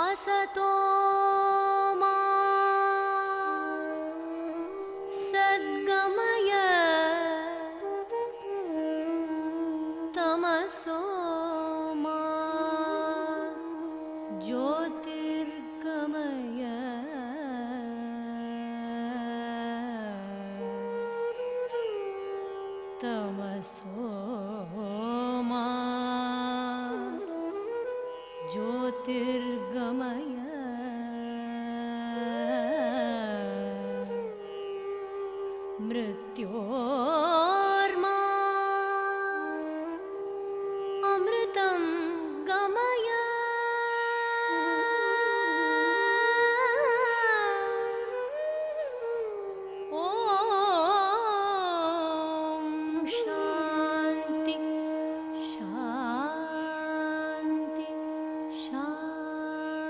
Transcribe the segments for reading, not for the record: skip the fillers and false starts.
असतो मा सद्गमय तमसो मा ज्योतिर्गमय तमसो मा ज्योतिर्गमय मृत्योर्मा अमृतं गमय ॐ शान्ति शान्ति शान्तिः।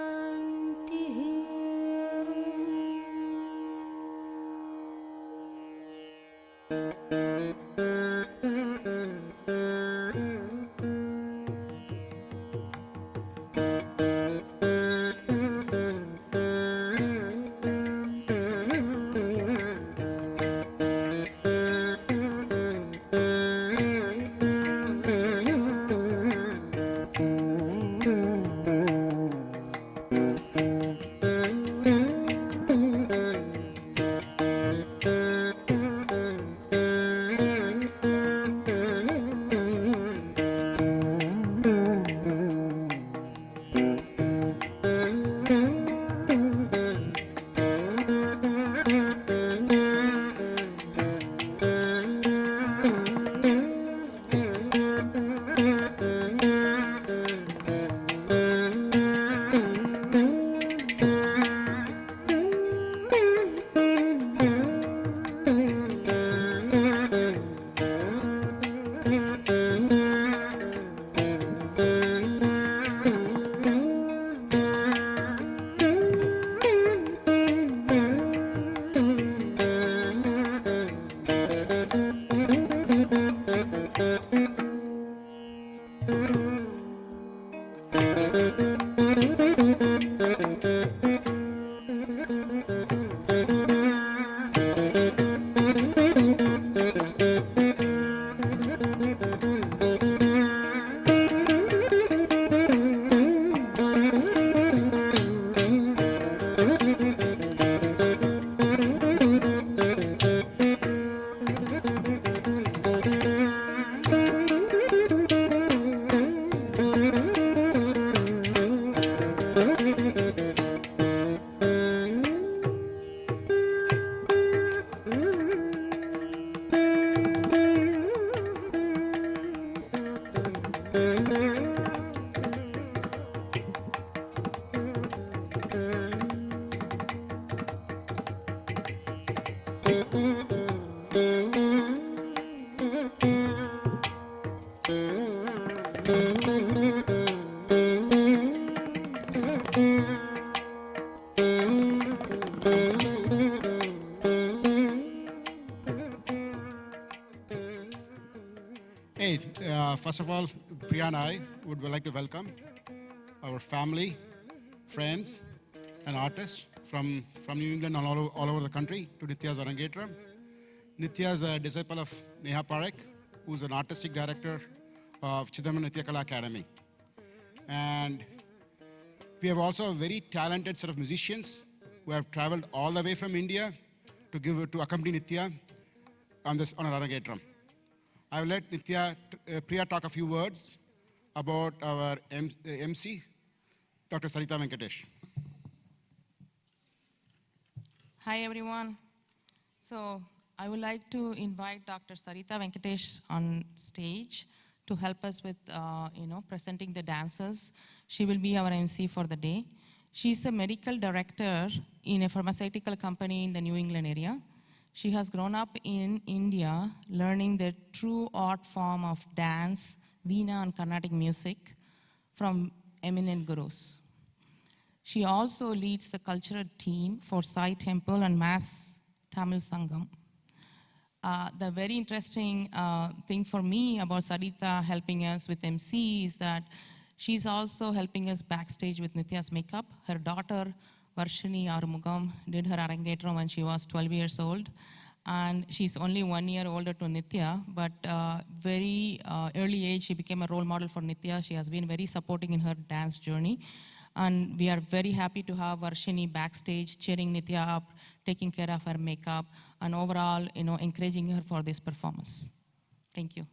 First of all, Priya and I would like to welcome our family, friends, and artists from New England and all over the country to Nithya's Arangetram. Nithya is a disciple of Neha Parekh, who's an artistic director of Chidambaram Nithya Kala Academy. And we have also a very talented set of musicians who have traveled all the way from India to accompany Nithya on our Arangetram. I will let Priya talk a few words about our MC, Dr. Sarita Venkatesh. Hi everyone. So I would like to invite Dr. Sarita Venkatesh on stage to help us with presenting the dancers. She will be our MC for the day. She's a medical director in a pharmaceutical company in the New England area. She has grown up in India, learning the true art form of dance, Veena and Carnatic music from eminent gurus. She also leads the cultural team for Sai Temple and Mass Tamil Sangam. The very interesting thing for me about Sarita helping us with MC is that she's also helping us backstage with Nithya's makeup. Her daughter, Varshini Arumugam, did her Arangetram when she was 12 years old. And she's only 1 year older to Nithya, but very early age, she became a role model for Nithya. She has been very supporting in her dance journey. And we are very happy to have Varshini backstage, cheering Nithya up, taking care of her makeup, and overall, encouraging her for this performance. Thank you.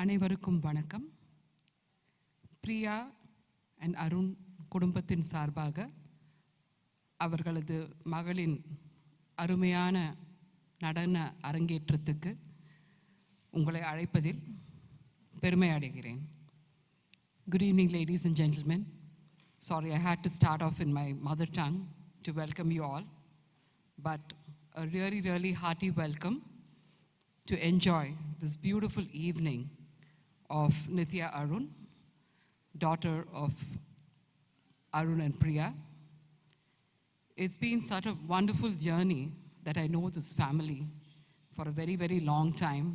அனைவருக்கும் வணக்கம். Priya and Arun குடும்பத்தின் சார்பாக அவர்களது மகளின் அருமையான நடன அரங்கேற்றத்துக்கு உங்களை அழைப்பதில் பெருமை அடைகிறேன். Good evening, ladies and gentlemen. Sorry, I had to start off in my mother tongue to welcome you all, but a really, really hearty welcome to enjoy this beautiful evening of Nithya Arun, daughter of Arun and Priya. It's been such a wonderful journey that I know this family for a very, very long time.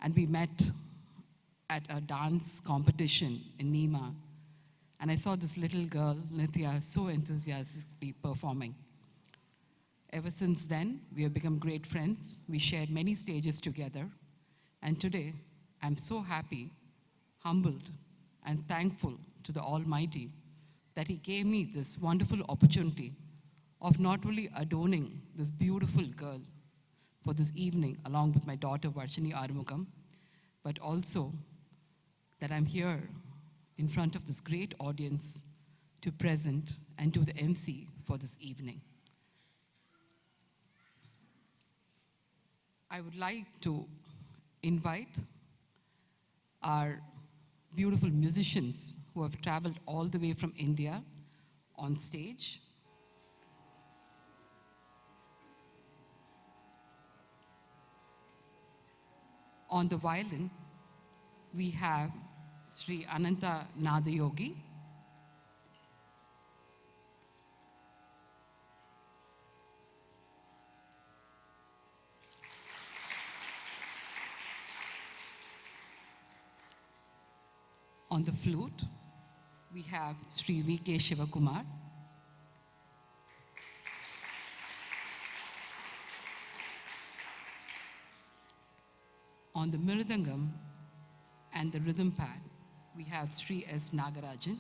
And we met at a dance competition in Nima. And I saw this little girl, Nithya, so enthusiastically performing. Ever since then, we have become great friends. We shared many stages together. And today, I'm so happy, humbled, and thankful to the Almighty that He gave me this wonderful opportunity of not only adorning this beautiful girl for this evening along with my daughter Varshini Arumugam, but also that I'm here in front of this great audience to present and do the MC for this evening. I would like to invite our beautiful musicians who have traveled all the way from India on stage. On the violin, we have Sri Ananta Nadayogi. On the flute, we have Sri V.K. Shivakumar. On the mirdangam and the rhythm pad, we have Sri S. Nagarajan.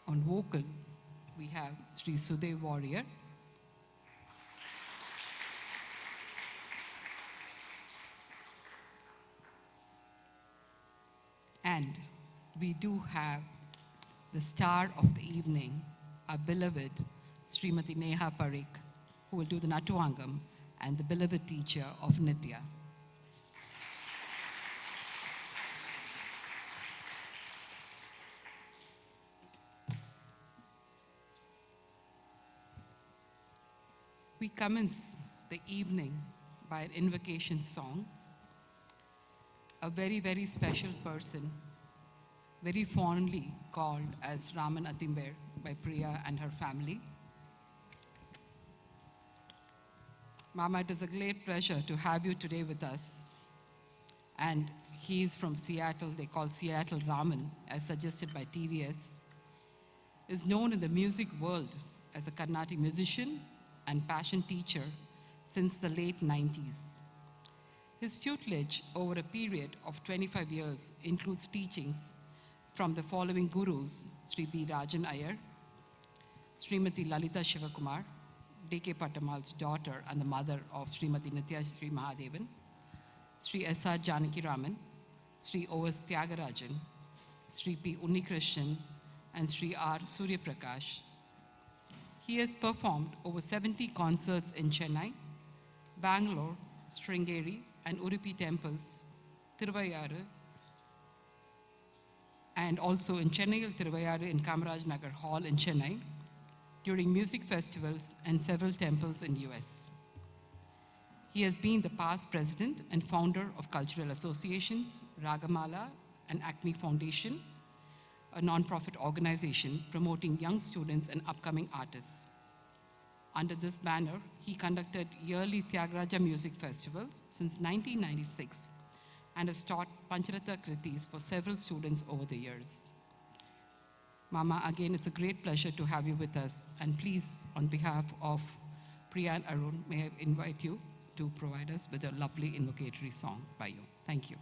On vocal, we have Sri Sudev Warrior. And we do have the star of the evening, our beloved Srimati Neha Parekh, who will do the Natuangam, and the beloved teacher of Nithya. we commence the evening by an invocation song. A very, very special person, very fondly called as Raman Atimber by Priya and her family. Mama, it is a great pleasure to have you today with us. And he is from Seattle. They call Seattle Raman, as suggested by TVS. Is known in the music world as a Carnatic musician and passion teacher since the late 90s. His tutelage over a period of 25 years includes teachings from the following gurus: Sri B. Rajan Iyer, Srimati Lalita Shivakumar, D.K. Patamal's daughter and the mother of Srimati Nithya Sri Mahadevan, Sri S.R. Janaki Raman, Sri O.S. Tyagarajan, Sri P. Unnikrishnan, and Sri R. Surya Prakash. He has performed over 70 concerts in Chennai, Bangalore, Sringeri, and Udupi temples, Tiruvayyaru, and also in Chennai, Tiruvayyaru in Kamaraj Nagar Hall in Chennai, during music festivals and several temples in US. He has been the past president and founder of cultural associations, Ragamala and Acme Foundation, a non-profit organization promoting young students and upcoming artists. Under this banner, he conducted yearly Tyagaraja music festivals since 1996 and has taught Pancharatra Kritis for several students over the years. Mama, again, it's a great pleasure to have you with us. And please, on behalf of Priya and Arun, may I invite you to provide us with a lovely invocatory song by you. Thank you.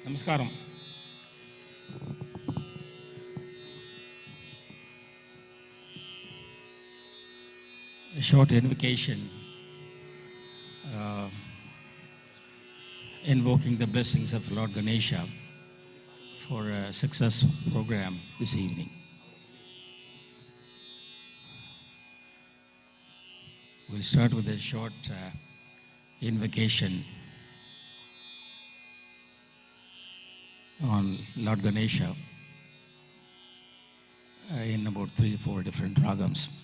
Namaskaram. A short invocation invoking the blessings of Lord Ganesha for a successful program this evening. We'll start with a short invocation on Lord Ganesha in about 3 or 4 different ragams.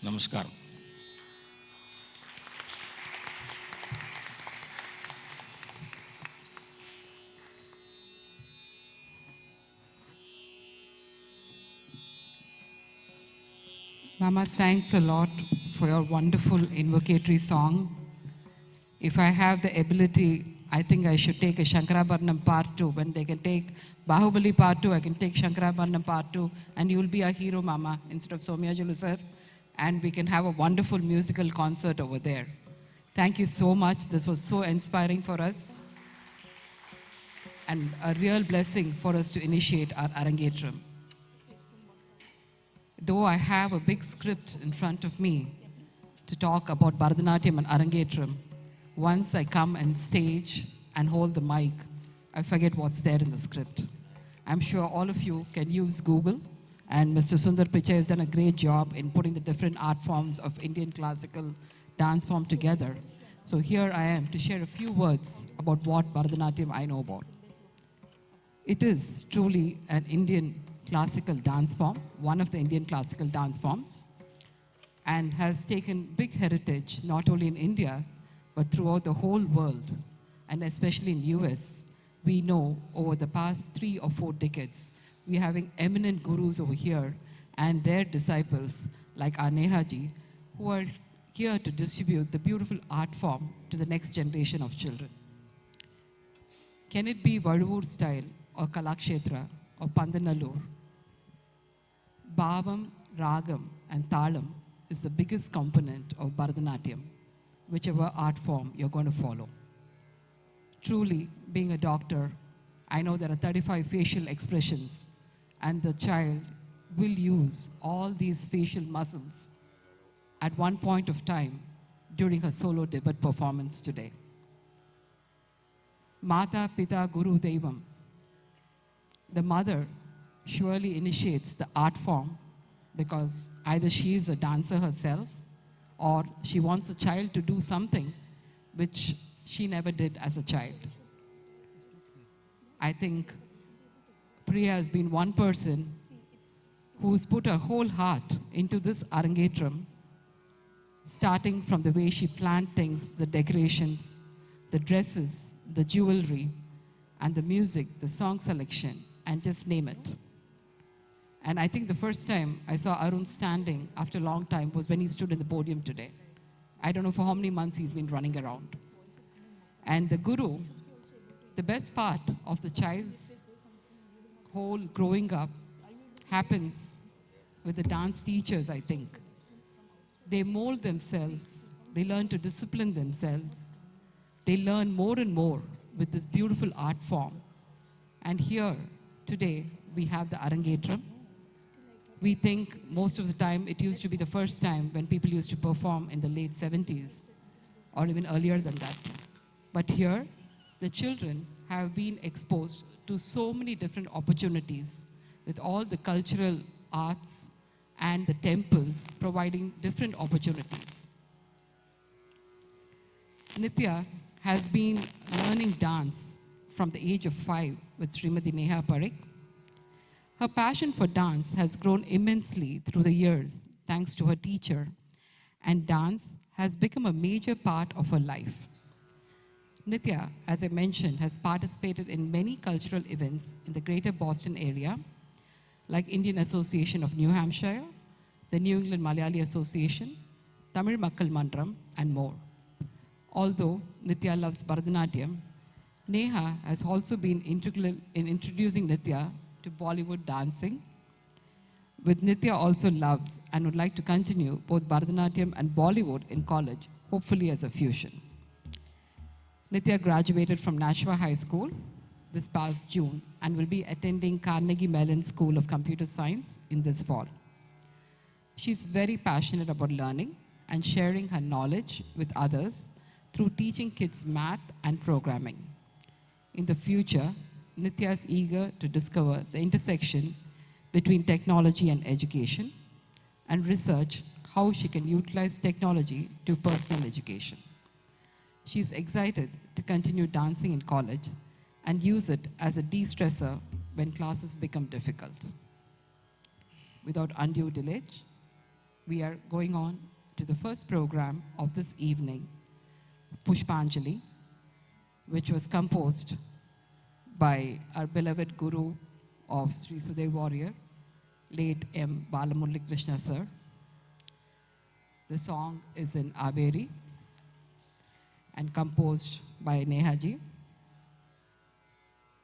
Namaskaram. Mama, thanks a lot for your wonderful invocatory song. If I have the ability, I think I should take a Shankarabharanam Part 2. When they can take Bahubali Part 2, I can take Shankarabharanam Part 2, and you'll be a hero, Mama, instead of Somyajulu sir. And we can have a wonderful musical concert over there. Thank you so much. This was so inspiring for us. And a real blessing for us to initiate our Arangetram. Though I have a big script in front of me to talk about Bharatanatyam and Arangetram, once I come and stage and hold the mic, I forget what's there in the script. I'm sure all of you can use Google, and Mr. Sundar Pichai has done a great job in putting the different art forms of Indian classical dance form together. So here I am to share a few words about what Bharatanatyam I know about. It is truly an Indian classical dance form, one of the Indian classical dance forms, and has taken big heritage not only in India, but throughout the whole world, and especially in US. We know over the past 3 or 4 decades, we're having eminent gurus over here and their disciples like our Nehaji, who are here to distribute the beautiful art form to the next generation of children. Can it be Vaduvur style or Kalakshetra or Pandanallur? Bhavam, Ragam and Talam is the biggest component of Bharatanatyam, whichever art form you're going to follow. Truly, being a doctor, I know there are 35 facial expressions, and the child will use all these facial muscles at one point of time during her solo debut performance today. Mata Pita Guru Devam. The mother surely initiates the art form because either she is a dancer herself or she wants a child to do something which she never did as a child. I think Priya has been one person who's put her whole heart into this Arangetram, starting from the way she planned things, the decorations, the dresses, the jewelry, and the music, the song selection, and just name it. And I think the first time I saw Arun standing after a long time was when he stood in the podium today. I don't know for how many months he's been running around. And the guru, the best part of the child's whole growing up happens with the dance teachers, I think. They mold themselves, they learn to discipline themselves, they learn more and more with this beautiful art form. And here, today, we have the Arangetram. We think most of the time it used to be the first time when people used to perform in the late 70s or even earlier than that. But here, the children have been exposed to so many different opportunities with all the cultural arts and the temples providing different opportunities. Nithya has been learning dance from the age of 5 with Srimati Neha Parekh. Her passion for dance has grown immensely through the years thanks to her teacher, and dance has become a major part of her life. Nithya, as I mentioned, has participated in many cultural events in the greater Boston area, like Indian Association of New Hampshire, the New England Malayali Association, Tamil Makkal Mandram, and more. Although Nithya loves Bharatanatyam, Neha has also been integral in introducing Nithya to Bollywood dancing, which Nithya also loves and would like to continue both Bharatanatyam and Bollywood in college, hopefully as a fusion. Nithya graduated from Nashua High School this past June and will be attending Carnegie Mellon School of Computer Science in this fall. She's very passionate about learning and sharing her knowledge with others through teaching kids math and programming. In the future, Nithya is eager to discover the intersection between technology and education and research how she can utilize technology to personal education. She's excited to continue dancing in college and use it as a de-stressor when classes become difficult. Without undue delay, we are going on to the first program of this evening, Pushpanjali, which was composed by our beloved guru of Sri Sudev Warrior, late M. Balamurali Krishna sir. The song is in Averi and composed by Nehaji.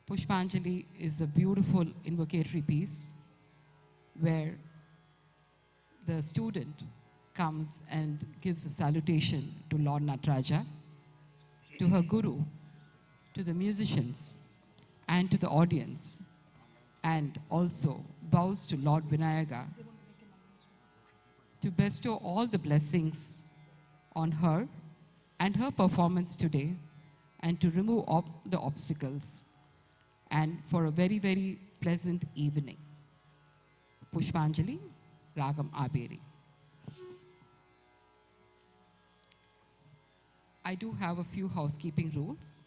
Pushpanjali is a beautiful invocatory piece where the student comes and gives a salutation to Lord Nataraja, to her guru, to the musicians, and to the audience, and also bows to Lord Vinayaga to bestow all the blessings on her and her performance today, and to remove the obstacles, and for a very, very pleasant evening. Pushpanjali, Ragam Aberi. I do have a few housekeeping rules.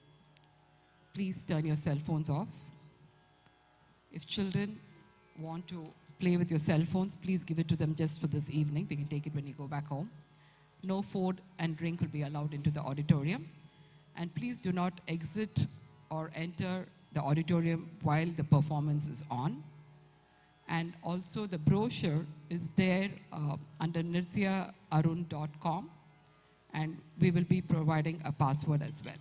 Please turn your cell phones off. If children want to play with your cell phones, please give it to them just for this evening. We can take it when you go back home. No food and drink will be allowed into the auditorium. And please do not exit or enter the auditorium while the performance is on. And also the brochure is there under nithyaarun.com, and we will be providing a password as well.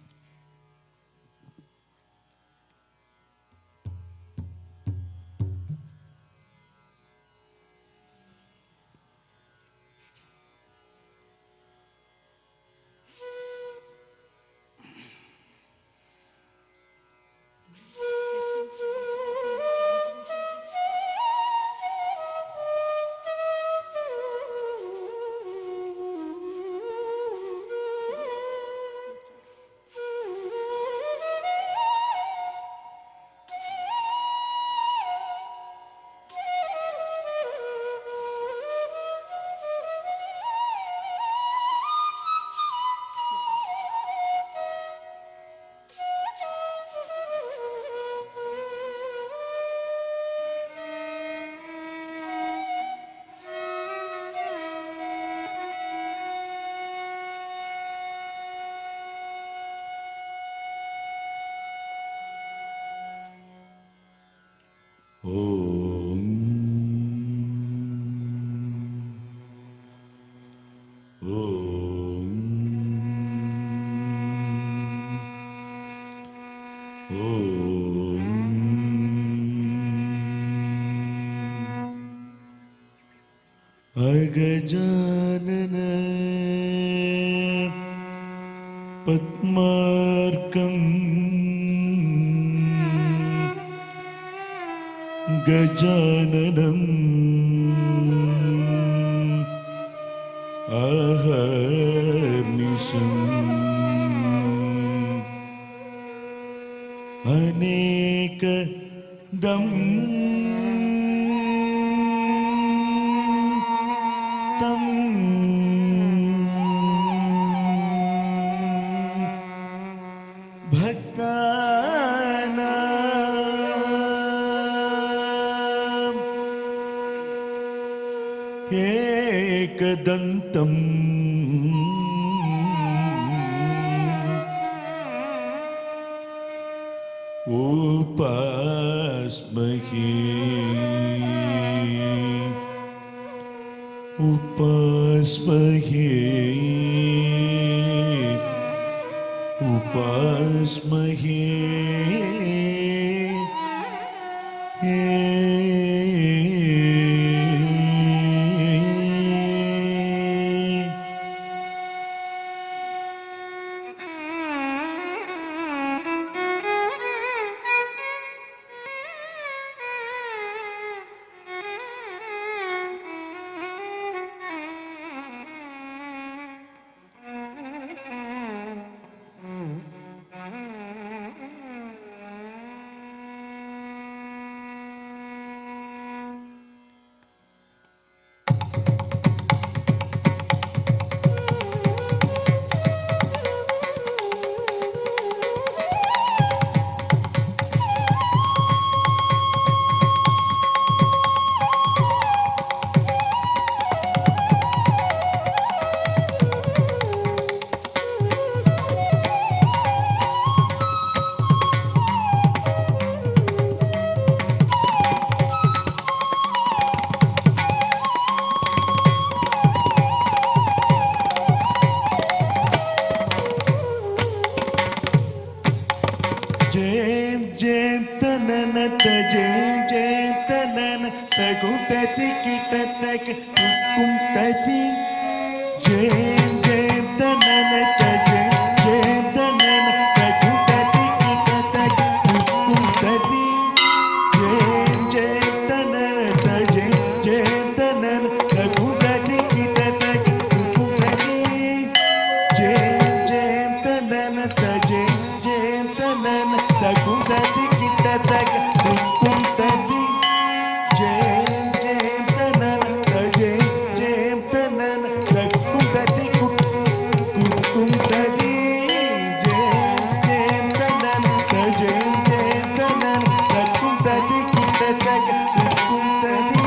अगजानन पद्मार्कम् गजाननम् अहर्निशम् अनेकदम् एकदन्तम् उपास्महे उपास्महे उपास्महे Tati kita kum tati jem jem tanana jem jem tanana taku tati kita kum tati jem jem tanana jem jem tanana taku tati kita kum tati jem jem tanana jem jem tanana taku tati kita kum tati jem jem tanana jem jem tanana taku tati tak kum tadi.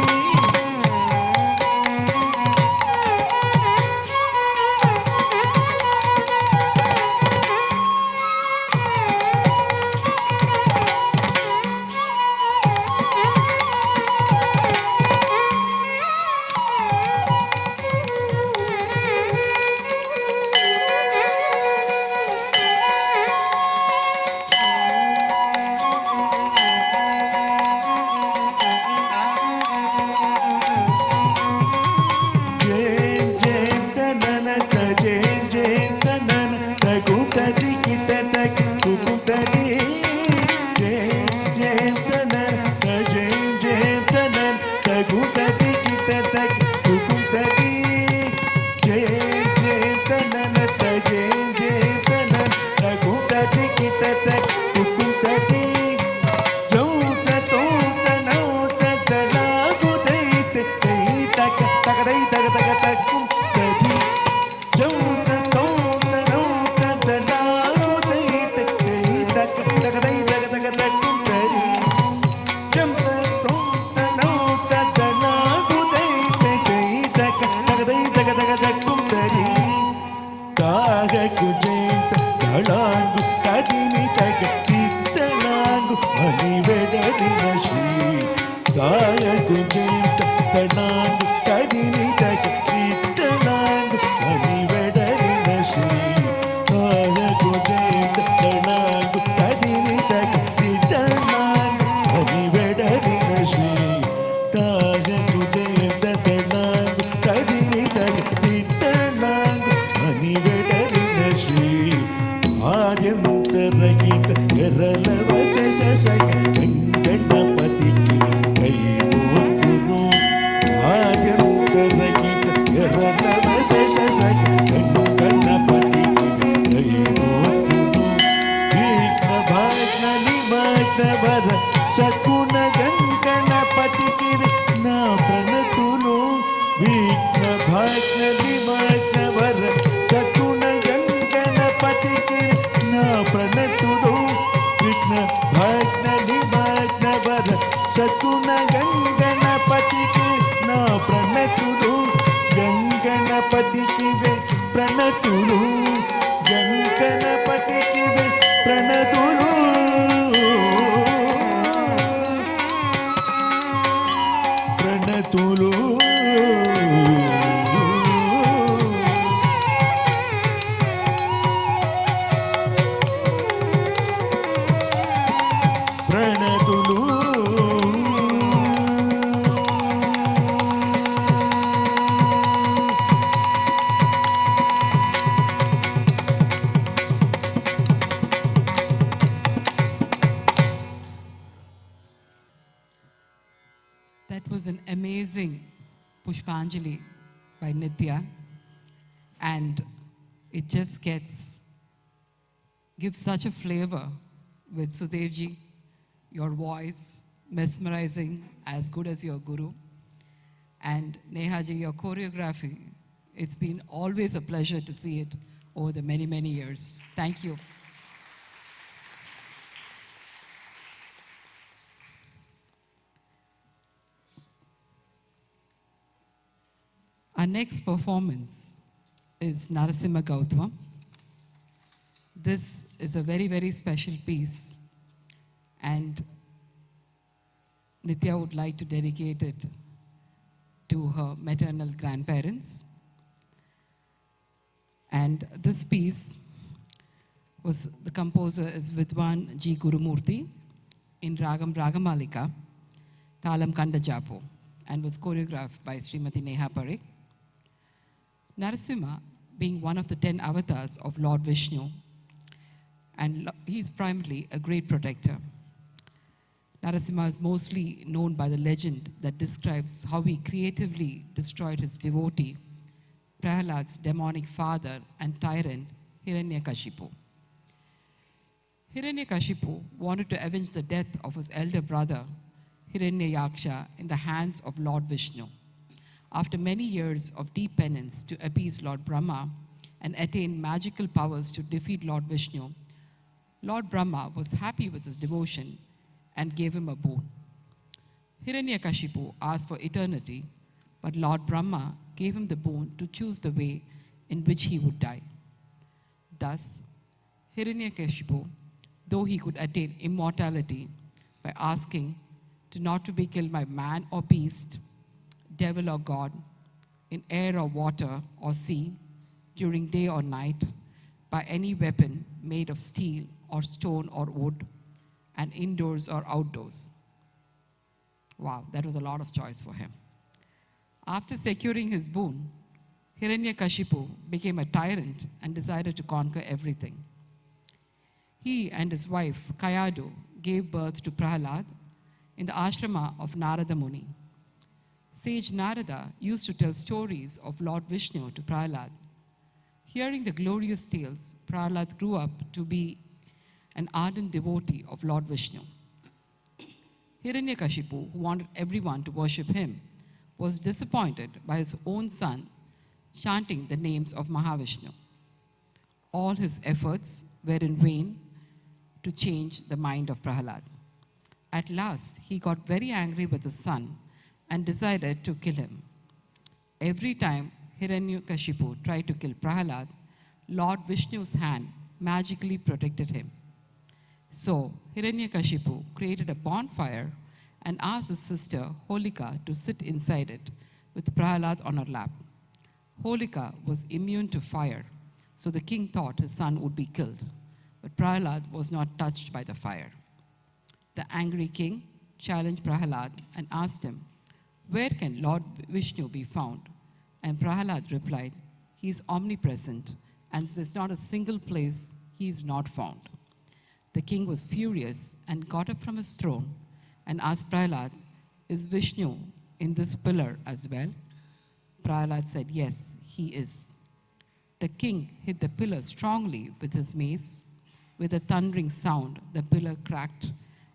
Jam jam tanana ta jam jam tanana ta kum tadi kita tak kum tadi. Jam jam tanana ta jam jam tanana ta kum tadi kita tak kum tadi. Jam jam tanana ta jam jam tanana ta kum tadi kita tak kum tadi. Jauta tota nauta talagu deite deita takadai takadai kum tadi. Jauta tota nauta talagu deite deita takadai takadai kum tadi. Jauta tota nauta talagu deite deita takadai takadai kum tadi. Taga kujenta talangu kadimi taga titlangu ani vedadina shri. Taga kujenta talangu kadimi taga titlangu ani vedadina shri. Taga kujenta talangu kadimi taga titlangu ani vedadina shri. Taga kujenta talangu kadimi taga titlangu ani vedadina shri. ఆద్యంతరహిత గరల వశేష గణపతికి కై మోకును. ఆద్యంతరహిత గరల వశేష గణపతికి కై మోకును. విఘ్న భాగ్న నిమగ్న వర సకున గణపతికి నా ప్రణతులు. విఘ్న భాగ్న నిమగ్న వర సకున గణపతికి నా ప్రణతుడు. విఘ్న భాగ్న నిమగ్న వర సకున గణపతికి నా ప్రణతుడు. గణపతికి ప్రణతుడు. గణపతికి ప్రణతుడు. ప్రణతులు. ప్రణతులు. That was an amazing Pushpanjali by Nithya, and it just gives such a flavor with Sudevji, your voice, mesmerizing, as good as your guru, and Nehaji, your choreography. It's been always a pleasure to see it over the many, many years. Thank you. Our next performance is Narasimha Gautama. This is a very, very special piece, and Nithya would like to dedicate it to her maternal grandparents. And this piece the composer is Vidwan G. Gurumurthy in Ragam Ragamalika, Talam Kandajapo, and was choreographed by Srimati Neha Parikh. Narasimha, being one of the 10 avatars of Lord Vishnu, and he's primarily a great protector. Narasimha is mostly known by the legend that describes how he creatively destroyed his devotee, Prahalad's demonic father and tyrant, Hiranyakashipu. Hiranyakashipu wanted to avenge the death of his elder brother, Hiranyayaksha, in the hands of Lord Vishnu. After many years of deep penance to appease Lord Brahma and attain magical powers to defeat Lord Vishnu, Lord Brahma was happy with his devotion and gave him a boon. Hiranyakashipu asked for eternity, but Lord Brahma gave him the boon to choose the way in which he would die. Thus, Hiranyakashipu, though he could attain immortality by asking not to be killed by man or beast, devil or god, in air or water or sea, during day or night, by any weapon made of steel or stone or wood, and indoors or outdoors. Wow, that was a lot of choice for him. After securing his boon, Hiranyakashipu became a tyrant and decided to conquer everything. He and his wife, Kayadu, gave birth to Prahalad in the ashrama of Narada Muni. Sage Narada used to tell stories of Lord Vishnu to Prahalad. Hearing the glorious tales, Prahalad grew up to be an ardent devotee of Lord Vishnu. Hiranyakashipu, who wanted everyone to worship him, was disappointed by his own son chanting the names of Mahavishnu. All his efforts were in vain to change the mind of Prahalad. At last, he got very angry with his son and decided to kill him. Every time Hiranyakashipu tried to kill Prahalad, Lord Vishnu's hand magically protected him. So Hiranyakashipu created a bonfire and asked his sister Holika to sit inside it with Prahalad on her lap. Holika was immune to fire, so the king thought his son would be killed, but Prahalad was not touched by the fire. The angry king challenged Prahalad and asked him, "Where can Lord Vishnu be found?" And Prahalad replied, "He is omnipresent, and there's not a single place he is not found." The king was furious and got up from his throne and asked Prahalad, "Is Vishnu in this pillar as well?" Prahalad said, "Yes, he is." The king hit the pillar strongly with his mace. With a thundering sound, the pillar cracked,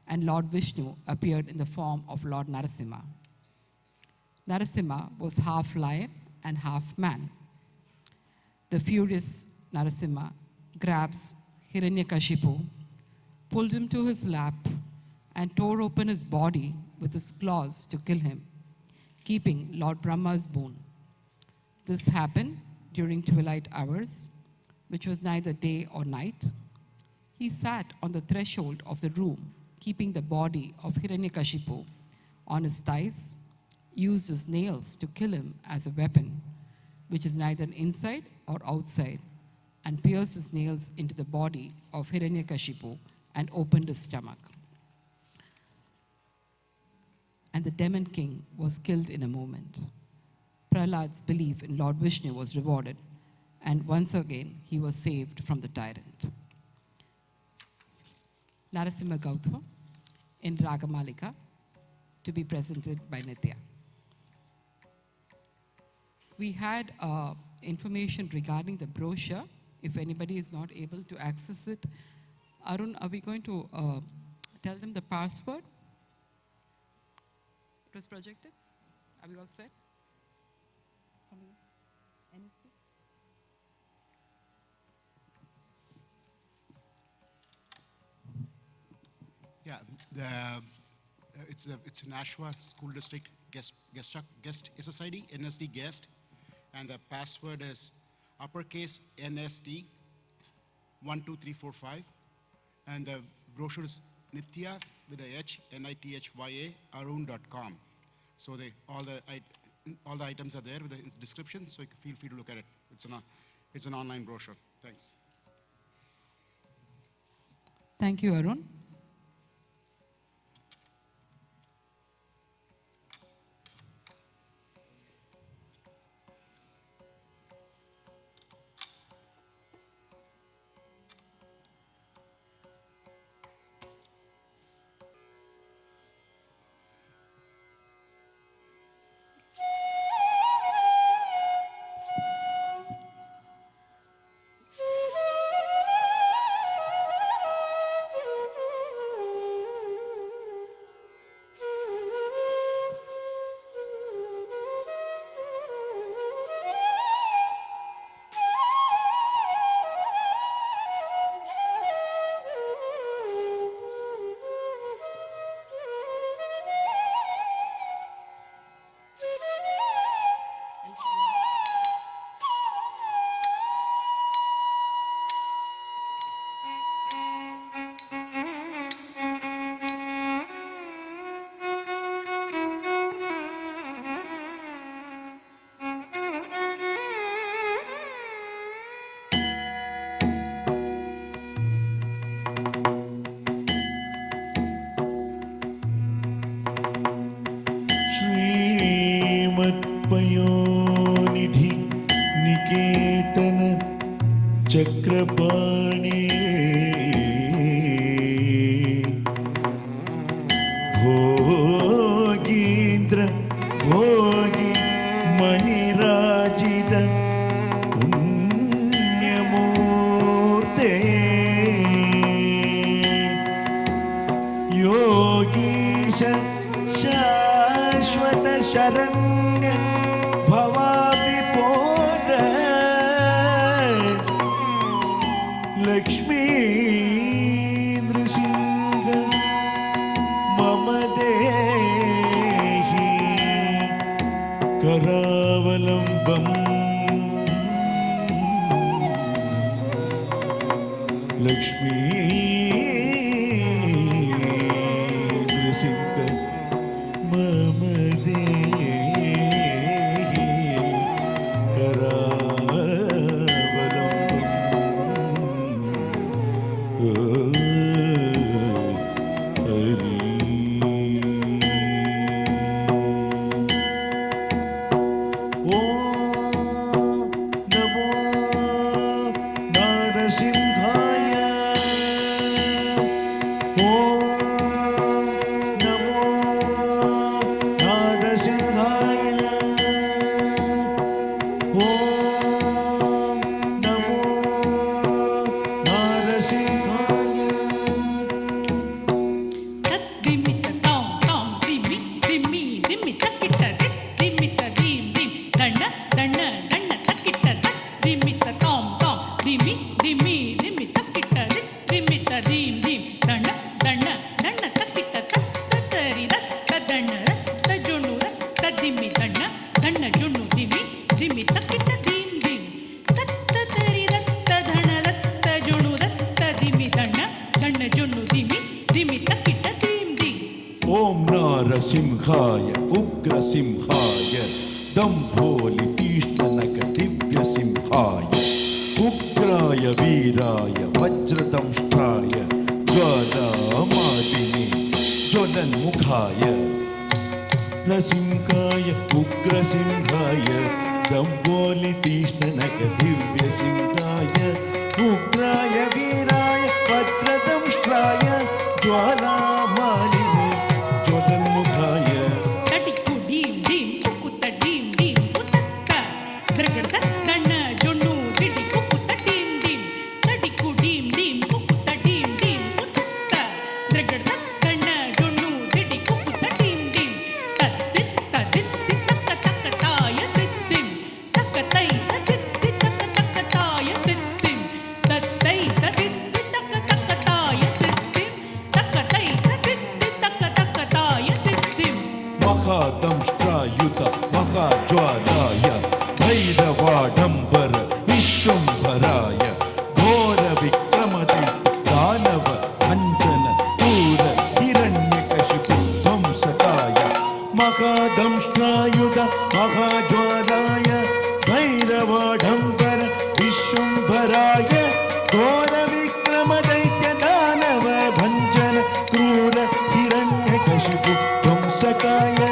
and Lord Vishnu appeared in the form of Lord Narasimha. Narasimha was half lion and half man. The furious Narasimha grabs Hiranyakashipu, pulled him to his lap, and tore open his body with his claws to kill him, keeping Lord Brahma's boon. This happened during twilight hours, which was neither day or night. He sat on the threshold of the room, keeping the body of Hiranyakashipu on his thighs, used his nails to kill him as a weapon, which is neither inside or outside, and pierced his nails into the body of Hiranyakashipu and opened his stomach. And the demon king was killed in a moment. Prahlad's belief in Lord Vishnu was rewarded, and once again he was saved from the tyrant. Narasimha Gautama in Ragamalika, to be presented by Nithya. We had information regarding the brochure. If anybody is not able to access it, Arun, are we going to tell them the password? It was projected? Are we all set? NSP? Yeah, it's an Nashua School District guest SSID, NSD guest, and the password is uppercase NSD 12345, and the brochure is Nithya with a H, Nithya Arun.com. So all the items are there with the description, so you can feel free to look at it. It's an online brochure. Thanks. Thank you, Arun. Chakrapani भोगीन्द्र भोगी मणिराजित पुण्यमूर्ते योगीश शाश्वत शरण्य भवाभिपोद लक्ष्मी नृसिंह मम देहि करावलम्बम् लक्ष्मी नृसिंह मम देहि सिंहाय उग्रसिंहाय दम्भोलितीष्णनक दिव्यसिंहाय उग्राय वीराय वज्रदंष्ट्राय ज्वालामालिनी ज्वलन्मुखाय नृसिंहाय उग्रसिंहाय दम्भोलितीष्णनक दिव्यसिंहाय उग्राय वीराय वज्रदंष्ट्राय ज्वालामालिनी महादंष्ट्रायुत महाज्वालाय भैरवाडम्बर विश्वम्भराय घोरविक्रमति दानव भञ्जन क्रूर हिरण्यकशिपु ध्वंसकाय महादंष्ट्रायुत महाज्वालाय भैरवाडम्बर विश्वम्भराय घोरविक्रमदैत्य दानव भञ्जन क्रूर हिरण्यकशिपु ध्वंसकाय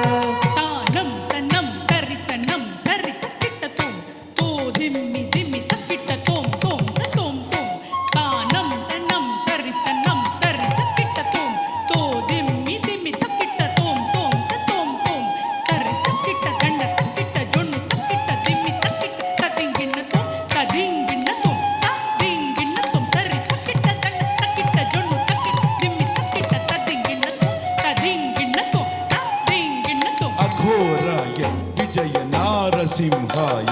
सिंहाय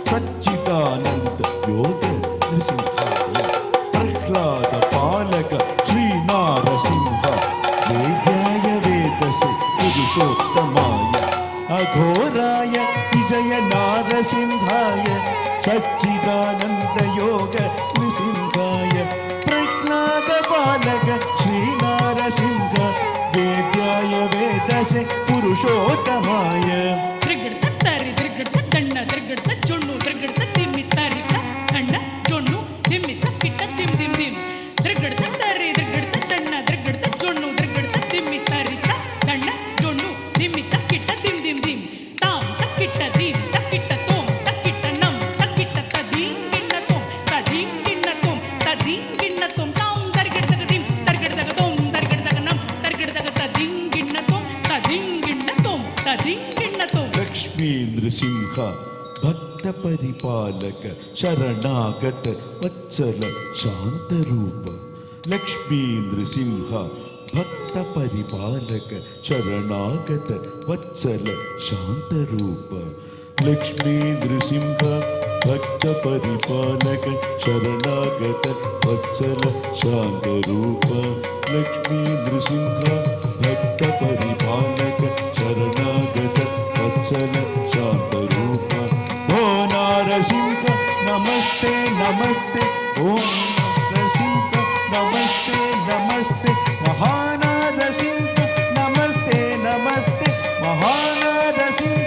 सच्चिदानंद योग नृसिंहाय प्रह्लाद पालक श्री नारसिंह वेद्याय वेदसे पुरुषोत्तमाय अघोराय विजय नारसिंहाय सच्चिदानंद योग नृसिंहाय प्रह्लाद पालक श्री नारसिंह वेद्याय वेदसे पुरुषोत्तमाय Ding लक्ष्मी नृसिंह भक्त परिपालक शरणागत वत्सल शांत रूप लक्ष्मी नृसिंह भक्त परिपालक शरणागत वत्सल शांत रूप लक्ष्मी नृसिंह भक्त परिपालक शरणागत वत्सल शांत रूप लक्ष्मी नृसिंह भक्त परिपालक शरणागत वत्सल शांत रूप ओ नारसिंह नमस्ते नमस्ते ओम नरसिंह नमस्ते नमस्ते महानारसिंह नमस्ते नमस्ते महानारसिंह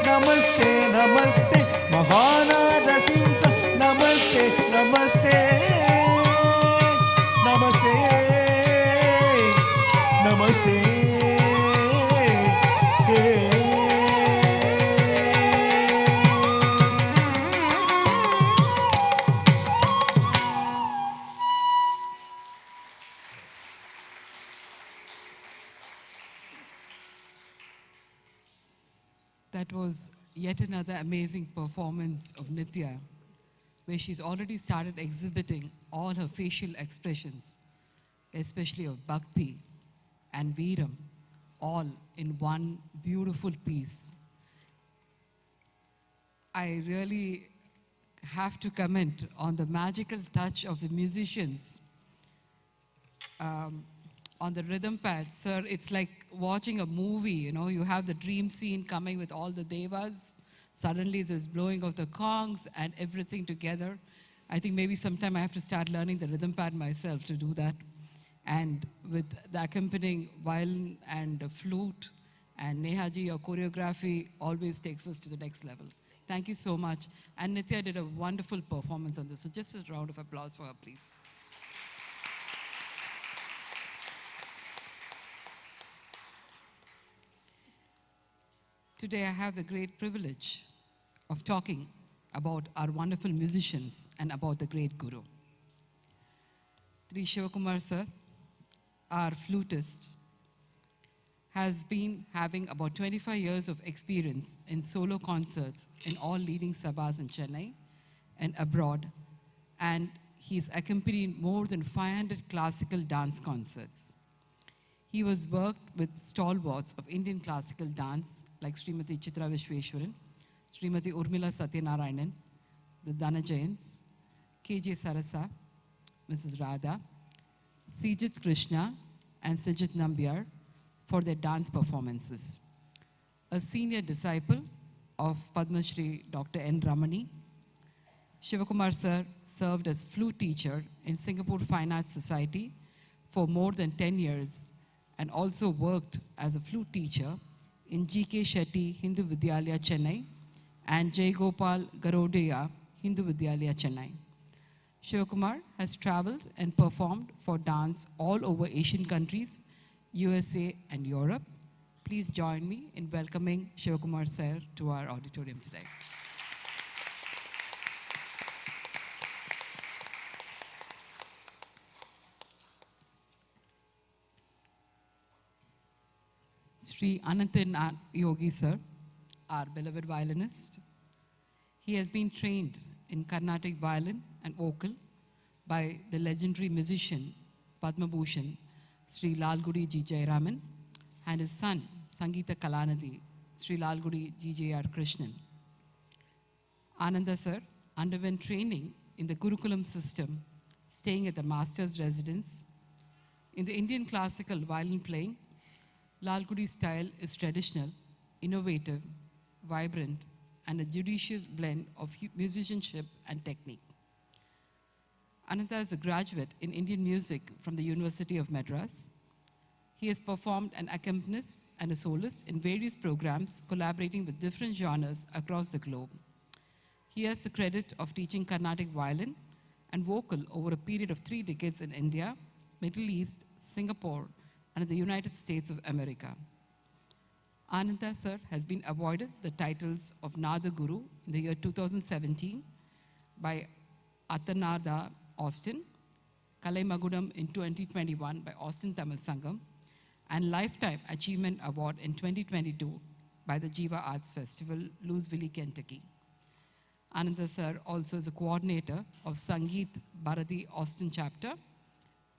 नमस्ते नमस्ते महानारसिंह नमस्ते नमस्ते नमस्ते नमस्ते That was yet another amazing performance of Nithya, where she's already started exhibiting all her facial expressions, especially of Bhakti and Veeram, all in one beautiful piece. I really have to comment on the magical touch of the musicians on the rhythm pad. Sir, it's like watching a movie, you know, you have the dream scene coming with all the devas. Suddenly there's blowing of the conchs and everything together. I think maybe sometime I have to start learning the rhythm pad myself to do that. And with the accompanying violin and flute and Nehaji, your choreography always takes us to the next level. Thank you so much. And Nithya did a wonderful performance on this. So just a round of applause for her, please. Today I have the great privilege of talking about our wonderful musicians and about the great Guru. Sri Shivakumar sir, our flutist, has been having about 25 years of experience in solo concerts in all leading sabhas in Chennai and abroad, and he's accompanied more than 500 classical dance concerts. He has worked with stalwarts of Indian classical dance like Srimati Chitra Vishweshwaran, Srimati Urmila Satyanarayanan, the Dhanajayans, K.J. Sarasa, Mrs. Radha, Sijit Krishna, and Sijit Nambiar for their dance performances. A senior disciple of Padma Shri Dr. N. Ramani, Shivakumar sir served as flute teacher in Singapore Fine Arts Society for more than 10 years and also worked as a flute teacher in G.K. Shetty Hindu Vidyalaya Chennai and Jai Gopal Garodia Hindu Vidyalaya Chennai. Shivakumar has traveled and performed for dance all over Asian countries, USA and Europe. Please join me in welcoming Shivakumar sir to our auditorium today. Sri Ananthan Yogi sir, our beloved violinist. He has been trained in Carnatic violin and vocal by the legendary musician Padma Bhushan Sri Lalgudi G. Jayaraman and his son Sangeeta Kalanidhi Sri Lalgudi G. J.R. Krishnan. Ananda sir underwent training in the Gurukulam system, staying at the master's residence. In the Indian classical violin playing, Lalgudi's style is traditional, innovative, vibrant, and a judicious blend of musicianship and technique. Ananta is a graduate in Indian music from the University of Madras. He has performed an accompanist and a soloist in various programs, collaborating with different genres across the globe. He has the credit of teaching Carnatic violin and vocal over a period of 3 decades in India, Middle East, Singapore, and the United States of America. Ananda sir has been awarded the titles of Nada Guru in the year 2017 by Athanada Austin, Kalai Magudam in 2021 by Austin Tamil Sangam, and Lifetime Achievement Award in 2022 by by the Jiva Arts Festival, Louisville, Kentucky. Ananda sir also is a coordinator of Sangeet Bharati Austin chapter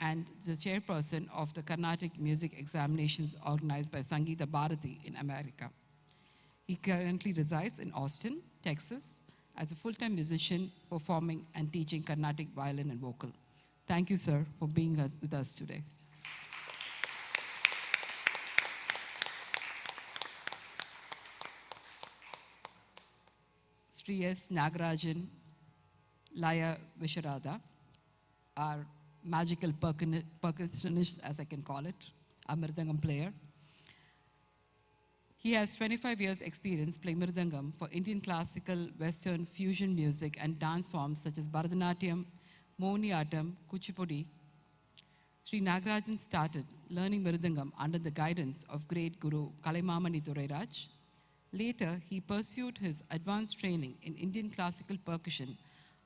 and the chairperson of the Carnatic music examinations organized by Sangeeta Bharati in America. He currently resides in Austin, Texas, as a full-time musician, performing and teaching Carnatic violin and vocal. Thank you, sir, for being with us today. Sri S. Nagarajan Laya Visharada, our magical percussionist, as I can call it, a mridangam player. He has 25 years experience playing mridangam for Indian classical, Western, fusion music and dance forms such as Bharatanatyam, Mohiniyattam, Kuchipudi. Sri Nagarajan started learning mridangam under the guidance of great Guru Kalaimamani Thurairaj. Later, he pursued his advanced training in Indian classical percussion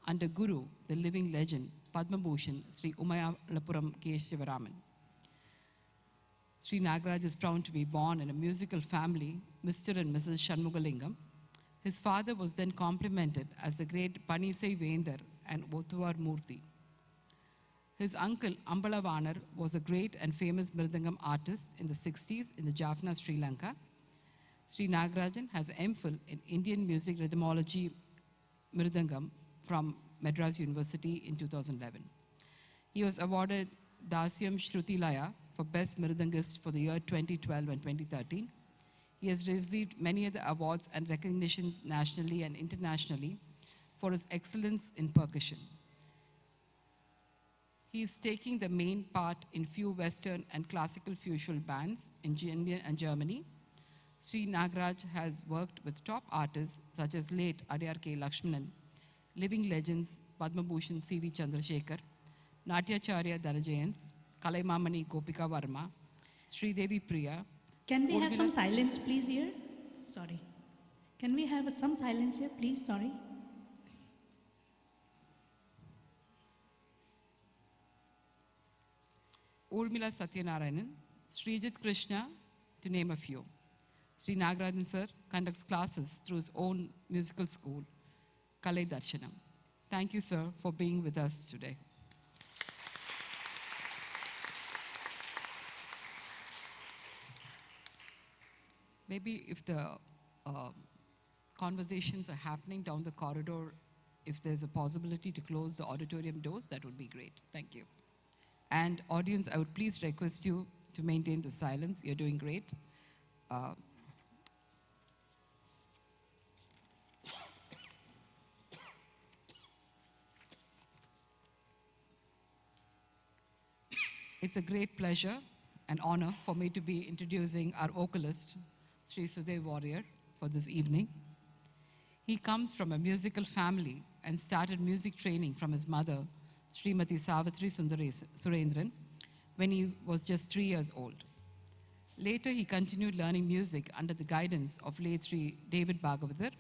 under Guru, the living legend, Padma Bhushan, Sri Umayalapuram K. Shivaraman. Sri Nagaraj is proud to be born in a musical family, Mr. and Mrs. Shanmugalingam. His father was then complimented as the great Panisai Vendar and Othuvar Murthy. His uncle, Ambalavanar, was a great and famous mridangam artist in the 60s in the Jaffna, Sri Lanka. Sri Nagarajan has an MPhil in Indian Music Rhythmology Mridangam from Madras University in 2011. He was awarded Dasyam Shruti Laya for Best Mridangist for the year 2012 and 2013. He has received many other awards and recognitions nationally and internationally for his excellence in percussion. He is taking the main part in few Western and classical fusion bands in India and Germany. Sri Nagaraj has worked with top artists such as late Adyar K. Lakshmanan, living legends Padma Bhushan C.V. Chandrasekhar, Natyacharya Dhanajayans, Kalaimamani Gopika Varma, Sri Devi Priya. Can we have some silence, please, here? Sorry. Can we have some silence here, please? Sorry. Urmila Satyanarayanan, Srijit Krishna, to name a few. Sri Nagarajan sir conducts classes through his own musical school, Kalai Darshanam. Thank you, sir, for being with us today. Maybe if the conversations are happening down the corridor, if there's a possibility to close the auditorium doors, that would be great. Thank you. And audience, I would please request you to maintain the silence. You're doing great. It's a great pleasure and honor for me to be introducing our vocalist, Sri Sudev Warrior, for this evening. He comes from a musical family and started music training from his mother, Srimati Savitri Surendran, when he was just 3 years old. Later, he continued learning music under the guidance of late Sri David Bhagavathar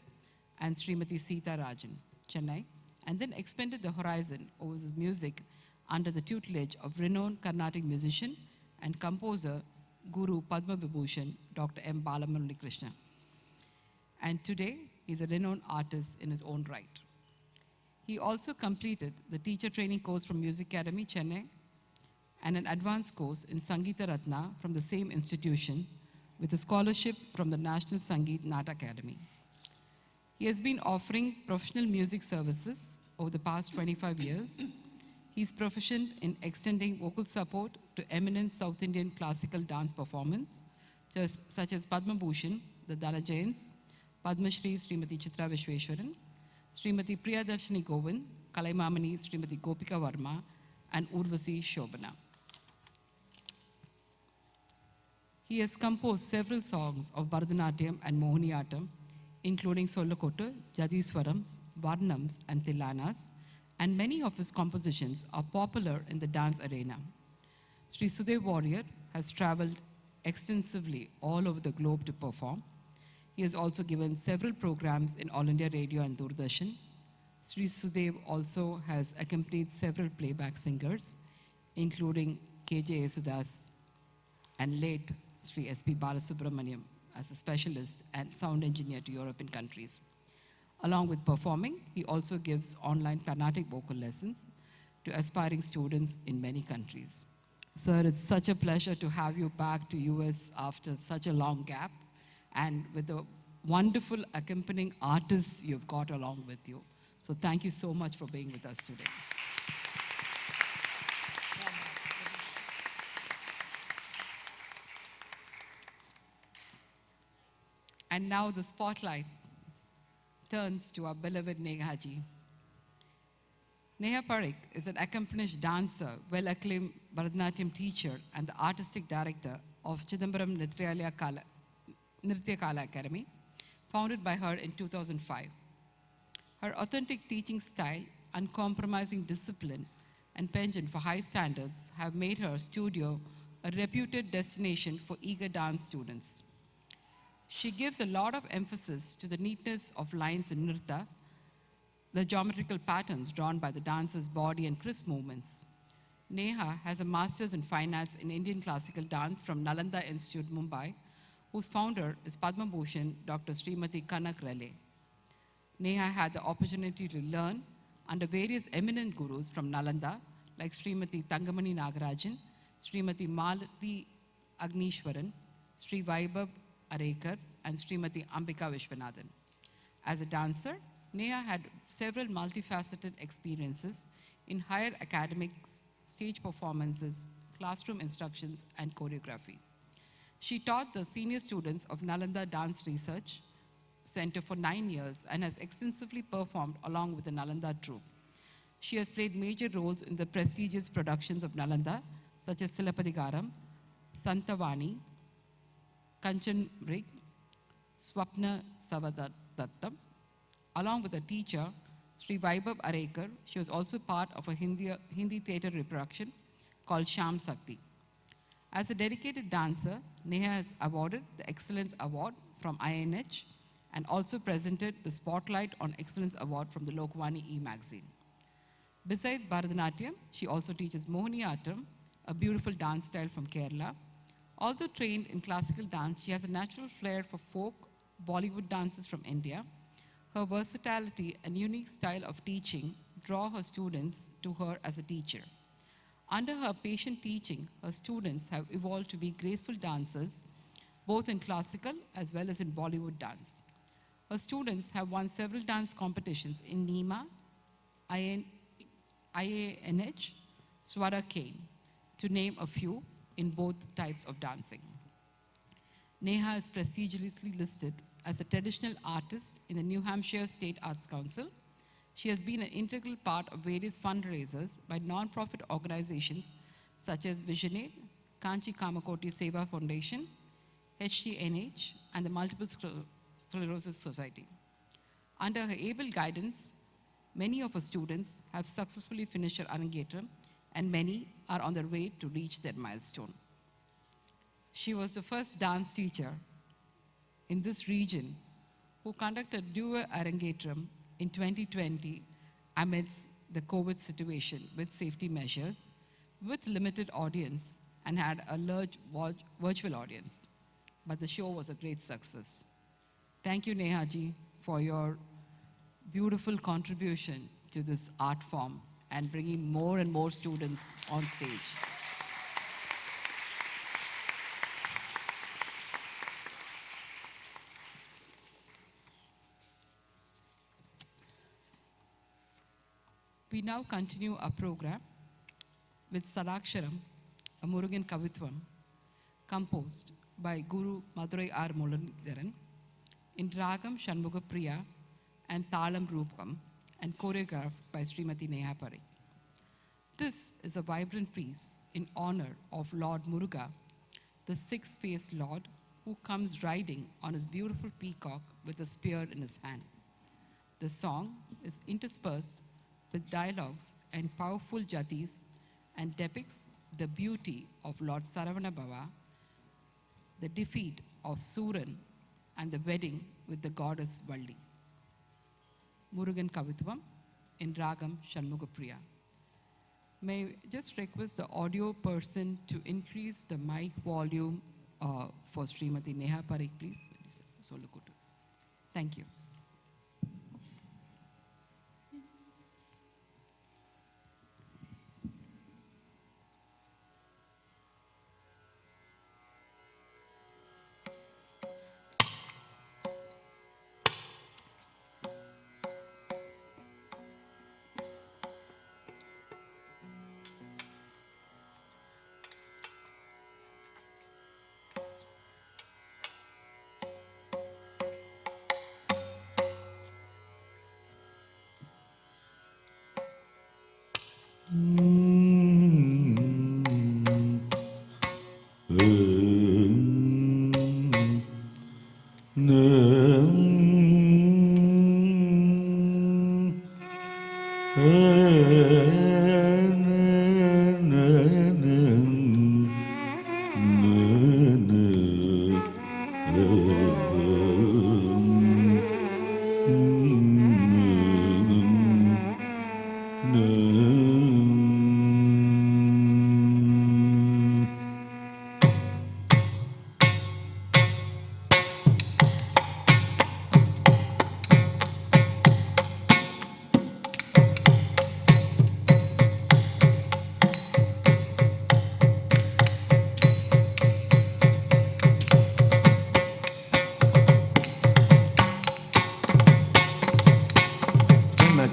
and Srimati Sita Rajan, Chennai, and then expanded the horizon over his music under the tutelage of renowned Carnatic musician and composer Guru Padma Vibhushan, Dr. M. Balamurali Krishna. And today, he's a renowned artist in his own right. He also completed the teacher training course from Music Academy, Chennai, and an advanced course in Sangeeta Ratna from the same institution with a scholarship from the National Sangeet Nata Academy. He has been offering professional music services over the past 25 years. He's proficient in extending vocal support to eminent South Indian classical dance performance, such as Padma Bhushan, the Dhanajayans, Padma Shri Srimati Chitra Vishweshwaran, Srimati Priyadarshini Govind, Kalaimamani Srimati Gopika Varma, and Urvasi Shobana. He has composed several songs of Bharatanatyam and Mohiniyattam, including Sollakottu, Jadiswarams, Varnams, and Tillanas, and many of his compositions are popular in the dance arena. Sri Sudev Warrior has traveled extensively all over the globe to perform. He has also given several programs in All India Radio and Doordarshan. Sri Sudev also has accompanied several playback singers, including K.J. Yesudas and late Sri S.P. Balasubramaniam as a specialist and sound engineer to European countries. Along with performing, he also gives online Carnatic vocal lessons to aspiring students in many countries. Sir, it's such a pleasure to have you back to US after such a long gap and with the wonderful accompanying artists you've got along with you. So thank you so much for being with us today. And now the spotlight turns to our beloved Neha ji. Neha Parikh is an accomplished dancer, well-acclaimed Bharatanatyam teacher, and the artistic director of Chidambaram Nithya Kala Academy, founded by her in 2005. Her authentic teaching style, uncompromising discipline, and penchant for high standards have made her studio a reputed destination for eager dance students. She gives a lot of emphasis to the neatness of lines in nirtya, the geometrical patterns drawn by the dancer's body and crisp movements. Neha has a master's in fine arts in Indian classical dance from Nalanda Institute, Mumbai, whose founder is Padma Bhushan Dr. Srimati Kanak Rale. Neha had the opportunity to learn under various eminent gurus from Nalanda, like Srimati Tangamani Nagarajan, Srimati Malati Agnishwaran, Sri Vaibhav Arekar, and Srimati Ambika Vishwanathan. As a dancer, Neha had several multifaceted experiences in higher academics, stage performances, classroom instructions, and choreography. She taught the senior students of Nalanda Dance Research Center for 9 years and has extensively performed along with the Nalanda troupe. She has played major roles in the prestigious productions of Nalanda, such as Silapadikaram, Santavani, Kanchan Mrig, Swapna Savadattam. Along with a teacher, Sri Vaibhav Arekar, she was also part of a Hindi theatre reproduction called Sham Sakti. As a dedicated dancer, Neha has awarded the Excellence Award from INH and also presented the Spotlight on Excellence Award from the Lokvani e-magazine. Besides Bharatanatyam, she also teaches Mohiniyattam, a beautiful dance style from Kerala. Although trained in classical dance, she has a natural flair for folk, Bollywood dances from India. Her versatility and unique style of teaching draw her students to her as a teacher. Under her patient teaching, her students have evolved to be graceful dancers, both in classical as well as in Bollywood dance. Her students have won several dance competitions in NEMA, IANH, Swara Kane, to name a few in both types of dancing. Neha is prestigiously listed as a traditional artist in the New Hampshire State Arts Council. She has been an integral part of various fundraisers by non-profit organizations such as Visionaid, Kanchi Kamakoti Seva Foundation, HTNH, and the Multiple Sclerosis Society. Under her able guidance, many of her students have successfully finished their Arangetram, and many are on their way to reach their milestone. She was the first dance teacher in this region who conducted dual Arangetram in 2020 amidst the COVID situation with safety measures, with limited audience, and had a large virtual audience. But the show was a great success. Thank you, Neha ji, for your beautiful contribution to this art form and bringing more and more students on stage. We now continue our program with Sadaksharam, a Murugan Kavitvam, composed by Guru Madurai R. Mulanidharan in Ragam Shanmuga Priya and Talam Rupam, and choreographed by Srimati Neha Parikh. This is a vibrant piece in honor of Lord Muruga, the six-faced Lord who comes riding on his beautiful peacock with a spear in his hand. The song is interspersed with dialogues and powerful jatis and depicts the beauty of Lord Saravana Bhava, the defeat of Suran, and the wedding with the goddess Valli. Murugan Kavitvam in Ragam Shanmugapriya. May I just request the audio person to increase the mic volume for Srimati Neha Parikh, please. Solo kudos. Thank you.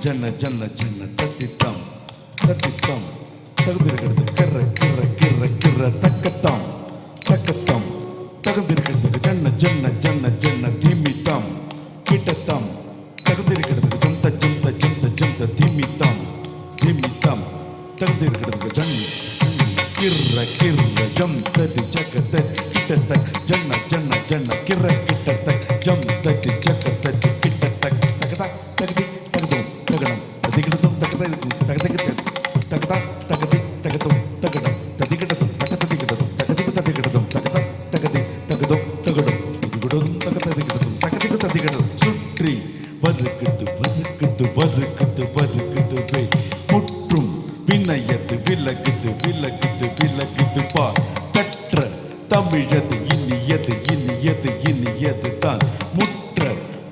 ஜன்ன ஜன்ன ஜன்ன தத்தித்தம் தத்தித்தம் தகுதிருக்கிறது கிற கிற கிற கிற தக்கத்தம் தக்கத்தம் தகுதிருக்கிறது ஜன்ன ஜன்ன ஜன்ன ஜன்ன தீமித்தம் கிட்டத்தம் தகுதிருக்கிறது ஜந்த ஜந்த ஜந்த ஜந்த தீமித்தம் தீமித்தம் தகுதிருக்கிறது ஜன் கிற கிற ஜம் ததி ஜகத கிட்டத்தக் ஜன்ன ஜன்ன ஜன்ன கிற கிட்டத்தக் ஜம் ததி ஜகத கிட்டத்தக் தகதக் தகதி தகதும் தகடம் ததிகிடதும் தகதம் தகதகிட்ட தகதா தகதி தகதும் தகடம் ததிகிடதும் தகததிகிடதும் தகதிகு ததிகிடதும் தகதா தகதி தகதும் தகடும் ததிகிடதும் தகததிகிடதும் தகதிகு ததிகிடதும் சுற்றி வருகுது வருகுது வருகுது வருகுது வே முற்றும் வினயது விலகுது விலகுது விலகுது பா கற்ற தமிழது இனியது இனியது இனியது தான் முற்ற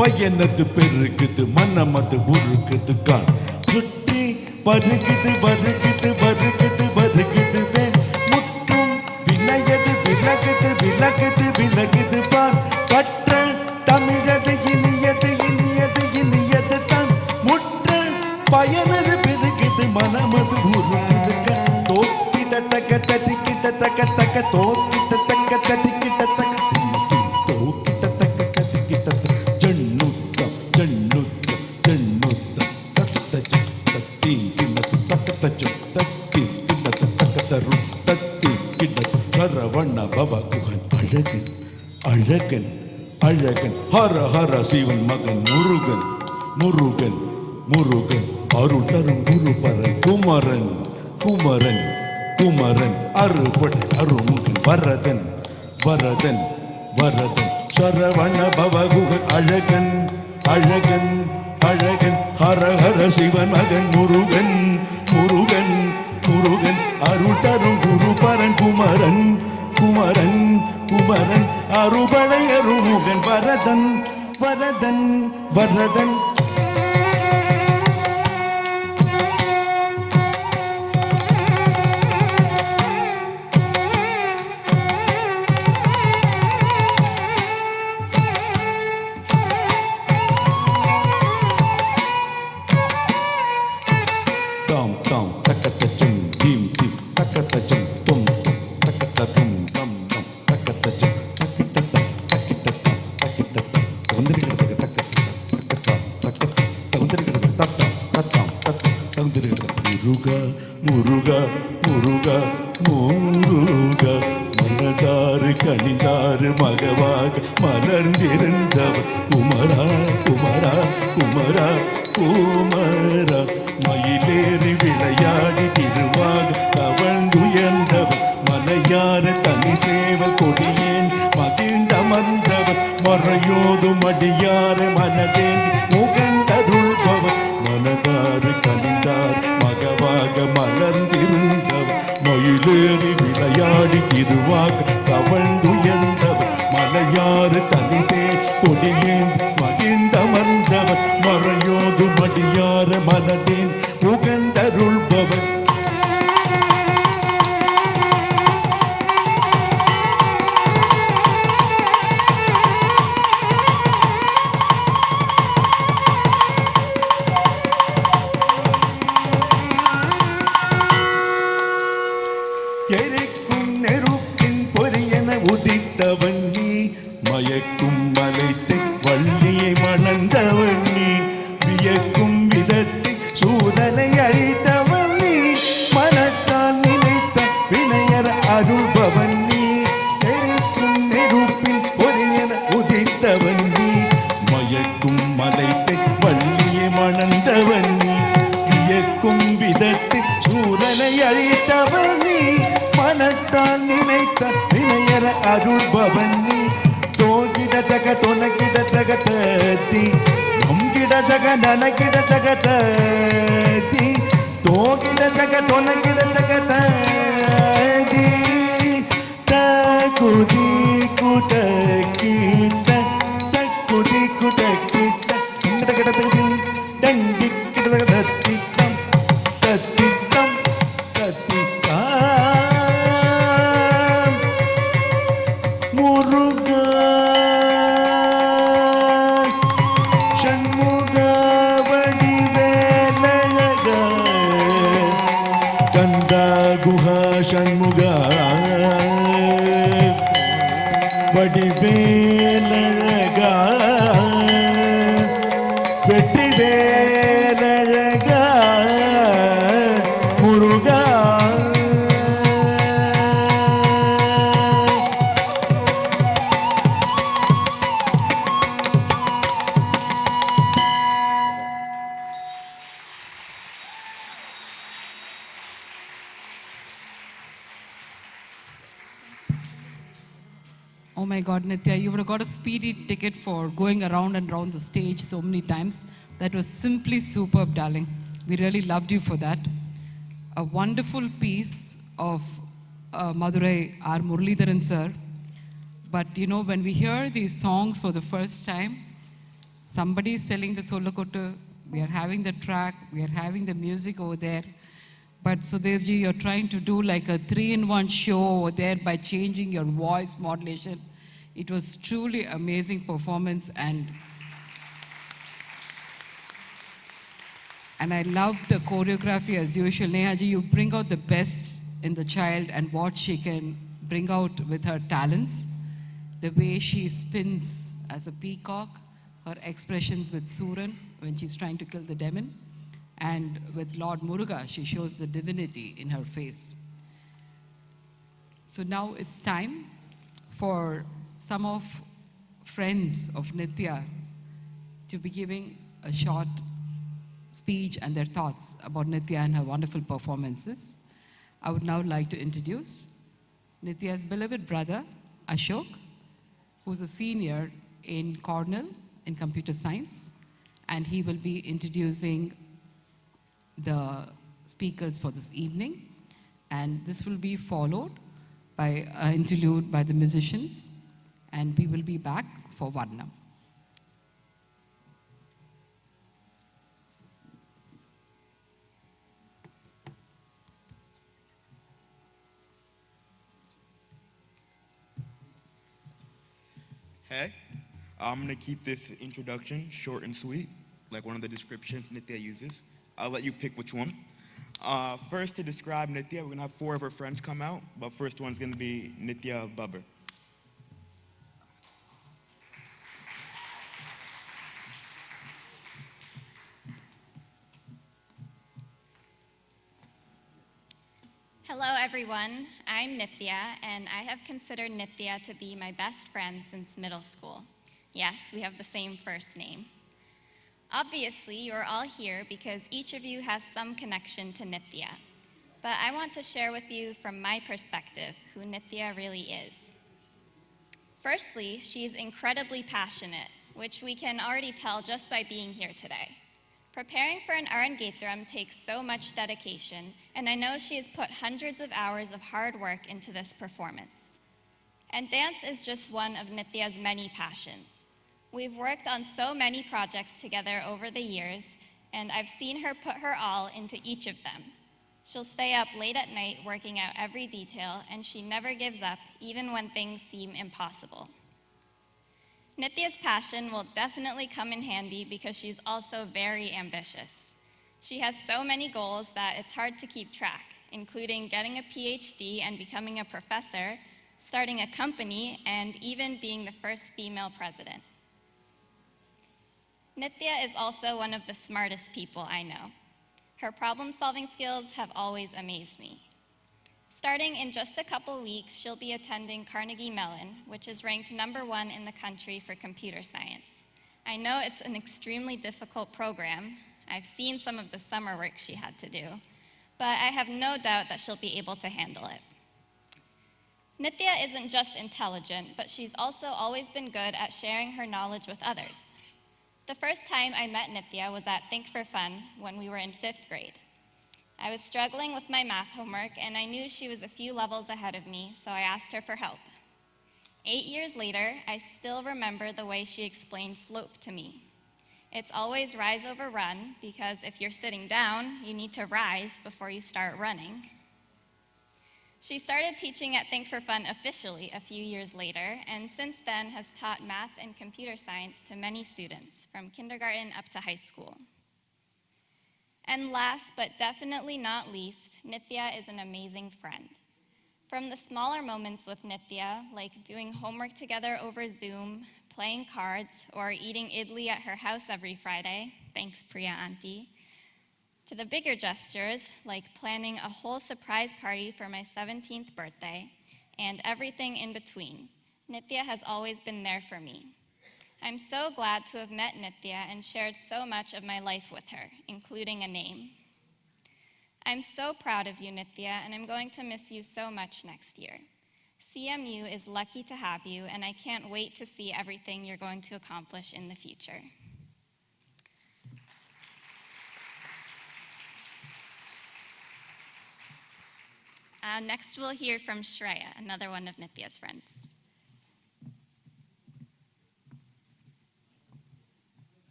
பயனது பெருகுது மனமது உருகுது கான் சுற்றி வருகுது வருகுது வருகுது வருகுது வேன் முற்றும் வினயது விலகுது விலகுது விலகுது பார் கற்ற தமிழது இனியது இனியது இனியது தான் முற்ற பயனது பெருகுது மனமது உருகுது கான் தோக்கிட தக்க தட்டிக்கிட்ட தக்க தக்க தோக்கிட்ட தக்க தட்டிக்கிட்ட தக்க தோக்கிட்ட தக்க தட்டிக்கிட்ட ஜன்னுத்தம் ஜன்னுத்தம் ஜன்னுத்தம் தத்தஜ தத்தி கிண்ணத்து தக்கத்தஜ தத்தி கிண்ணத்து தக்கத்தரு தத்தி கிண்ணத்து சரவண்ண பவ குகன் அழகன் அழகன் அழகன் ஹர ஹர சிவன் மகன் முருகன் முருகன் முருகன் அருள் தரும் குருபரன் குமரன் குமரன் குமரன் அறுபடை அருமுகன் வரதன் வரதன் வரதன் சரவண பவகுகன் அழகன் அழகன் அழகன் ஹர ஹர சிவன் மகன் முருகன் முருகன் முருகன் அருள் தரும் குருபரன் குமரன் குமரன் குமரன் அறுபடை அருமுகன் வரதன் வரதன் வரதன் தாம் தாம் தக்கத்தச்சும் தீம் தீம் தக்கத்தச்சும் தும் தும் தக்கத்ததும் தம் தம் தக்கத்தச்சும் தக்கிட்டத்தம் தக்கிட்டத்தம் தக்கிட்டத்தம் தகுந்திருக்கிறது தக்கத்தம் தக்கத்தம் தகுந்திருக்கிறது தத்தம் தத்தம் தத்தம் தகுந்திருக்கிறது முருகா முருகா முருகா முருகா மனதாறு கனிதாறு மகவாக மலர்ந்திருந்தவர் குமரா குமரா குமரா குமரா மயிலேறி விளையாடி திருவாக கவழ்ந்துயர்ந்தவர் மலையார தனி சேவ கொடியேன் மகிழ்ந்தமர்ந்தவர் மறையோதும் அடியார மனதேந்தி முகந்தருள்பவர் மனதாறு கனிந்தார் மகவாக மலர்ந்திருந்தவர் மயிலேறி விளையாடி திருவாக கவழ்ந்து உயர்ந்தவர் மலையாறு தனிசே கொடியேன் மகிழ்ந்தமர்ந்தவர் மறையோது மடியார மனதேன் உகந்தருள்பவர் எரிக்கும் நெருப்பின் பொரியென உதித்தவன் நீ மயக்கும் மலைத்தை வள்ளியை மணந்தவன் நீ வியக்கும் விதத்தில் சூதனை அழித்தவன் நீ மனத்தால் நினைத்த வினையர் அருள்பவன் நீ எரிக்கும் நெருப்பின் பொரியென உதித்தவன் நீ மயக்கும் மலைத்தை வள்ளியை மணந்தவன் நீ வியக்கும் விதத்தில் சூரனை அழித்தவன் நீ மனத்தால் நினைத்த வினையர அருள்பவன் நீ தோகிடதக தொனகிடதக தத்தி நொங்கிடதக நனகிடதக தத்தி தோகிடதக தொனகிடதக தத்தி தகுதி குதகிட்ட தகுதி குதகிட்ட கிடதக டங்கி கிடதக தத்திட்டம் தத்திட்டம் தத்திட்டம் முருகா ஷண்முக வடிவேலழகா கந்தா குஹா ஷண்முகா வடிவேலழகா வெற்றிவேலழகா முருகா Oh my God, Nithya, you would have got a speedy ticket for going around and around the stage so many times. That was simply superb, darling. We really loved you for that. A wonderful piece of Madurai, R. Muralidharan sir. But you know, when we hear these songs for the first time, somebody is selling the solokottu, we are having the track, we are having the music over there. But Sudevji, you're trying to do like a 3-in-1 show over there by changing your voice modulation. It was truly amazing performance, and I love the choreography as usual. Nehaji, you bring out the best in the child and what she can bring out with her talents. The way she spins as a peacock, her expressions with Suran when she's trying to kill the demon, and with Lord Muruga, she shows the divinity in her face. So now it's time for some of friends of Nithya to be giving a short speech and their thoughts about Nithya and her wonderful performances. I would now like to introduce Nithya's beloved brother, Ashok, who's a senior in Cornell in computer science, and he will be introducing the speakers for this evening. And this will be followed by an interlude by the musicians, and we will be back for Varnam. Hey, I'm gonna keep this introduction short and sweet, like one of the descriptions Nithya uses. I'll let you pick which one. First, to describe Nithya, we're gonna have 4 of her friends come out, but first one's gonna be Nithya Babbar. Hello everyone, I'm Nithya, and I have considered Nithya to be my best friend since middle school. Yes, we have the same first name. Obviously, you're all here because each of you has some connection to Nithya. But I want to share with you from my perspective who Nithya really is. Firstly, she is incredibly passionate, which we can already tell just by being here today. Preparing for an Arangetram takes so much dedication, and I know she has put hundreds of hours of hard work into this performance. And dance is just one of Nithya's many passions. We've worked on so many projects together over the years, and I've seen her put her all into each of them. She'll stay up late at night working out every detail, and she never gives up, even when things seem impossible. Nithya's passion will definitely come in handy because she's also very ambitious. She has so many goals that it's hard to keep track, including getting a PhD and becoming a professor, starting a company, and even being the first female president. Nithya is also one of the smartest people I know. Her problem-solving skills have always amazed me. Starting in just a couple weeks, she'll be attending Carnegie Mellon, which is ranked #1 in the country for computer science. I know it's an extremely difficult program. I've seen some of the summer work she had to do, but I have no doubt that she'll be able to handle it. Nithya isn't just intelligent, but she's also always been good at sharing her knowledge with others. The first time I met Nithya was at Think for Fun when we were in 5th grade. I was struggling with my math homework, and I knew she was a few levels ahead of me, so I asked her for help. 8 years later, I still remember the way she explained slope to me. It's always rise over run, because if you're sitting down, you need to rise before you start running. She started teaching at Think for Fun officially a few years later, and since then has taught math and computer science to many students, from kindergarten up to high school. And last, but definitely not least, Nithya is an amazing friend. From the smaller moments with Nithya, like doing homework together over Zoom, playing cards, or eating idli at her house every Friday, thanks Priya Auntie, to the bigger gestures, like planning a whole surprise party for my 17th birthday, and everything in between, Nithya has always been there for me. I'm so glad to have met Nithya and shared so much of my life with her, including a name. I'm so proud of you, Nithya, and I'm going to miss you so much next year. CMU is lucky to have you, and I can't wait to see everything you're going to accomplish in the future. Next, we'll hear from Shreya, another one of Nithya's friends.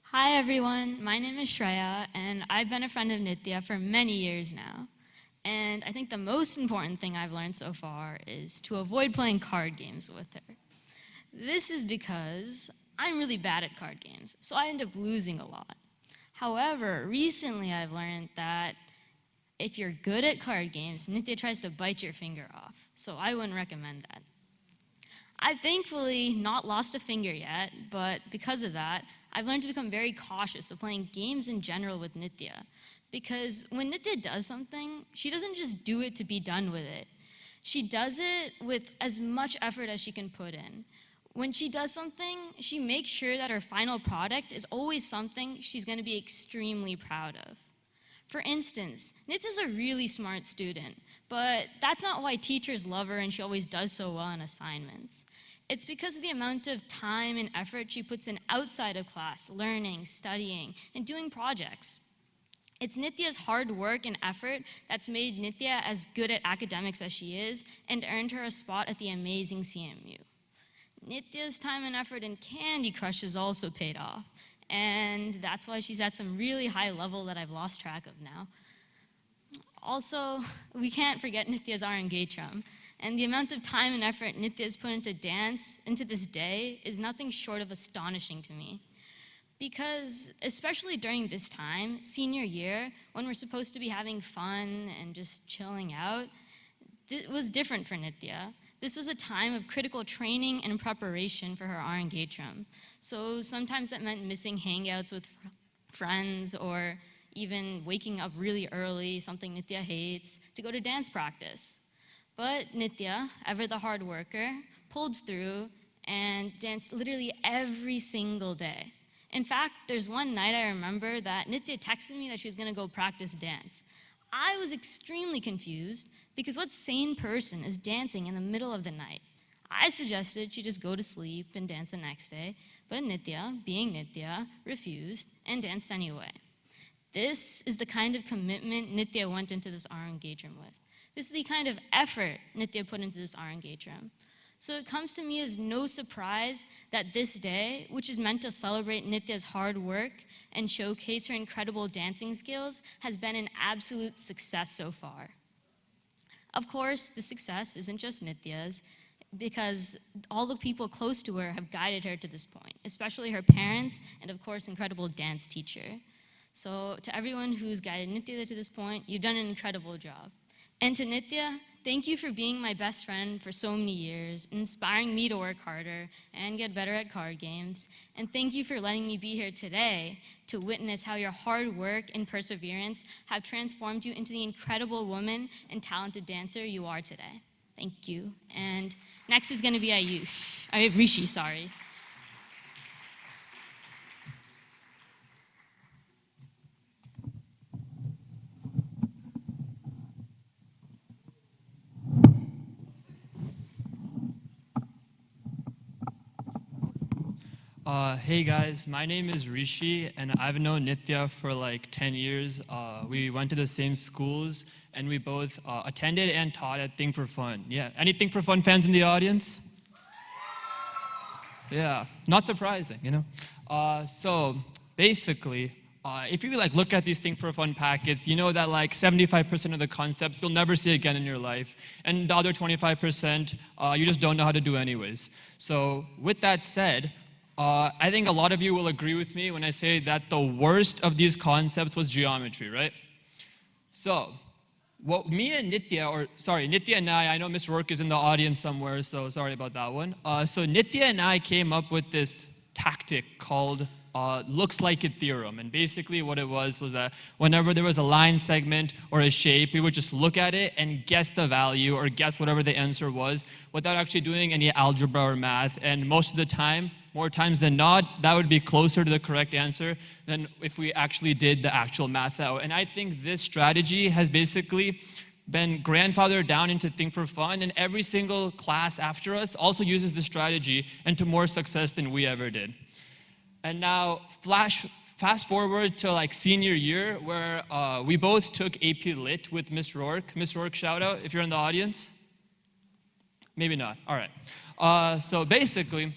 Hi everyone, my name is Shreya, and I've been a friend of Nithya for many years now. And I think the most important thing I've learned so far is to avoid playing card games with her. This is because I'm really bad at card games, so I end up losing a lot. However, recently I've learned that if you're good at card games, Nithya tries to bite your finger off, so I wouldn't recommend that. I've thankfully not lost a finger yet, but because of that, I've learned to become very cautious of playing games in general with Nithya. Because when Nithya does something, she doesn't just do it to be done with it. She does it with as much effort as she can put in. When she does something, she makes sure that her final product is always something she's going to be extremely proud of. For instance, Nithya's a really smart student, but that's not why teachers love her and she always does so well in assignments. It's because of the amount of time and effort she puts in outside of class, learning, studying, and doing projects. It's Nithya's hard work and effort that's made Nithya as good at academics as she is and earned her a spot at the amazing CMU. Nithya's time and effort in Candy Crush has also paid off, and that's why she's at some really high level that I've lost track of now. Also, we can't forget Nithya's Arangetram, and the amount of time and effort Nithya's put into dance into this day is nothing short of astonishing to me. Because, especially during this time, senior year, when we're supposed to be having fun and just chilling out, it was different for Nithya. This was a time of critical training and preparation for her Arangetram. So sometimes that meant missing hangouts with friends or even waking up really early, something Nithya hates, to go to dance practice. But Nithya, ever the hard worker, pulled through and danced literally every single day. In fact, there's one night I remember that Nithya texted me that she was going to go practice dance. I was extremely confused because what sane person is dancing in the middle of the night? I suggested she just go to sleep and dance the next day, but Nithya, being Nithya, refused and danced anyway. This is the kind of commitment Nithya went into this Arangetram with. This is the kind of effort Nithya put into this Arangetram. So it comes to me as no surprise that this day, which is meant to celebrate Nithya's hard work and showcase her incredible dancing skills, has been an absolute success so far. Of course, the success isn't just Nithya's, because all the people close to her have guided her to this point, especially her parents and, of course, incredible dance teacher. So to everyone who's guided Nithya to this point, you've done an incredible job. And to Nithya, thank you for being my best friend for so many years, inspiring me to work harder and get better at card games. And thank you for letting me be here today to witness how your hard work and perseverance have transformed you into the incredible woman and talented dancer you are today. Thank you. And next is going to be Rishi, sorry. Hey guys, my name is Rishi and I've known Nithya for like 10 years. We went to the same schools and we both attended and taught at Think for Fun. Yeah, any Think for Fun fans in the audience? Yeah, not surprising, you know? So basically, if you like look at these Think for Fun packets, you know that like 75% of the concepts you'll never see again in your life, and the other 25% you just don't know how to do anyways. So with that said, I think a lot of you will agree with me when I say that the worst of these concepts was geometry, right? So, what me and Nithya, Nithya and I know Miss Rourke is in the audience somewhere, so sorry about that one. So Nithya and I came up with this tactic called looks like it theorem. And basically what it was that whenever there was a line segment or a shape, we would just look at it and guess the value or guess whatever the answer was without actually doing any algebra or math. And most of the time, more times than not, that would be closer to the correct answer than if we actually did the actual math out. And I think this strategy has basically been grandfathered down into Think for Fun, and every single class after us also uses this strategy and to more success than we ever did. And now fast forward to like senior year where we both took AP Lit with Miss Rourke. Miss Rourke, shout out if you're in the audience. Maybe not, all right. So basically,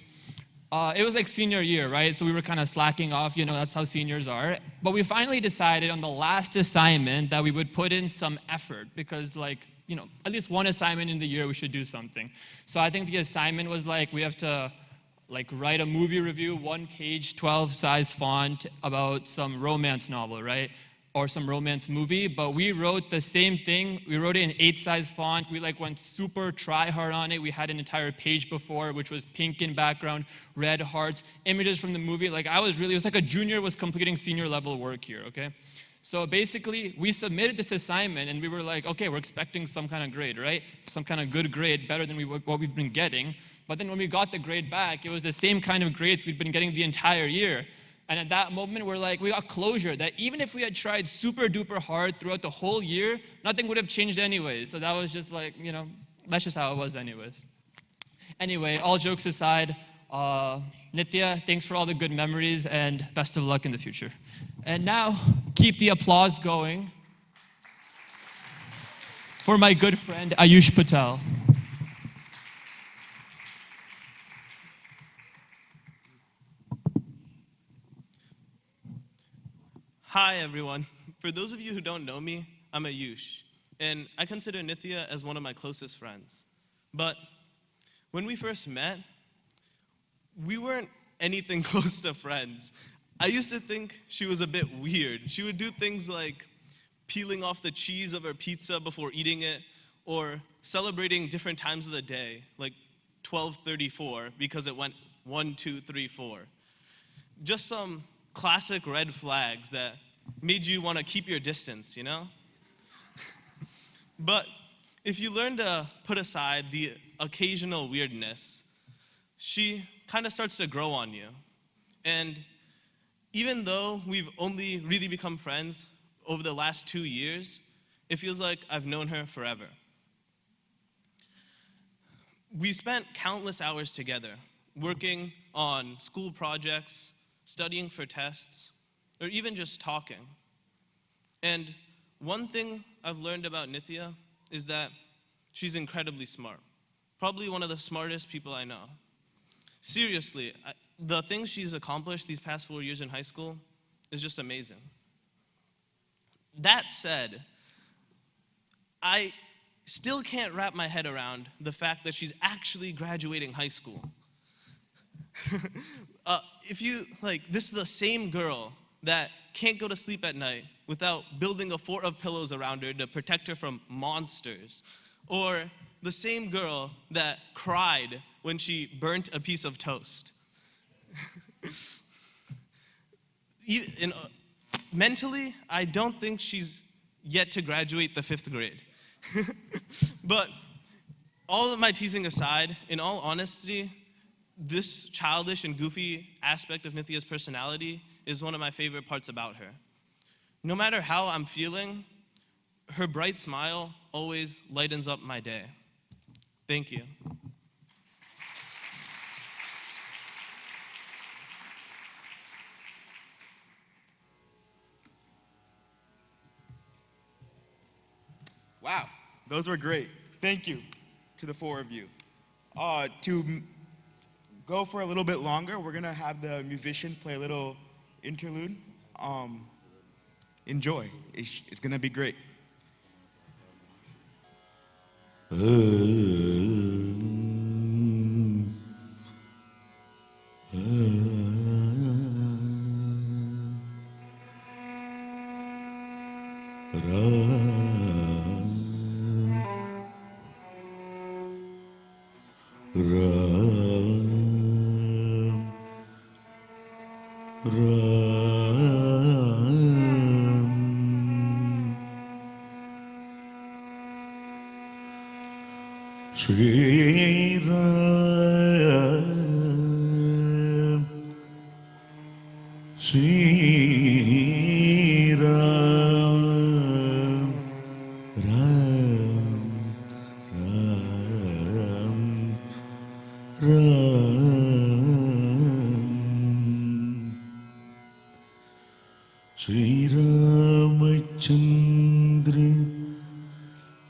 it was like senior year, right? So we were kind of slacking off, you know, that's how seniors are. But we finally decided on the last assignment that we would put in some effort because like, you know, at least one assignment in the year we should do something. So I think the assignment was like, we have to like write a movie review, 1 page, 12 size font about some romance novel, right? Or some romance movie, but we wrote the same thing. We wrote it in 8 size font. We like went super try hard on it. We had an entire page before, which was pink in background, red hearts, images from the movie. Like it was like a junior was completing senior level work here, okay? So basically, we submitted this assignment and we were like, okay, we're expecting some kind of grade, right? Some kind of good grade, better than what we've been getting. But then when we got the grade back, it was the same kind of grades we'd been getting the entire year. And at that moment, we're like, we got closure that even if we had tried super duper hard throughout the whole year, nothing would have changed anyways. So that was just like, you know, that's just how it was anyways. Anyway, all jokes aside, Nithya, thanks for all the good memories and best of luck in the future. And now, keep the applause going for my good friend, Ayush Patel. Hi, everyone. For those of you who don't know me, I'm Ayush, and I consider Nithya as one of my closest friends. But when we first met, we weren't anything close to friends. I used to think she was a bit weird. She would do things like peeling off the cheese of her pizza before eating it, or celebrating different times of the day, like 12:34, because it went 1, 2, 3, 4. Just some classic red flags that made you want to keep your distance, you know? But if you learn to put aside the occasional weirdness, she kind of starts to grow on you. And even though we've only really become friends over the last 2 years, it feels like I've known her forever. We spent countless hours together, working on school projects, studying for tests, or even just talking. And one thing I've learned about Nithya is that she's incredibly smart. Probably one of the smartest people I know. Seriously, the things she's accomplished these past 4 years in high school is just amazing. That said, I still can't wrap my head around the fact that she's actually graduating high school. This is the same girl that can't go to sleep at night without building a fort of pillows around her to protect her from monsters. Or the same girl that cried when she burnt a piece of toast. Mentally, I don't think she's yet to graduate the 5th grade. But all of my teasing aside, in all honesty, this childish and goofy aspect of Nithya's personality is one of my favorite parts about her. No matter how I'm feeling, her bright smile always lightens up my day. Thank you. Wow, those were great. Thank you to the 4 of you. To go for a little bit longer, we're gonna have the musician play a little interlude. Enjoy, it's gonna be great. Shri Ram, Shri Ram, Ram, Ram, Ram. Shri Ramachandra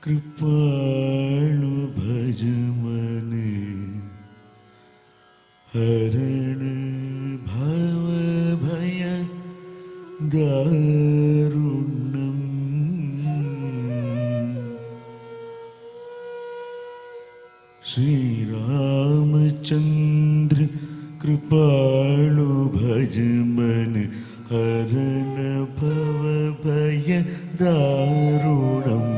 कृपाणु भज मन हरण भव भय दारुणम् श्री रामचंद्र कृपाणु भज मन हरण भव भय दारुणम्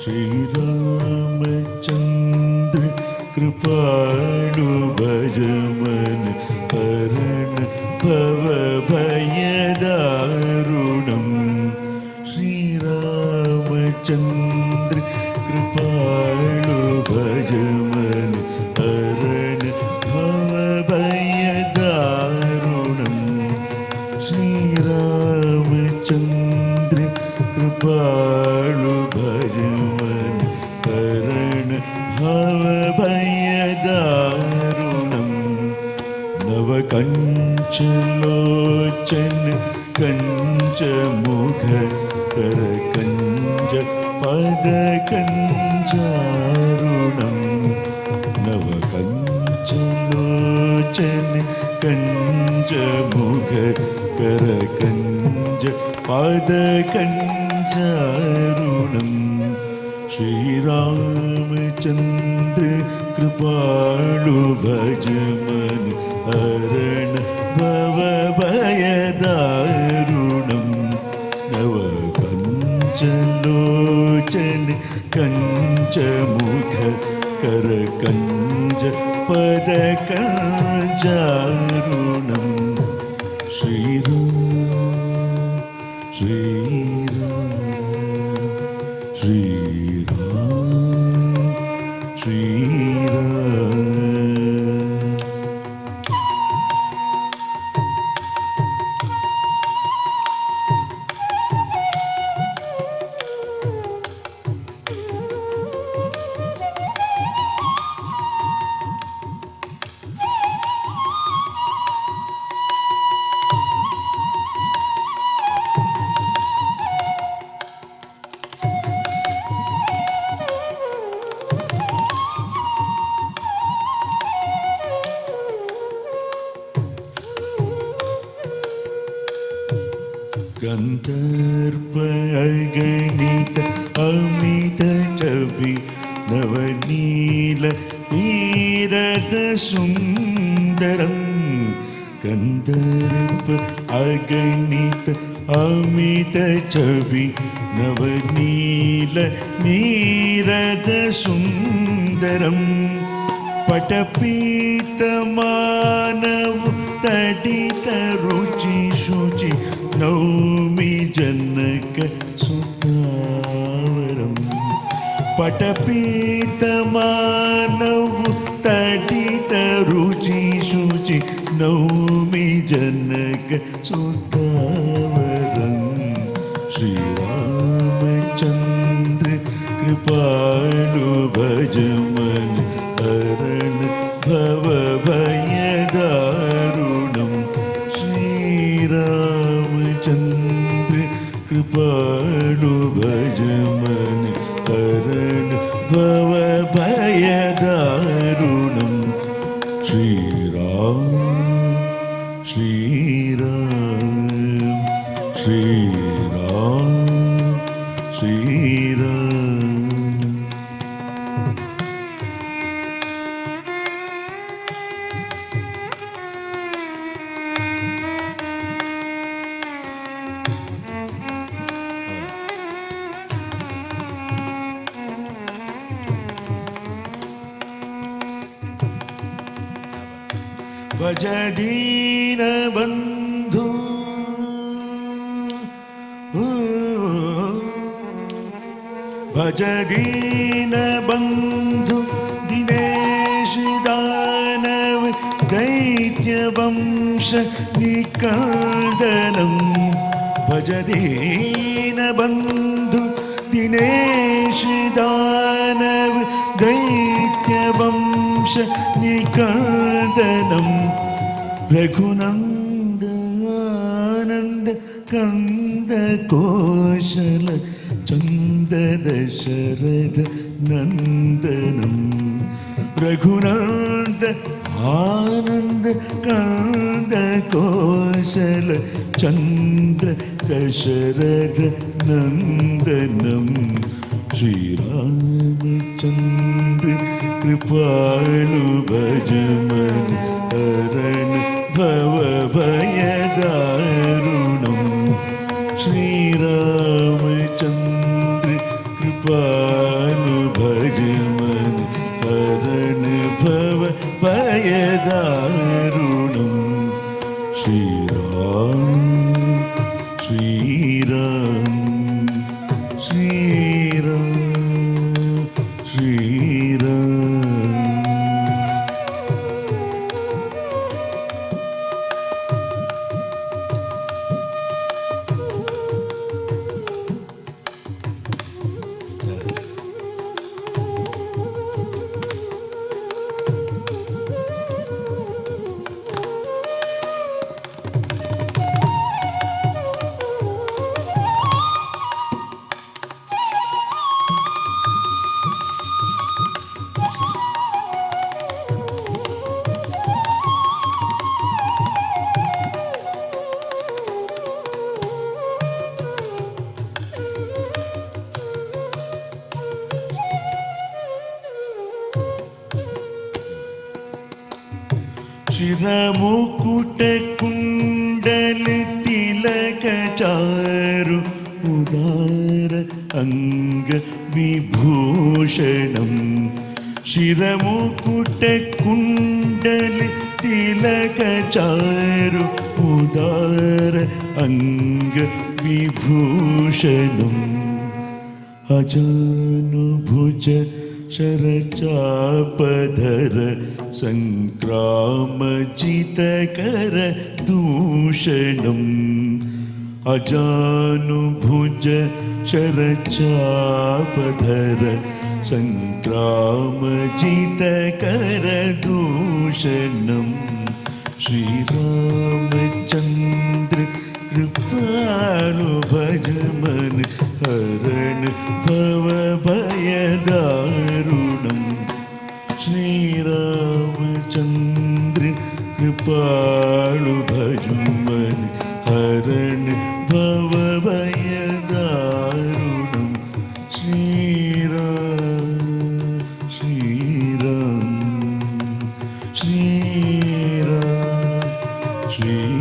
श्री रामचंद्र कृपाणु भज मन हरण भव भय दारुणम् श्री रामचंद्र कृपाणु भज मन हरण भव भय दारुणम् श्री रामचंद्र कृपाणु भज भव भय दारुणम् नवकञ्चलोचन कञ्चमुख करकञ्ज पदकञ्जारुणम् नवकञ्चलोचन कञ्चमुख करकञ्ज पदकञ्जारुणम् श्री रामचंद्र कृपाणु भज मन हरण भव भय दारुणम् नवकञ्चलोचन कञ्चमुख करकञ्ज पदकञ्जारुणम् श्री राम श्री गन्धर्प अगणित अमित छवि नवनील नीरद सुन्दरं गन्धर्प अगणित अमित छवि नवनील नीरद सुन्दरं पटपीतमानव तडित रुचि शुचि नौमि जनक सुतावरम् पटपीतमानव तडित रुचि शुचि नौमि जनक सुतावरम् श्रीरामचन्द्र कृपालु भजमन अरण भव भयदारुणं श्रीरामचन्द्र कृपालु भजमन अरण भव भयदारुणं श्रीराम श्रीराम श्रीराम श्रीराम भज दीनबन्धु भज दीनबन्धु दिनेश दानव दैत्यवंश निकन्दनं भज दीनबन्धु दिनेश दानव दैत्यवंश निकन्दनं रघुनन्द आनन्द कन्द कौशल चन्द दशरथ नन्दनं रघुनन्द आनन्द कन्द कौशल चन्द्र दशरथ नन्दनं श्रीरामचन्द्र कृपालु भजमन अरण भव भयदारुणं श्रीरामचन्द्र कृपालु भजमन अरण भव भयदारुणं श्रीराम श्रीराम श्रीराम श्रीराम शिरमुकुट कुण्डल तिलक चारु उदार अंग विभूषणं शिरमुकुट कुण्डल तिलक चारु उदार अंग विभूषणम् अजानुभुज शरचापधर संक्रामजितकर दूषणम् अजानुभुज शरचापधर संक्रामजितकर दूषणम् श्रीरामचन्द्र कृपालु भजमन हरण भव भयदारुणं श्रीरामचन्द्र कृपालु भजमन हरण भवभयदारुणं श्रीराम श्रीराम श्रीराम श्रीराम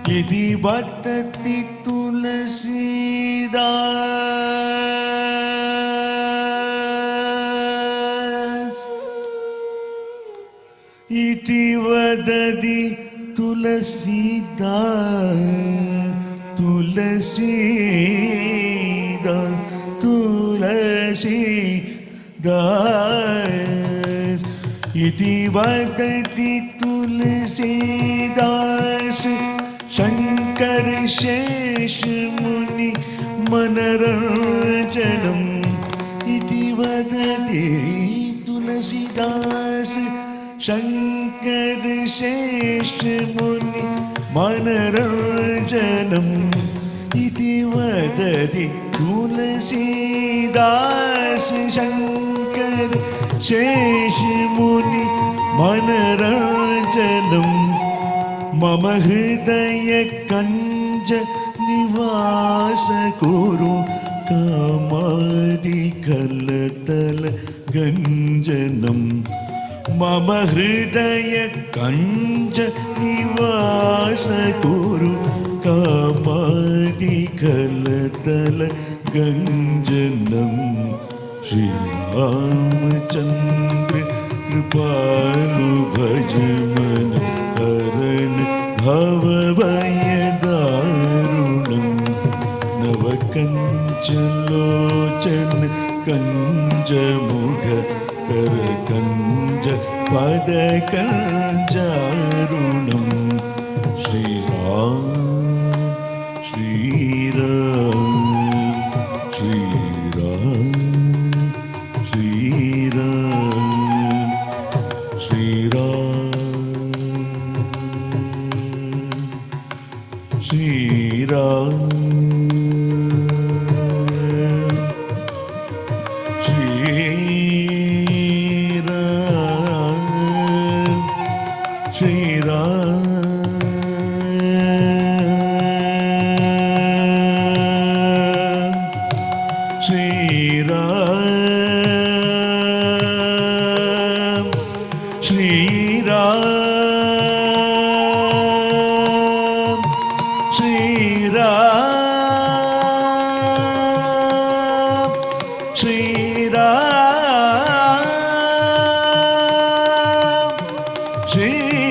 यदि वर्तति तुलसीदास इति वदति तुलसीदास तुलसीदास तुलसीदास इति वदति तुलसीदास शंकर शेष मुनि मनरंजनम इति वदति तुलसीदास शंकर शेष मुनि मनरंजनम इति वदति तुलसीदास शंकर शेष मुनि मनरंजनम मम हृदय कंज निवास कुरु कामादि कलतल गंजनम मम हृदय कंज निवास कुरु कामादि कलतल गंजनम श्री रामचंद्र कृपालु भज मन हरण भवभयदारुणं नवकञ्चलोचन कञ्जमुख करकञ्ज पदकञ्जारुणं Shriram Shriram Shriram Shriram Shriram Shriram Shriram Shriram Shriram Shriram Shriram Shriram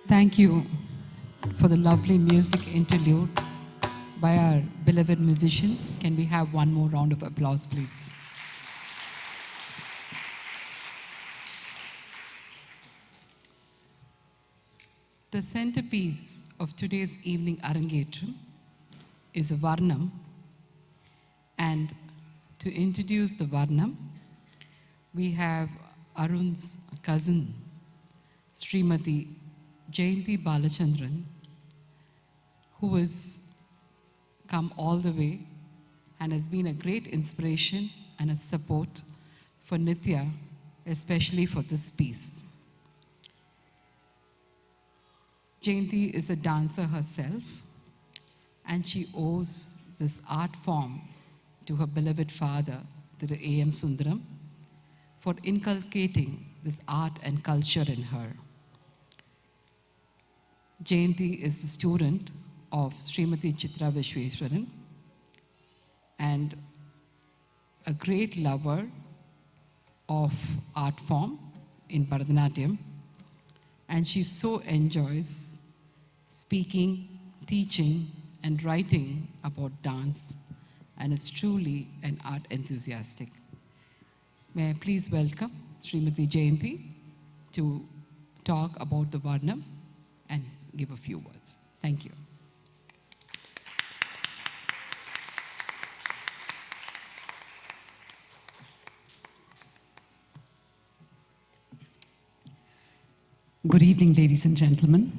Thank you for the lovely music interlude by our beloved musicians. Can we have one more round of applause, please? The centerpiece of today's evening Arangetram is a Varnam. And to introduce the Varnam, we have Arun's cousin, Srimati Jayanti Balachandran, who has come all the way and has been a great inspiration and a support for Nithya, especially for this piece. Jayanti is a dancer herself, and she owes this art form to her beloved father, the A.M. Sundaram, for inculcating this art and culture in her. Jayanti is a student of Srimati Chitra Vishweswaran and a great lover of art form in Bharatanatyam, and she so enjoys speaking, teaching, and writing about dance, and is truly an art enthusiastic. May I please welcome Srimati Jayanti to talk about the Varnam and give a few words. Thank you. Good evening, ladies and gentlemen.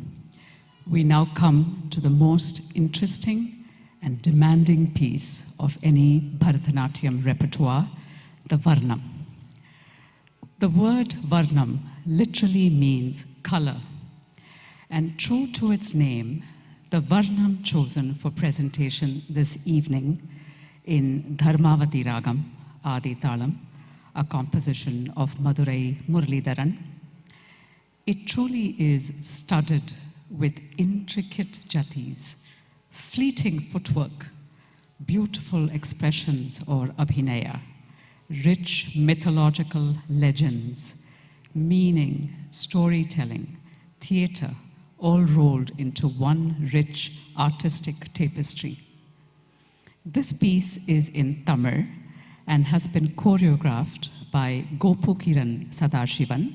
We now come to the most interesting and demanding piece of any Bharatanatyam repertoire, the Varnam. The word Varnam literally means color, and true to its name, the Varnam chosen for presentation this evening in Dharmavati Ragam, Adi Talam, a composition of Madurai Muralidharan. It truly is studded with intricate jatis, fleeting footwork, beautiful expressions or abhinaya, rich mythological legends, meaning, storytelling, theatre, all rolled into one rich artistic tapestry. This piece is in Tamil and has been choreographed by Gopukiran Sadashivan,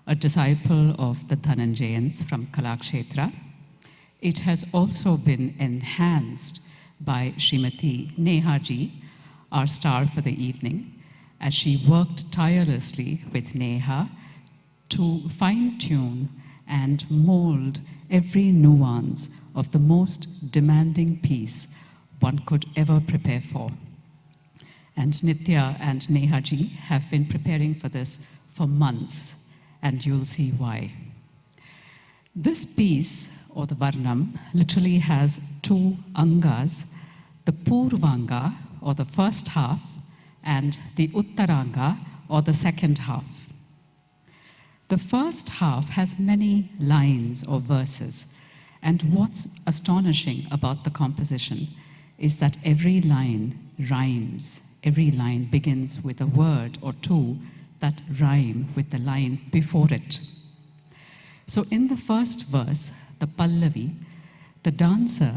a disciple of the Dhananjayans from Kalakshetra. It has also been enhanced by Srimati Nehaji, our star for the evening, as she worked tirelessly with Neha to fine-tune and mold every nuance of the most demanding piece one could ever prepare for. And Nithya and Nehaji have been preparing for this for months, and you'll see why. This piece, or the Varnam, literally has two angas, the Purvanga, or the first half, and the Uttaranga, or the second half. The first half has many lines or verses, and what's astonishing about the composition is that every line rhymes. Every line begins with a word or two that rhyme with the line before it. So in the first verse, the Pallavi, the dancer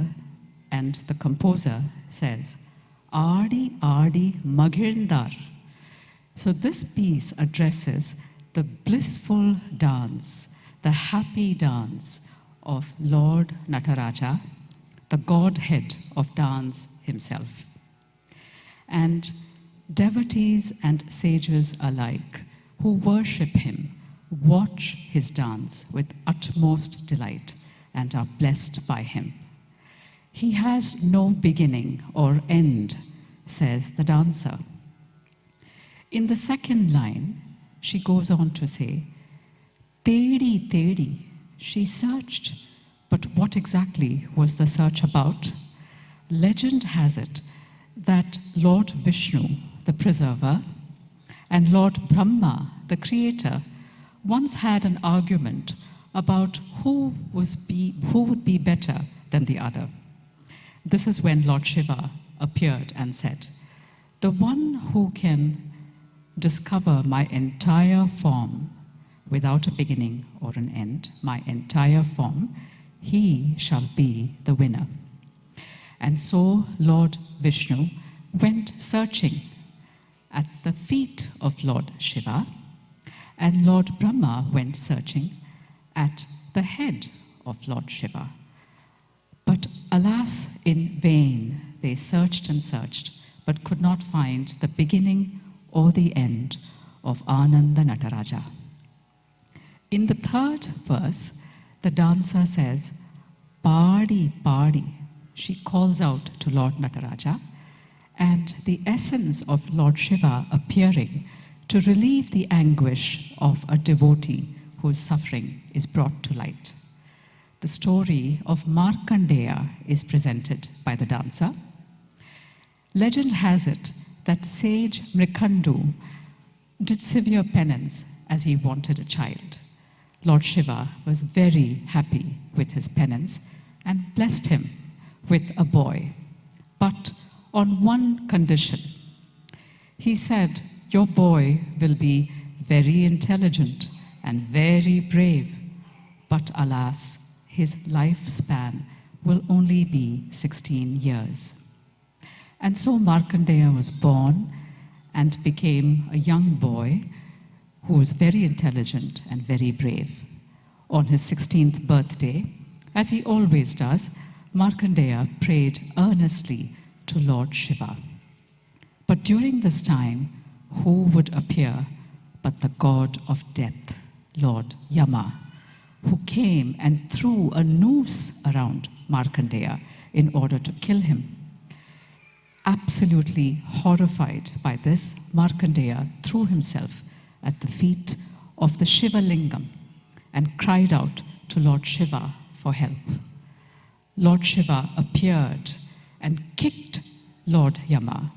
and the composer says, Aadi Aadi Magirndar. So this piece addresses the blissful dance, the happy dance of Lord Nataraja, the Godhead of dance himself. And devotees and sages alike who worship him watch his dance with utmost delight and are blessed by him. He has no beginning or end, says the dancer. In the second line, she goes on to say, Tedi, Tedi, she searched, but what exactly was the search about? Legend has it that Lord Vishnu, the preserver, and Lord Brahma, the creator, once had an argument about who would be better than the other. This is when Lord Shiva appeared and said, The one who can discover my entire form without a beginning or an end, my entire form, he shall be the winner. And so Lord Vishnu went searching at the feet of Lord Shiva, and Lord Brahma went searching at the head of Lord Shiva. But alas, in vain, they searched and searched, but could not find the beginning or the end of Ananda Nataraja. In the third verse, the dancer says, "Padi, padi." She calls out to Lord Nataraja, and the essence of Lord Shiva appearing to relieve the anguish of a devotee who is suffering is brought to light. The story of Markandeya is presented by the dancer. Legend has it that sage Mrikandu did severe penance as he wanted a child. Lord Shiva was very happy with his penance and blessed him with a boy, but on one condition. He said, "Your boy will be very intelligent and very brave, but alas, his lifespan will only be 16 years. And so Markandeya was born and became a young boy who was very intelligent and very brave. On his 16th birthday, as he always does, Markandeya prayed earnestly to Lord Shiva. But during this time, who would appear but the god of death, Lord Yama, who came and threw a noose around Markandeya in order to kill him. Absolutely horrified by this, Markandeya threw himself at the feet of the Shiva Lingam and cried out to Lord Shiva for help. Lord Shiva appeared and kicked Lord Yama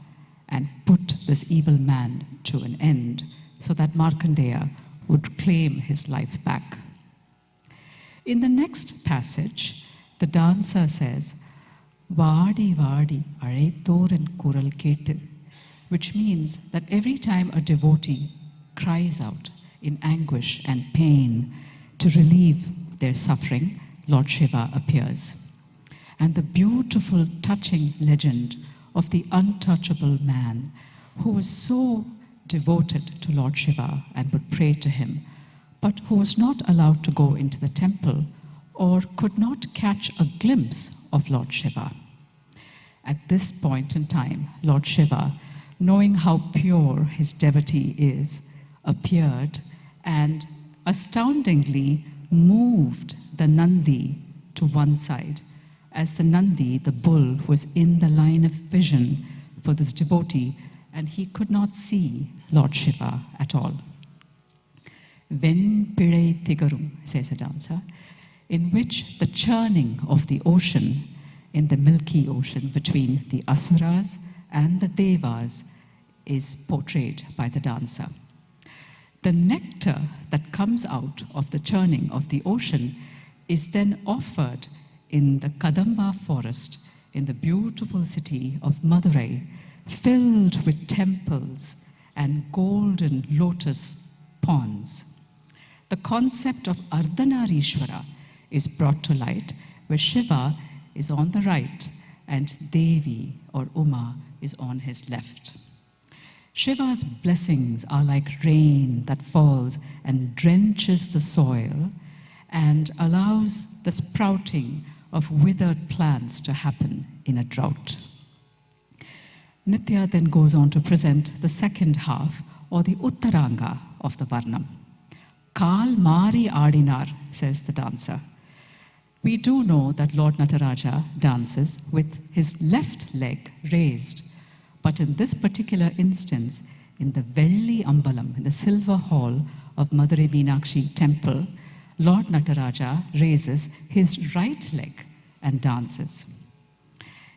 and put this evil man to an end so that Markandeya would claim his life back. In the next passage, the dancer says, "Vadi vadi aழைத்தோரின் kural கேட்டு," which means that every time a devotee cries out in anguish and pain to relieve their suffering, Lord Shiva appears. And the beautiful, touching legend of the untouchable man who was so devoted to Lord Shiva and would pray to him, but who was not allowed to go into the temple or could not catch a glimpse of Lord Shiva. At this point in time, Lord Shiva, knowing how pure his devotee is, appeared and astoundingly moved the Nandi to one side, as the Nandi, the bull, was in the line of vision for this devotee, and he could not see Lord Shiva at all. Ven Pidai Thigarum, says a dancer, in which the churning of the ocean in the Milky Ocean between the Asuras and the Devas is portrayed by the dancer. The nectar that comes out of the churning of the ocean is then offered in the Kadamba forest in the beautiful city of Madurai, filled with temples and golden lotus ponds. The concept of Ardhanarishwara is brought to light, where Shiva is on the right and Devi or Uma is on his left. Shiva's blessings are like rain that falls and drenches the soil and allows the sprouting of withered plants to happen in a drought. Nithya then goes on to present the second half, or the Uttaranga of the Varnam. Kal Mari Adinar, says the dancer. We do know that Lord Nataraja dances with his left leg raised, but in this particular instance, in the Velli Ambalam, in the silver hall of Madurai Meenakshi temple, Lord Nataraja raises his right leg and dances.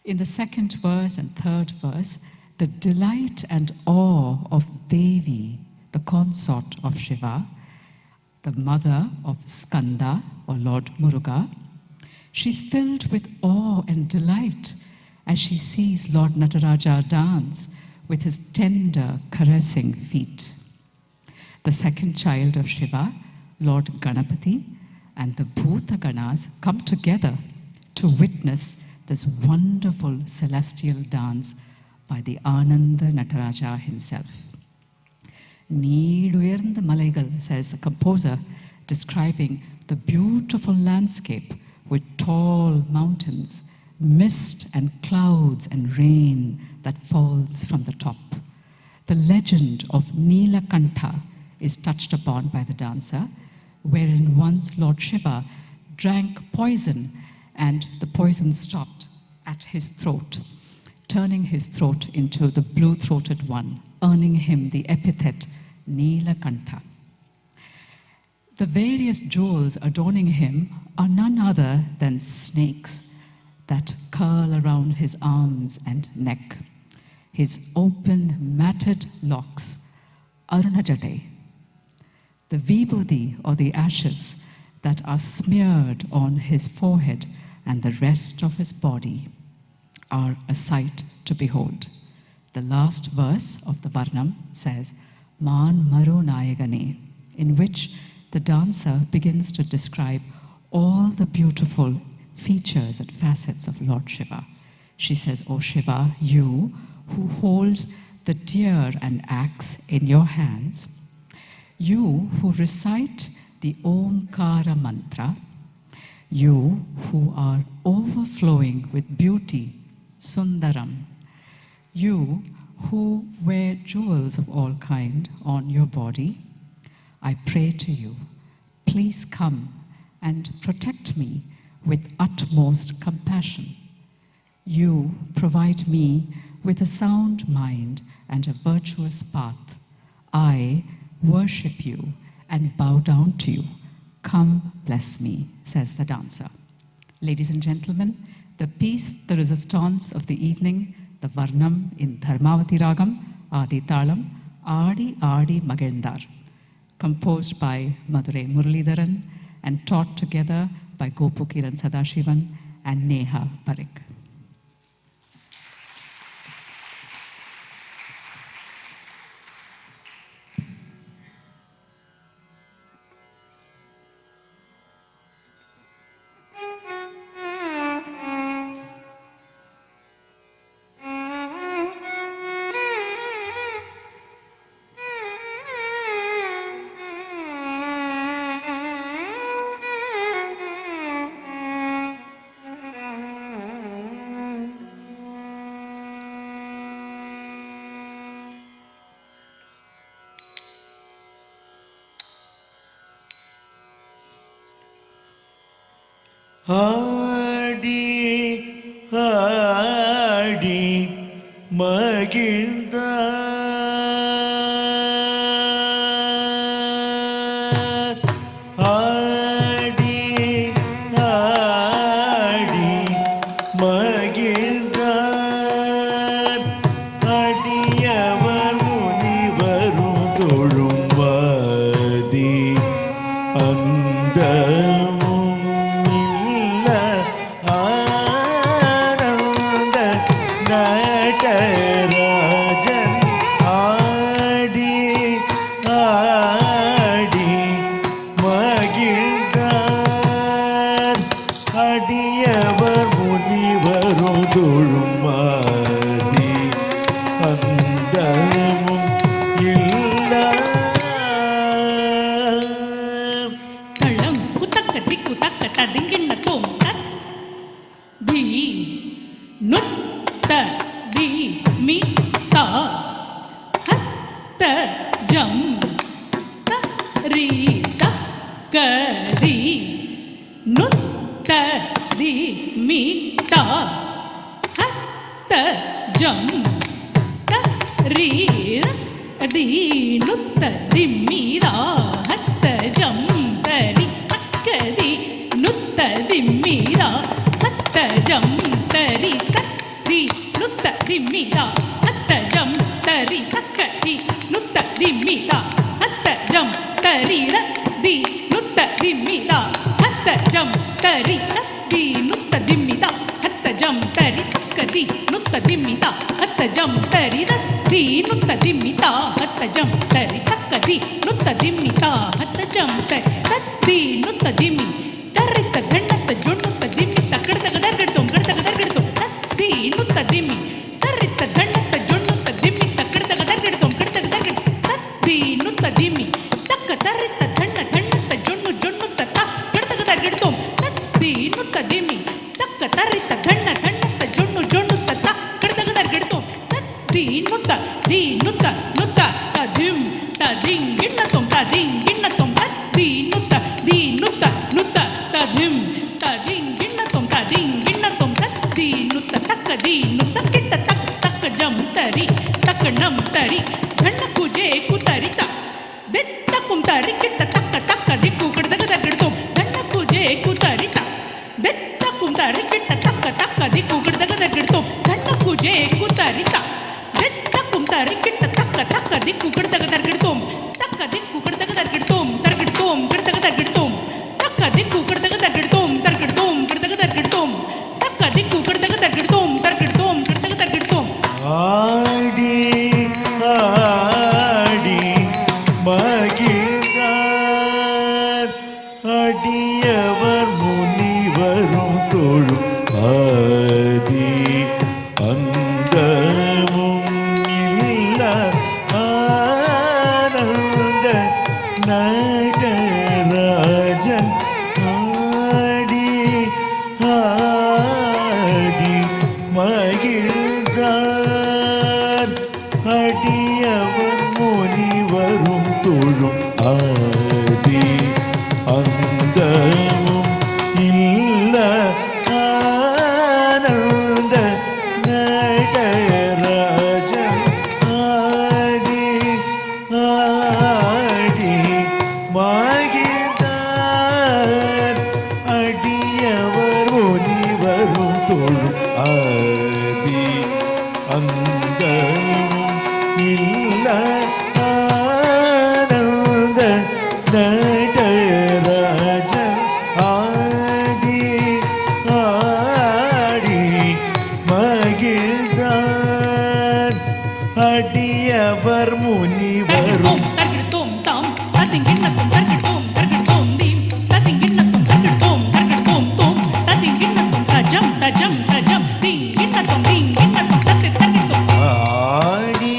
In the second verse and third verse, the delight and awe of Devi, the consort of Shiva, the mother of Skanda, or Lord Muruga, she's filled with awe and delight as she sees Lord Nataraja dance with his tender, caressing feet. The second child of Shiva, Lord Ganapati, and the Bhuta Ganas come together to witness this wonderful celestial dance by the Ananda Nataraja himself. Needuyarnda Malaigal, says the composer, describing the beautiful landscape with tall mountains, mist and clouds and rain that falls from the top. The legend of Nilakantha is touched upon by the dancer, wherein once Lord Shiva drank poison and the poison stopped at his throat, turning his throat into the blue-throated one, earning him the epithet Nilakantha. The various jewels adorning him are none other than snakes that curl around his arms and neck. His open, matted locks, Arunajate. The vibhuti, or the ashes that are smeared on his forehead and the rest of his body, are a sight to behold. The last verse of the Varnam says, Man Maru Nayagane, in which the dancer begins to describe all the beautiful features and facets of Lord Shiva. She says, O Shiva, you who holds the deer and axe in your hands, you who recite the Omkara mantra, you who are overflowing with beauty, Sundaram, you who wear jewels of all kind on your body, I pray to you, please come and protect me with utmost compassion. You provide me with a sound mind and a virtuous path. I worship you and bow down to you. Come, bless me, says the dancer. Ladies and gentlemen, the piece, the resistance of the evening, the Varnam in Dharmavati Ragam, Adi Talam, Adi Adi Magandar, composed by Madurai Muralidharan and taught together by Gopukiran Sadashivan and Neha Parekh. ஆடி ஆடி மகிழ்ந்தார் ஆடி ஆடி மகிழ்ந்தார் அடியவர் முனிவரும் தொழும்வாதி அந்த நடராஜன் ஆடி ஆடி மகிழ்ந்தார் அடியவர் முனிவரும் தொழுமாதி அந்தமும் இல்லா தளம் குத்தக்க திக்கு தக்க ததிங்கிண்ண தோம் தி நுத்த தி மி தா ஹத்த ஜம் த ரி த க தி நுத்த தி மி தா ஹத்த ஜம் த ரி தி நுத்த தி மி தா ஹத்த ஜம் த ரி தக்க தி நுத்த தி மி தா ஹத்த ஜம் தரி தரி நுத்த திம்மிதா ஹத்த ஜம் தரி தக்க தி நுத்த திம்மிதா ஹத்த ஜம் தரி தி நுத்த திம்மிதா ஹத்த ஜம் தரி தி நுத்த திம்மிதா ஹத்த ஜம் தரி தக்க தி நுத்த திம்மிதா ஹத்த ஜம் தரி தி jam tari takkadi nutta dimmi ta hatta jam tatti nutta dimmi tarita dhannata jonnutta dimmi takkadagadagadum kadagadagadum tatti nutta dimmi tarita dhannata jonnutta dimmi takkadagadagadum kadagadagadum tatti nutta dimmi takka tarita dhanna dhannata jonnu jonnutta takkadagadagadum tatti nutta dimmi takka tarita dhanna dhannata jonnu jonnutta takkadagadagadum tatti nutta di nutta nutta tadim tading ginnatum tading ginnatum tatti nutta di nutta nutta tadim tading ginnatum tading ginnatum tatti nutta takka di nutta kitta tak takka jam tari takka nam tari dhanna kuje kutarita dettakum tari kitta takka takka dikku kadagadagadum dhanna kuje kutarita dettakum tari kitta takka takka dikku kadagadagadum dhanna kuje kutarita dettakum tari kitta takka takka dikku kadagadagadum takka dikku kadagadagadum targadum kadagadagadum takka dikku kadagadagadum targadum kadagadagadum takka dikku kadagadagadum targadum kadagadagadum ஆடி ஆடி மகிழ்ந்தார் அடியவர் முனிவரும் தொழும் ஆதி அந்தமும் இல்ல ஆனந்த நகராஜன் ஆடி ஆடி மகிழ்ந்தார் அடியவர் முனிவரும் தொழும் ஆதி அந்தமும் இல்ல ஆனந்த நகராஜன் ஆடி ஆடி மகிழ்ந்தார் அடியவர் முனிவரும் தொழும் ஆதி அந்தமும் இல்ல ஆனந்த நடராஜன் ஆடி ஆடி மகிழ்ந்தார் அடியவர் முனிவரும் targadum tam tating ginnatum targadum targadum dim tating ginnatum targadum targadum tum tating ginnatum tajam tajam tajam ding ginnatum tatir targadum ஆடி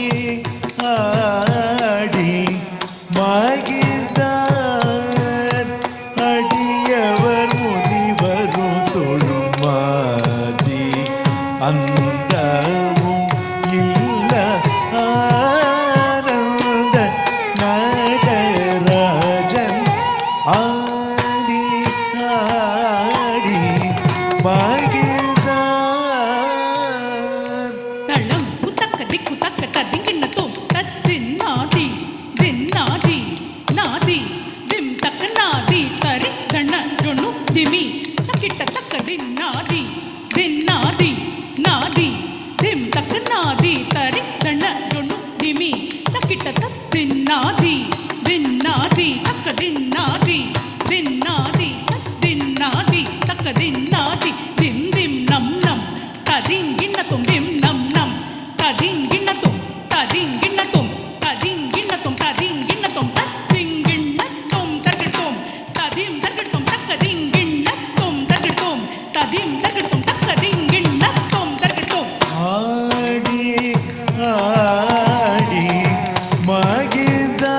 ஆடி மகிழ்ந்தார் அடியவர் முனிவரும் தொழுமாதி அந்தமும் இல்ல ஆனந்த நடராஜன் ஆடி ஆடி மகிழ்ந்தார் talam kutakka dikku takka tating ginnatum tattin nadi din nadi nadi dim takka nadi tari dhanna jonnu dimi takitta takka din nadi nadi dim takka nadi tari dhanna jonnu dimi takitta tattin nadi takka din nadi takka din nadi dim dim nam nam tading ginnatum dim nam nam tading ginnatum tading ginnatum tading ginnatum tading ginnatum tading ginnatum targadum tadim targadum takkading ginnatum targadum tadim targadum takkading ginnatum targadum ஆடி ஆடி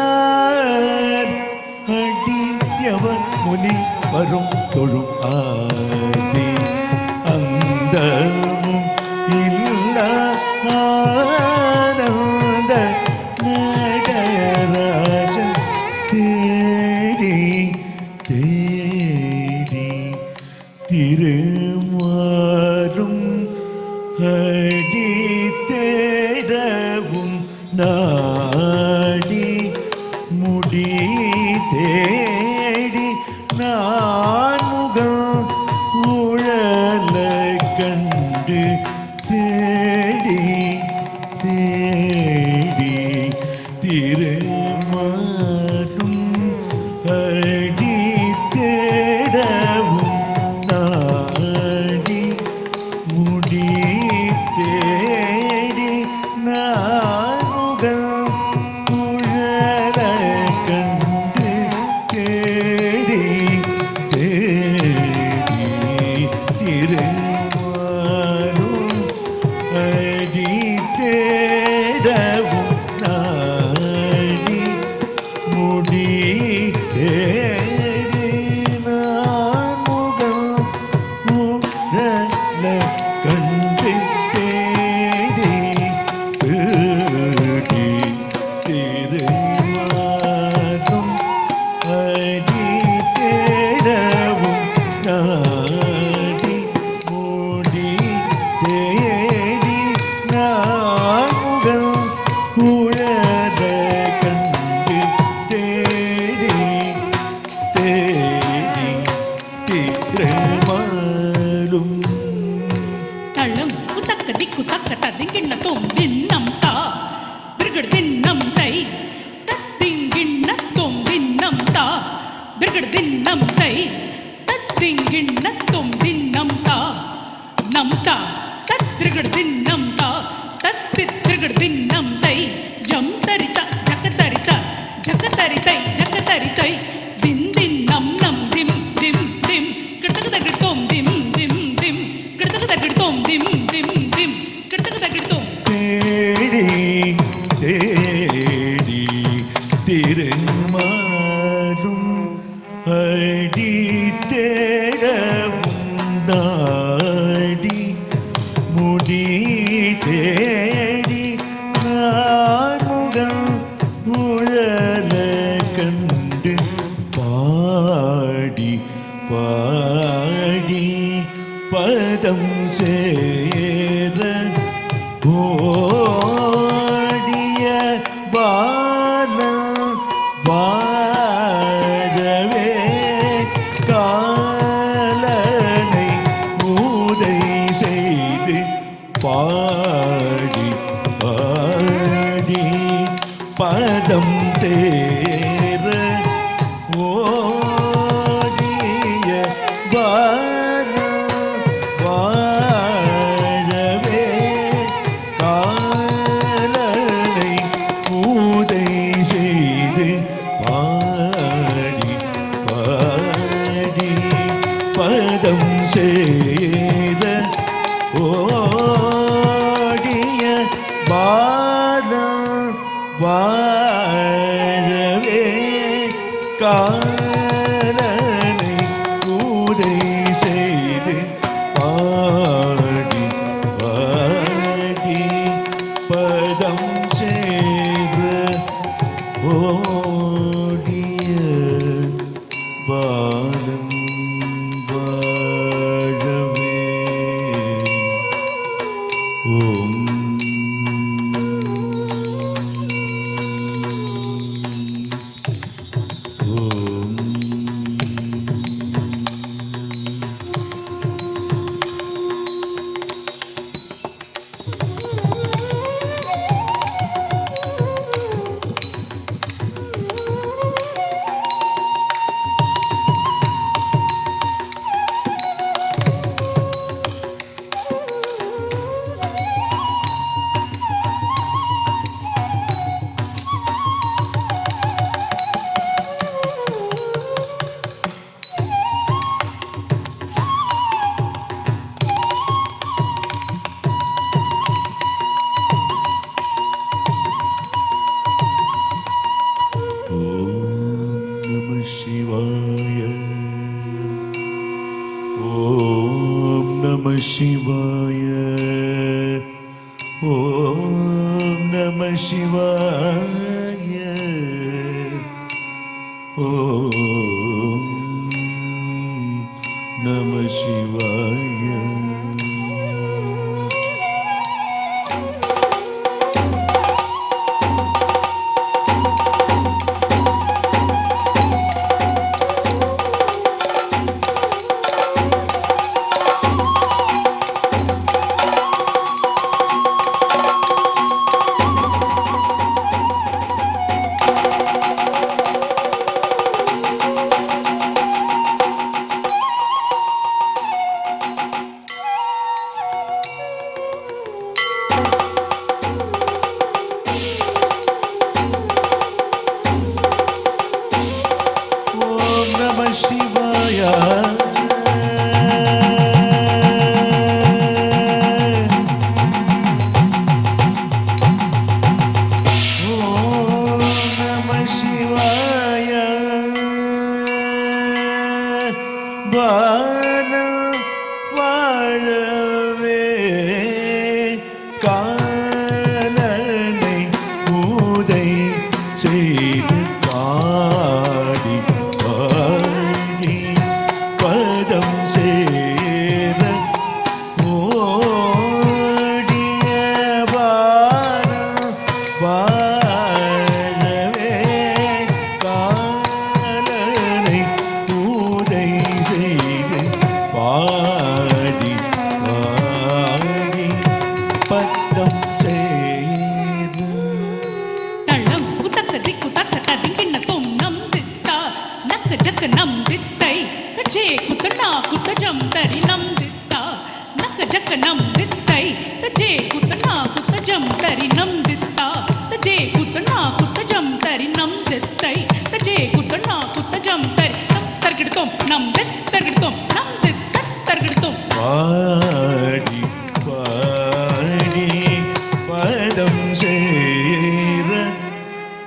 மகிழ்ந்தார் அடியவர் முனி வரும் தொழும் ஆதி அந்தமும் இல்ல ஆனந்த நடராஜன் தேடி தேடி திருமாறும் அடி தேடவும் நாடி முடி தேடி நான் முகம் உழல கண்டு தேடி தேடி திருமாறும் அடி தேடவும் நாடி முடி தேடி நானுகள் திருமாலும் அடி தேடவும் நாடி முடி தேடி நான்முகம் உழல கண்டு பாடி பாடி பதம் சேர ஓடிய பாலம் வாழவே காலனை ஊதை செய்து பாடி பாடி பதம் தேர ஓடிய பாலம் வாழவே காலனை ஊதை செய்து பாடி பாடி பதம் செய்த ஓடிய பாலம் வாழவே காலனை ஊதை செய்து பாடி பாடி பதம் செய்த ஓடிய பாலம் வாழவே ஓம் ஓம் Shivaya. Om Namah Shivaya. Om Namah Shivaya.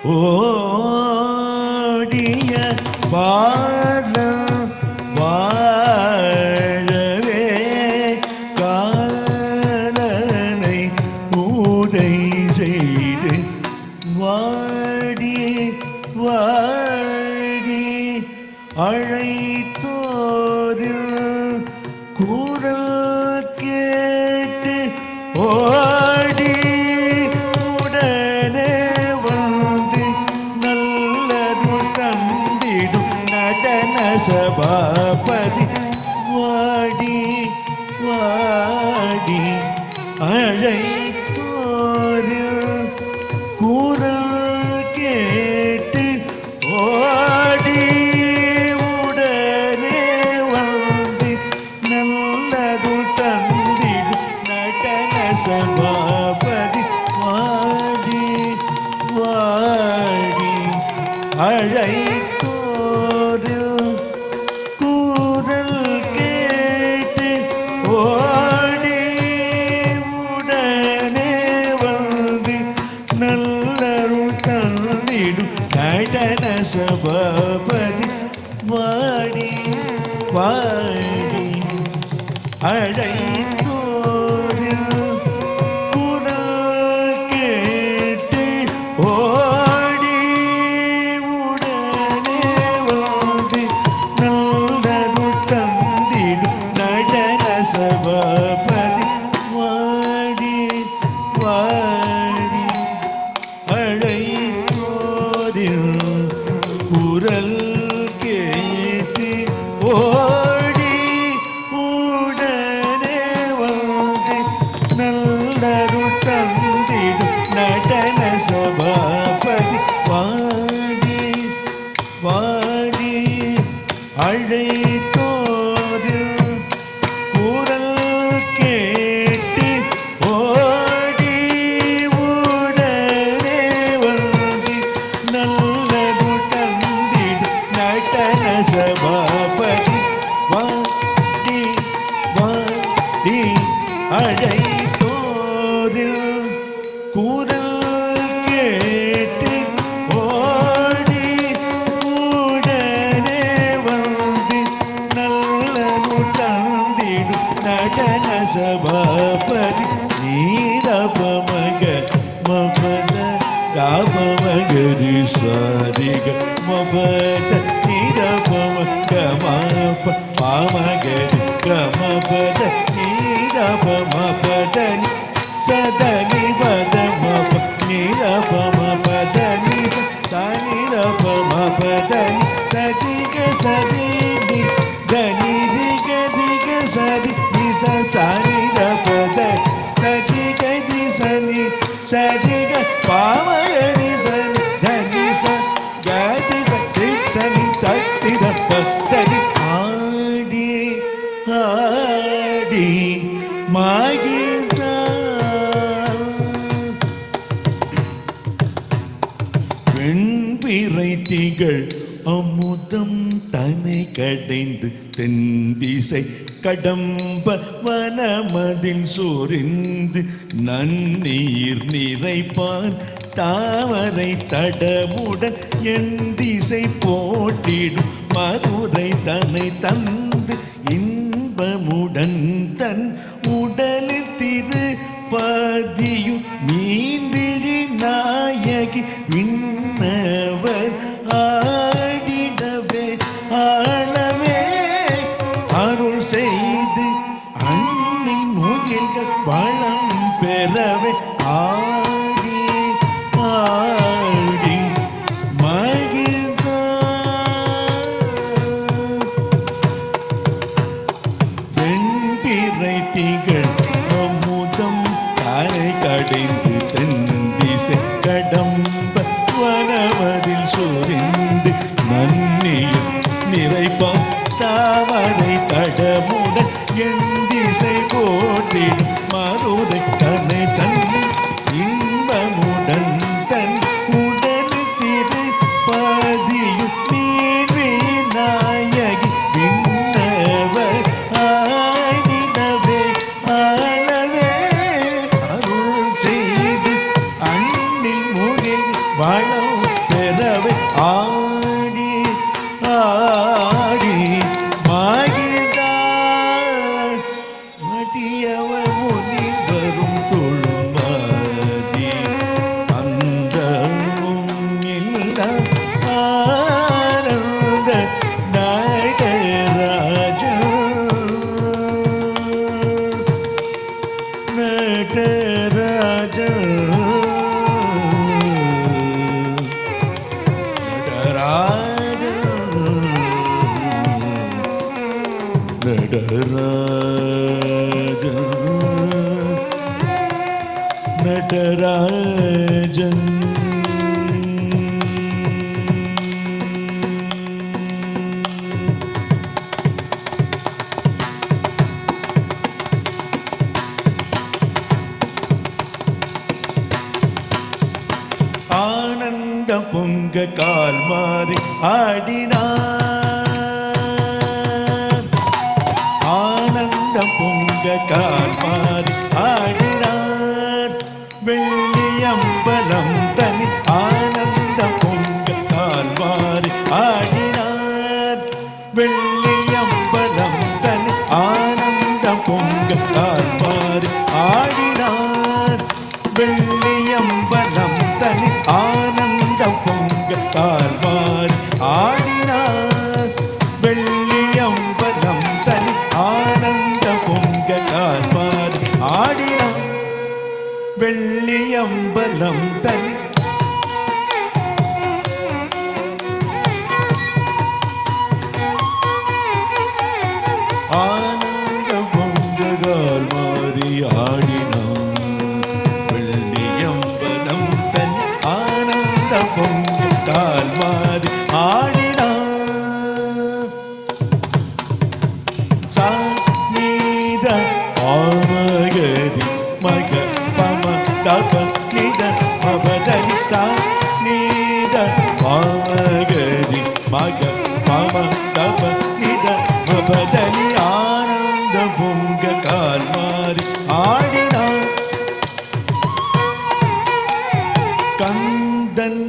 Oh பாலம் வாழவே காலனை பூதை செய்து வாடி வாடி அழைத்தோரில் குரல் கேட்டு ஓடி உடனே வந்து நல்லருள் தந்திடும் நடன சபாபதி வாடி வாடி அழைத்தோரில் குரல் கேட்டு ஓடி உடனே வந்து நல்லருள் தந்திடும் நடன சபாபதி வாடி வாடி அழைத்தோரில் குரல் கேட்டு ஓடி உடனே வந்து நல்லருள் தந்திடும் நடன சபாபதி வாடி வாடி அழைத்தோரில் குரல் கேட்டு ஓடி உடனே வந்து நல்லருள் தந்திடும் நடன சபாபதி வாடி வாடி அழைத்தோரில் குரல் கேட்டு ஓடி உடனே வந்து நல்லருள் தந்திடும் நடன சபாபதி வாடி வாடி அழைத்தோரில் குரல் கேட்டு ஓடி உடனே வந்து நல்லருள் தந்திடும் நடன சபாபதி வாடி வாடி அழைத்தோரில் குரல் கேட்டு ஓடி உடனே வந்து நல்லருள் தந்திடும் நடன சபாபதி நீரபமக மபத ராபமகரி சாரிக மபத நீரபம கமப பாமகரி கமபத நீரபமபதனி சதனி பதமப நீரபமபதனி சனிரபமபதனி சதிக சதினி தனி திக திக சதி நிச சனிரபத சதிக தி சனி சதிக பாமகரி சனி தனி ச கதி சதி சனி சதிரபதனி ஆடி ஆடி மாகிதான் வெண்பிறை திகழ் அமுதம் தனை கடைந்து தென்திசை கடம்ப வனமதில் சொரிந்து நன்னீர் நிறைப்பான் தாமரை தடமுடன் என் திசை போட்டிடும் மதுரை தன்னை தந்து இன்பமுடன் தன் உடலில் திரு பதியும் மீன்விழி நாயகி விண்ணவர் ஆடிடவே ஆளவே அருள் செய்து அண்ணின் முகில்கள் வளம் பெறவே ஆடி ஆடி மகிழ்ந்தார் வெண்பிறை திகழ் அமுதம் தாரை கடைந்து தென்திசை கடம்ப வனமதில் சொரிந்து நன்னியும் நிறைப்பான் தாமரை தடமுடன் என் திசை போட்டிடும் மருதை தன்னை தன் இன்பமுடன் தன் உடல் திரு பதியும் நீர்வி நாயகி விண்ணவர் ஆடினவே ஆளவே அருள் செய்து அண்ணில் முகில் வளம் பெறவே ஆடி நடராஜன் ஆனந்த பொங்க கால் மாறி ஆடினார் ஆனந்த பொங்க கால் மாறி ஆடினார் வெள்ளியம்பலம் தனி ஆனந்த பொங்க கால் மாறி ஆடினார் வெள்ளியம்பலம் தனி ஆனந்த பொங்க கால் மாறி ஆடினார் வெள்ளியம்பலம் தனி ஆனந்த பொங்க கால் மாறி ஆடினார் வெள்ளியம்பலம் தனி ஆனந்த பொங்க கால் மாறி ஆடினார் வெள்ளியம்பலம் தனி ஆனந்த பொங்க கால் மாறி ஆடினார் வெள்ளியம்பலம் தனி ஆனந்த பொங்க கால் மாறி ஆடினார் சாநீத ஆமகரி மக பம தப நித மபதனி சாநீத ஆமகரி மக பம தப நித மபதனி ஆனந்த பொங்க கால் மாறி ஆடினார் கந்தன்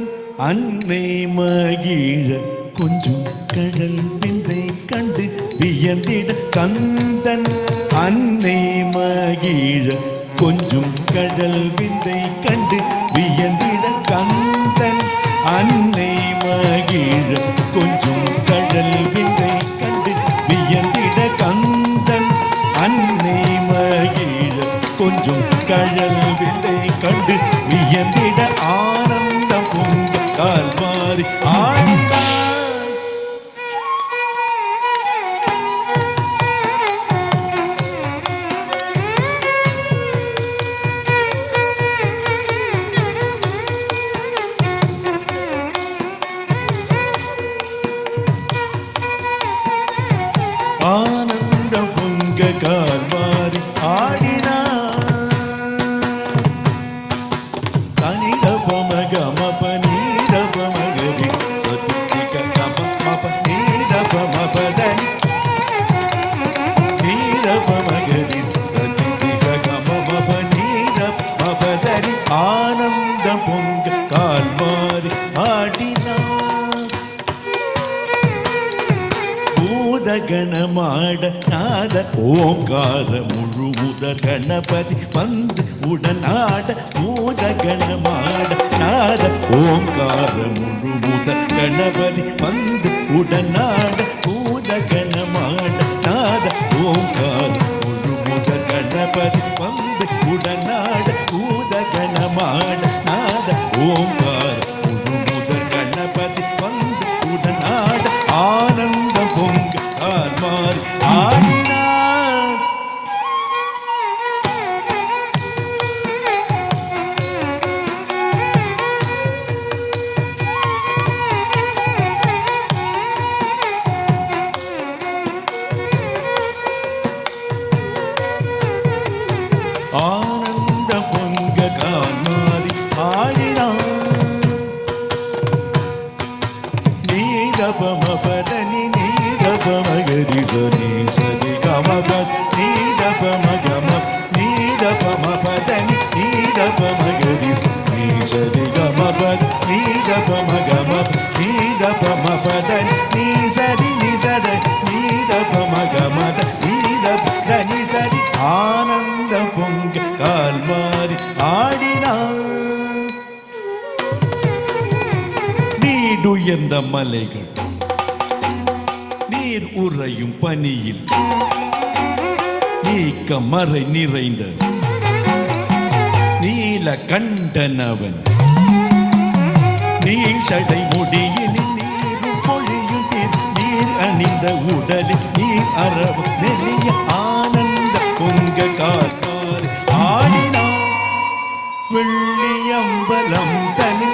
அன்னை மகிழ கொஞ்சம் கடல் விந்தை கண்டு வியந்திட கந்தன் அன்னை மகிழ கொஞ்சம் கடல் விந்தை கண்டு வியந்திட கந்தன் அன்னை மகிழ கொஞ்சம் கடல் விந்தை கண்டு வியந்திட கந்தன் அன்னை மகிழ கொஞ்சம் கடல் விந்தை கண்டு வியந்திட ஆனந்த பொங்க கால் மாறி ஆடினார் ஆனந்த பொங்க கால் மாறி ஆடினார் சனிதப மக மப நீதப மகரி சதுர்த்திக கம மப நீதப மபதனி நீதப மகரி சதுர்த்திக கம மப நீதப மபதனி ஆனந்த பொங்க கால் மாறி ஆடினார் பூதகணமாட நாத ஓங்கார முழுமுதற் கணபதி வந்து உடனாட பூதகணமாட நாத ஓங்கார முழுமுதற் கணபதி வந்து உடனாட பூதகணமாட நாத ஓங்கார முழுமுதற் கணபதி வந்து உடனாட பூதகணமாட நாத ஓங்கார முழுமுதற் கணபதி வந்து உடனாட ஆனந்த பொங்க கால் மாறி ஆடினார் ஆனந்த பொங்க கால் மாறி ஆடினார் நீதப மபதனி நீதப மகரி சரி சரி கமப நீதப மகம நீதப மபதனி நீதப மகரி நீ சரி கமப நீதப மகம நீதப மபதனி நீ சரி நிசர நீதப மகமத நீதப தனி சரி ஆனந்த பொங்க கால் மாறி ஆடினார் நீடுயர்ந்த மலைகள் நீர் உறையும் பனியில் நீக்க மறை நிறைந்த நீல கண்டனவன் நீள் சடை முடியில் நீரும் பொழியும் நீர் அணிந்த உடலில் நீ அரவு நெளிய ஆனந்த பொங்க காத்தார் ஆடினார் வெள்ளியம்பலம் தனி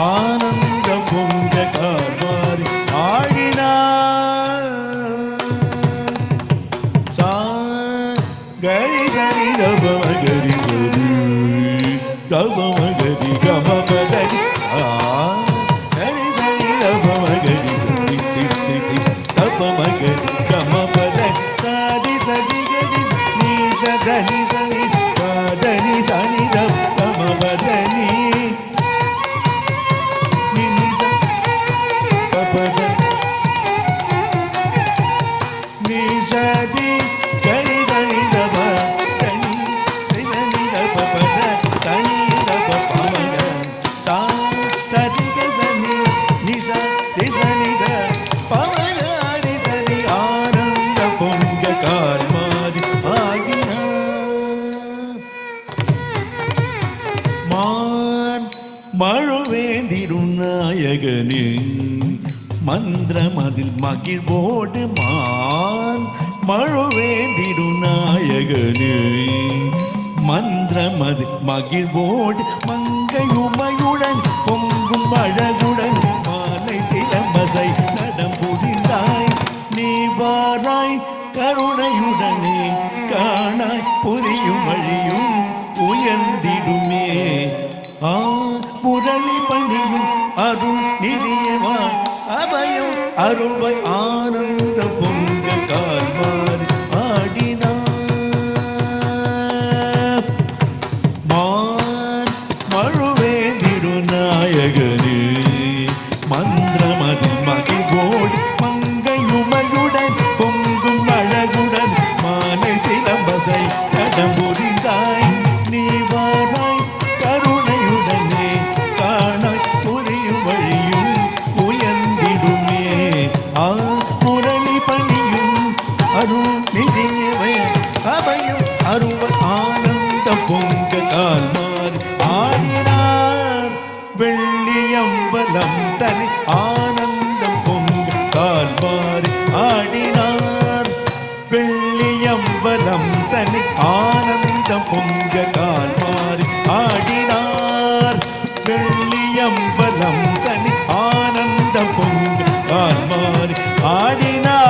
ஆனந்த பொங்க கார்வாரி ஆடினார் சா கரி சரி ரப மகரி கரி ரப மகரி கம பகரி கரி சரி ரப மகரி கரி ரப மகரி கம பகரி சாதி சதி கரி நீ சதனி சரி சாதனி சனி ரப கம பதனி Nishadi Kari Dari Daba Kani Nishadi Daba Pada Sani Daba Pamaya Sa Sadi Kazani Nisha Nishadi Daba Pamaya Nishadi Ananda Ponga Karmadi Agina Man Maruvendirunayagani மந்திரமதில் மகிழ்வோடு மான் மழுவேந்திருநாயகனே மந்திரமதில் மகிழ்வோடு மங்கையுமையுடன் பொங்கும் அழகுடன் மாலை சிலம்பசை நடம் புரிந்தாய் நீ வாராய் கருணையுடனே காணாய் புரியும் வழியும் உயர்ந்திடுமே முரளி பணியும் அருள் நிதியவாய் அபயம் அருள்வாய் ஆனந்த பொங்க கால்மாறி ஆடினார் மான் மழுவேந்திருநாயகனே மந்திரமதில் மகிழ்வோடு மங்கையுமையுடன் பொங்கும் அழகுடன் மாலை சிலம்பசை கடம் புரிந்தாய் நீ வாராய் கருணையுடனே காணாய் புரியும் வழியும் உயர்ந்திடுமே முரளி பணியும் அருள் நிதியவை அபயம் அருவ ஆனந்த பொங்க கால்மார் ஆடினார் வெள்ளியம்பலம் தனி ஆனந்தம் பொங்க கால்மார் ஆடினார் வெள்ளியம்பலம் தனி ஆனந்தம் பொங்க கால்மார் ஆடினார் வெள்ளியம்பலம் தனி ஆனந்த பொங்க கால்மார் ஆடினார்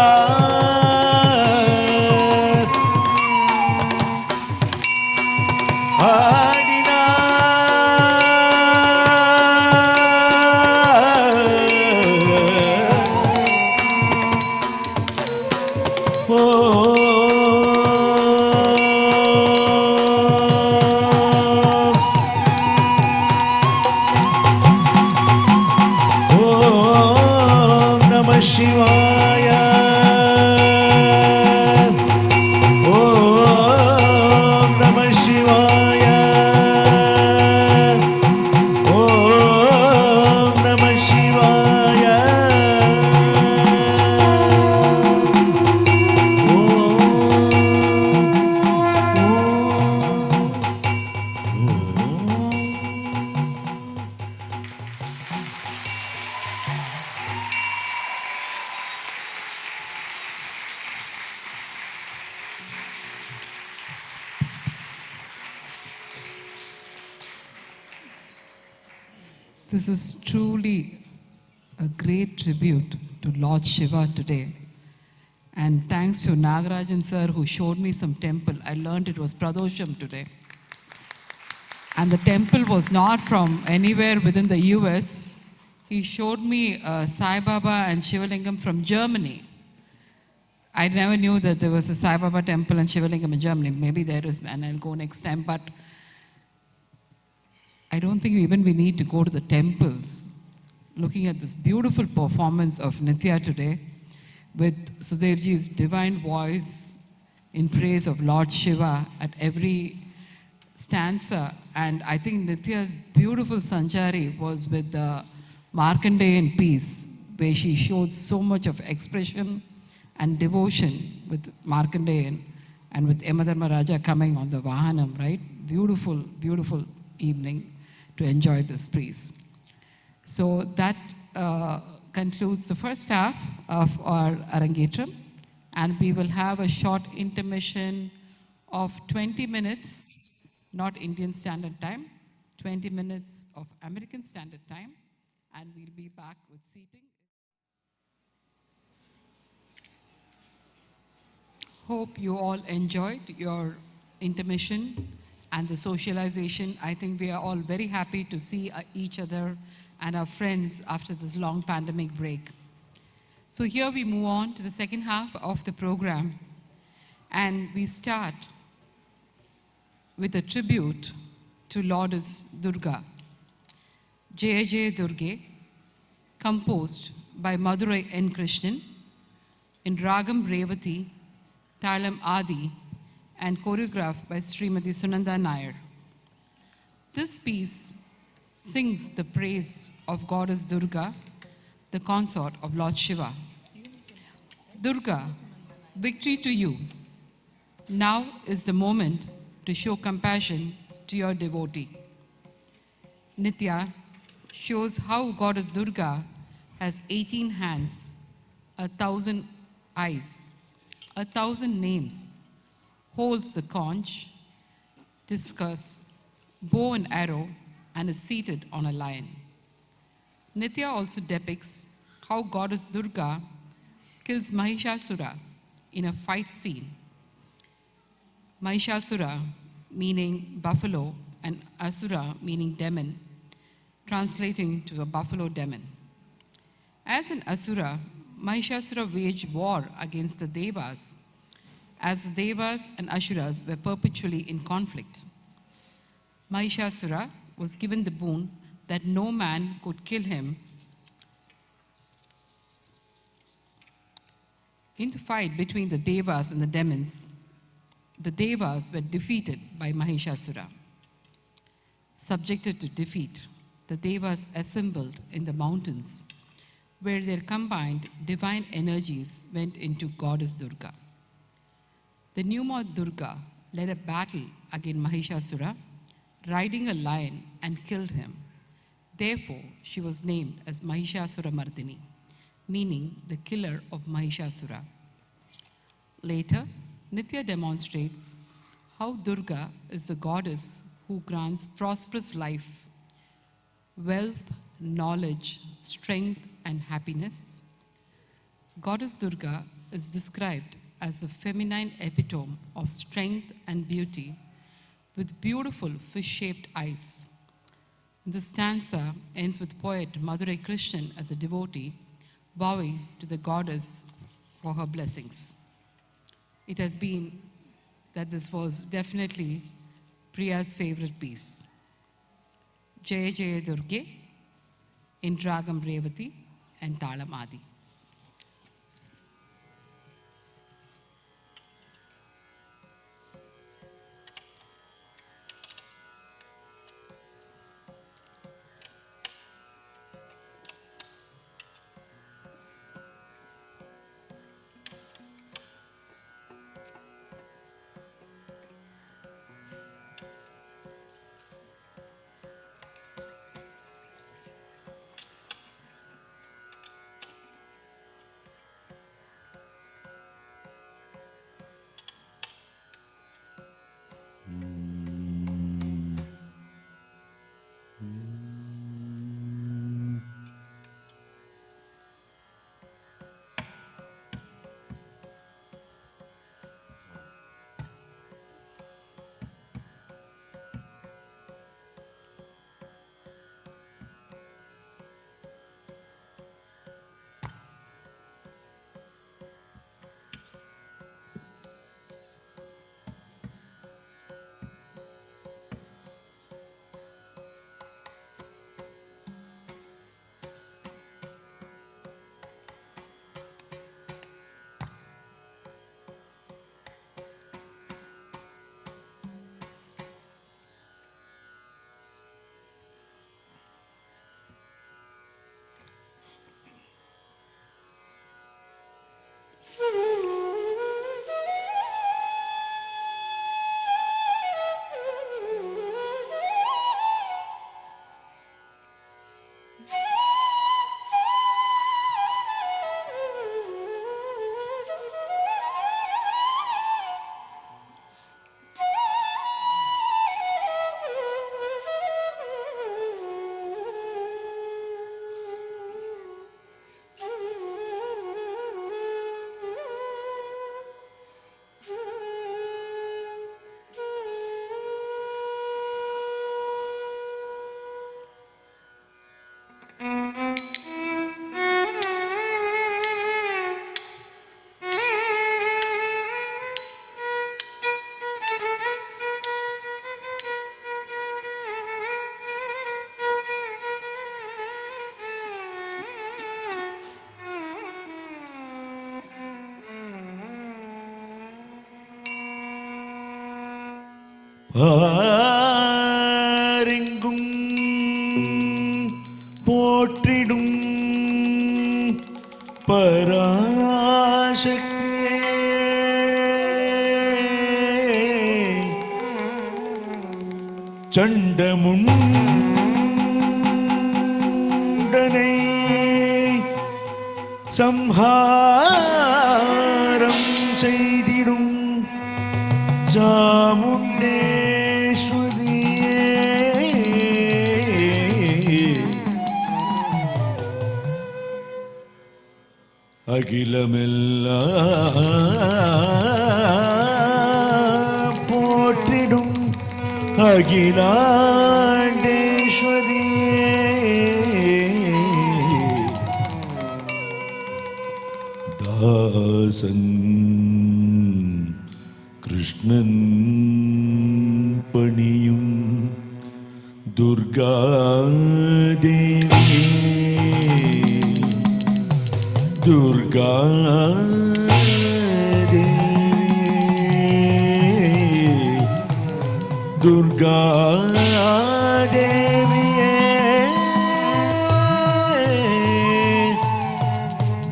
ஓம் நம சிவாய ஓம் நம சிவாய ஓம் நம சிவாய This is truly a great tribute to Lord Shiva today. And thanks to Nagarajan sir who showed me some temple. I learned it was Pradosham today. And the temple was not from anywhere within the US. He showed me Sai Baba and Shivalingam from Germany. I never knew that there was a Sai Baba temple and Shivalingam in Germany. Maybe there is, and I'll go next time. But I don't think even we need to go to the temples. Looking at this beautiful performance of Nithya today with Sudevji's divine voice in praise of Lord Shiva at every stanza. And I think Nithya's beautiful Sanchari was with the Markandeyan piece, where she showed so much of expression and devotion with Markandeyan and with Yamadharma Raja coming on the Vahanam, right? Beautiful, beautiful evening to enjoy this breeze. So that concludes the first half of our Arangetram, and we will have a short intermission of 20 minutes, not Indian Standard Time, 20 minutes of American Standard Time, and we'll be back with seating. Hope you all enjoyed your intermission and the socialization. I think we are all very happy to see each other and our friends after this long pandemic break. So here we move on to the second half of the program, and we start with a tribute to Lourdes Durga, Jaya Jaya Durge, composed by Madurai N. Krishnan in Ragam Revati, Talam Adi, and choreographed by Srimati Sunanda Nair. This piece sings the praise of Goddess Durga, the consort of Lord Shiva. Durga, victory to you. Now is the moment to show compassion to your devotee. Nithya shows how Goddess Durga has 18 hands, 1,000 eyes, 1,000 names, holds the conch, discus, bow and arrow, and is seated on a lion. Nithya also depicts how Goddess Durga kills Mahishasura in a fight scene. Mahishasura meaning buffalo and Asura meaning demon, translating to a buffalo demon. As an Asura, Mahishasura waged war against the Devas, as the Devas and Asuras were perpetually in conflict. Mahishasura was given the boon that no man could kill him. In the fight between the Devas and the demons, the Devas were defeated by Mahishasura. Subjected to defeat, the Devas assembled in the mountains, where their combined divine energies went into Goddess Durga. The newborn Durga led a battle against Mahishasura, riding a lion, and killed him. Therefore, she was named as Mahishasura Mardini, meaning the killer of Mahishasura. Later, Nithya demonstrates how Durga is the goddess who grants prosperous life, wealth, knowledge, strength, and happiness. Goddess Durga is described as a feminine epitome of strength and beauty with beautiful fish-shaped eyes. The stanza ends with poet Madurai Krishnan as a devotee bowing to the goddess for her blessings. It has been that this was definitely Priya's favorite piece. Jaya Jaya Durge in Ragam Revati and Talam Adi. ஆரெங்கும் போற்றிடும் பராசக்தியே சண்டமுண்டனை சம்ஹாரம் செய்திடும் சாமுண்டேஸ்வரியே அகிலமெல்லாம் போற்றிடும் அகிலாண்டேஸ்வரியே தாசன் கிருஷ்ணன் பணியும் துர்காதேவியே துர்காதேவியே துர்காதேவியே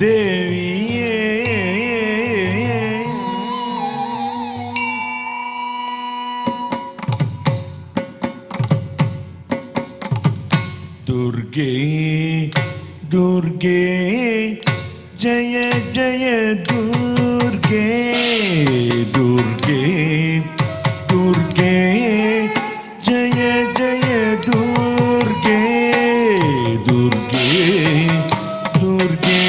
தேவியே दुर्गे दुर्गे जय जय दुर्गे दुर्गे दुर्गे जय जय दुर्गे दुर्गे दुर्गे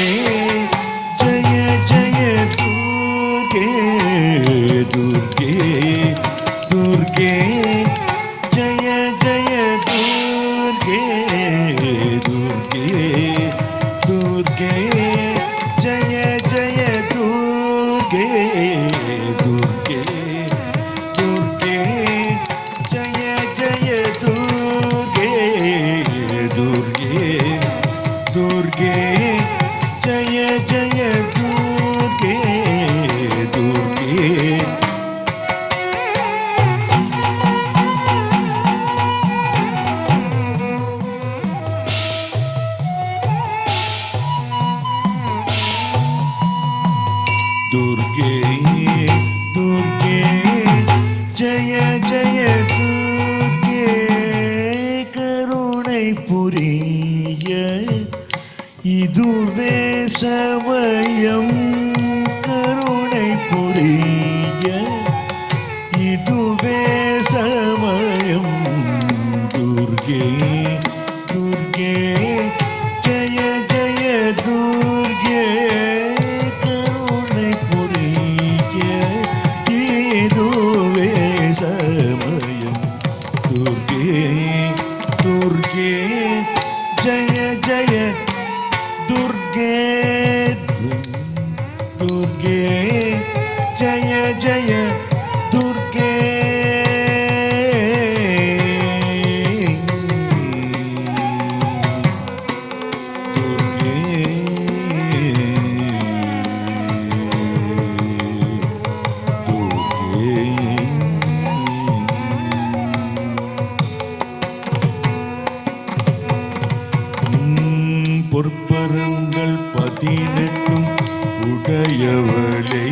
जय जय दुर्गे दुर्गे दुर्गे जय जय दुर्गे दुर्गे दुर्गे जय जय दुर्गे दुर्गे दुर्गे जय जय दुर्गे दुर्गे दुर्गे जय जय दुर्गे दुर्गे दुर्गे दुर्गे जय जय दुर्गे करुणை புரிய இதுவே சமயம் கருணை புரிய இதுவே சமயம் दुर्गे दुर्गे जय जय दुर्गे करुणை புரிய இதுவே சமயம் दुर्गे दुर्गे जय जय दुर्गे दुर्गे जय जय दुर्गे பொற்பரங்கள் 18 உடையவளே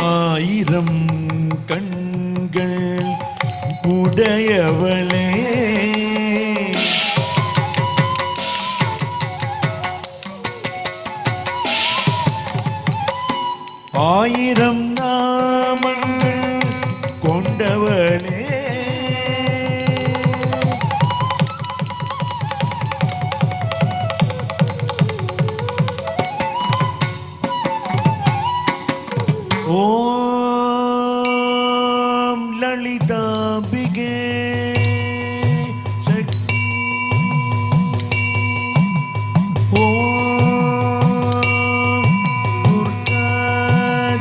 ஆயிரம் கண்கள் உடையவளே ஆயிரம் நாமங்கள் கொண்டவளே ஓம் லலிதாம்பிகே சக்தி ஓம்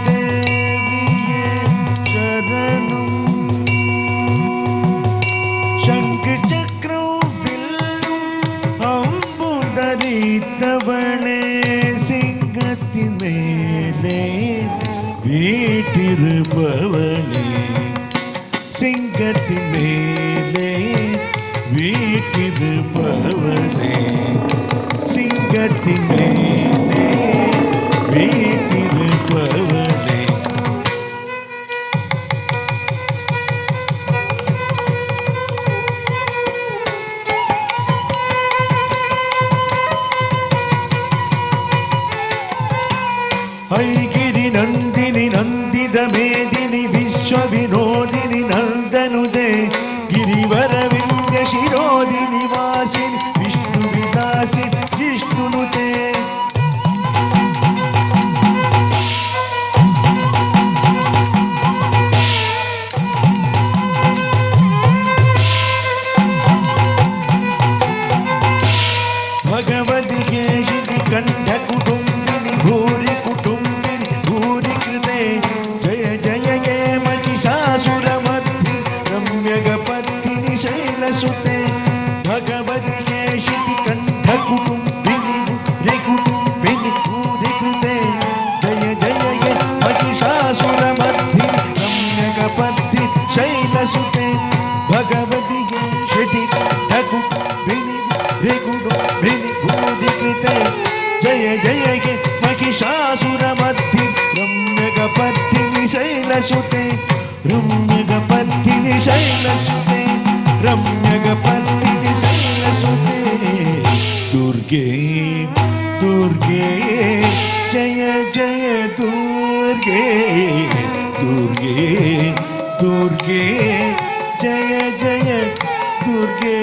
துர்காதேவியே சரணம் சங்கு சக்கரம் வில்லும் அம்பு தரித்தவளே சிங்கத்தின் மேலே வீட்டிருப்பவளே, சிங்கத்தின் மேலே வீட்டிருப்பவளே. ऐगिरि नन्दिनि नन्दित मेदिनि विश्वविनोदिनि नन्दनुदे गिरिवरविन्द्य शिरोदिनि वासिनि विष्णुविलासिनि जिष्णुनुते. भगवति केशिनि कण्ठकुटुम्बिनि भूरि कुटुम्बिनि भूरि कृते जय जय ये महिषासुरमर्दिनि रम्यगपत्तिनि शैलसुते. भगवति केशिनि कण्ठकुटुम्बिनि भूरि कुटुम्बिनि भूरि कृते जय जय ये महिषासुरमर्दिनि रम्यगपत्तिनि शैलसुते. भगवति केशिनि कण्ठकुटुम्बिनि भूरि कृते जय जय ये महिषासुरमर्दिनि रम्यगपत्तिनि शैलसुते. रम्यगपत्तिनि शैलसुते, रम्यगपत्तिनि शैलसुते. दुर्गे दुर्गे जय जय दुर्गे, दुर्गे दुर्गे जय जय दुर्गे.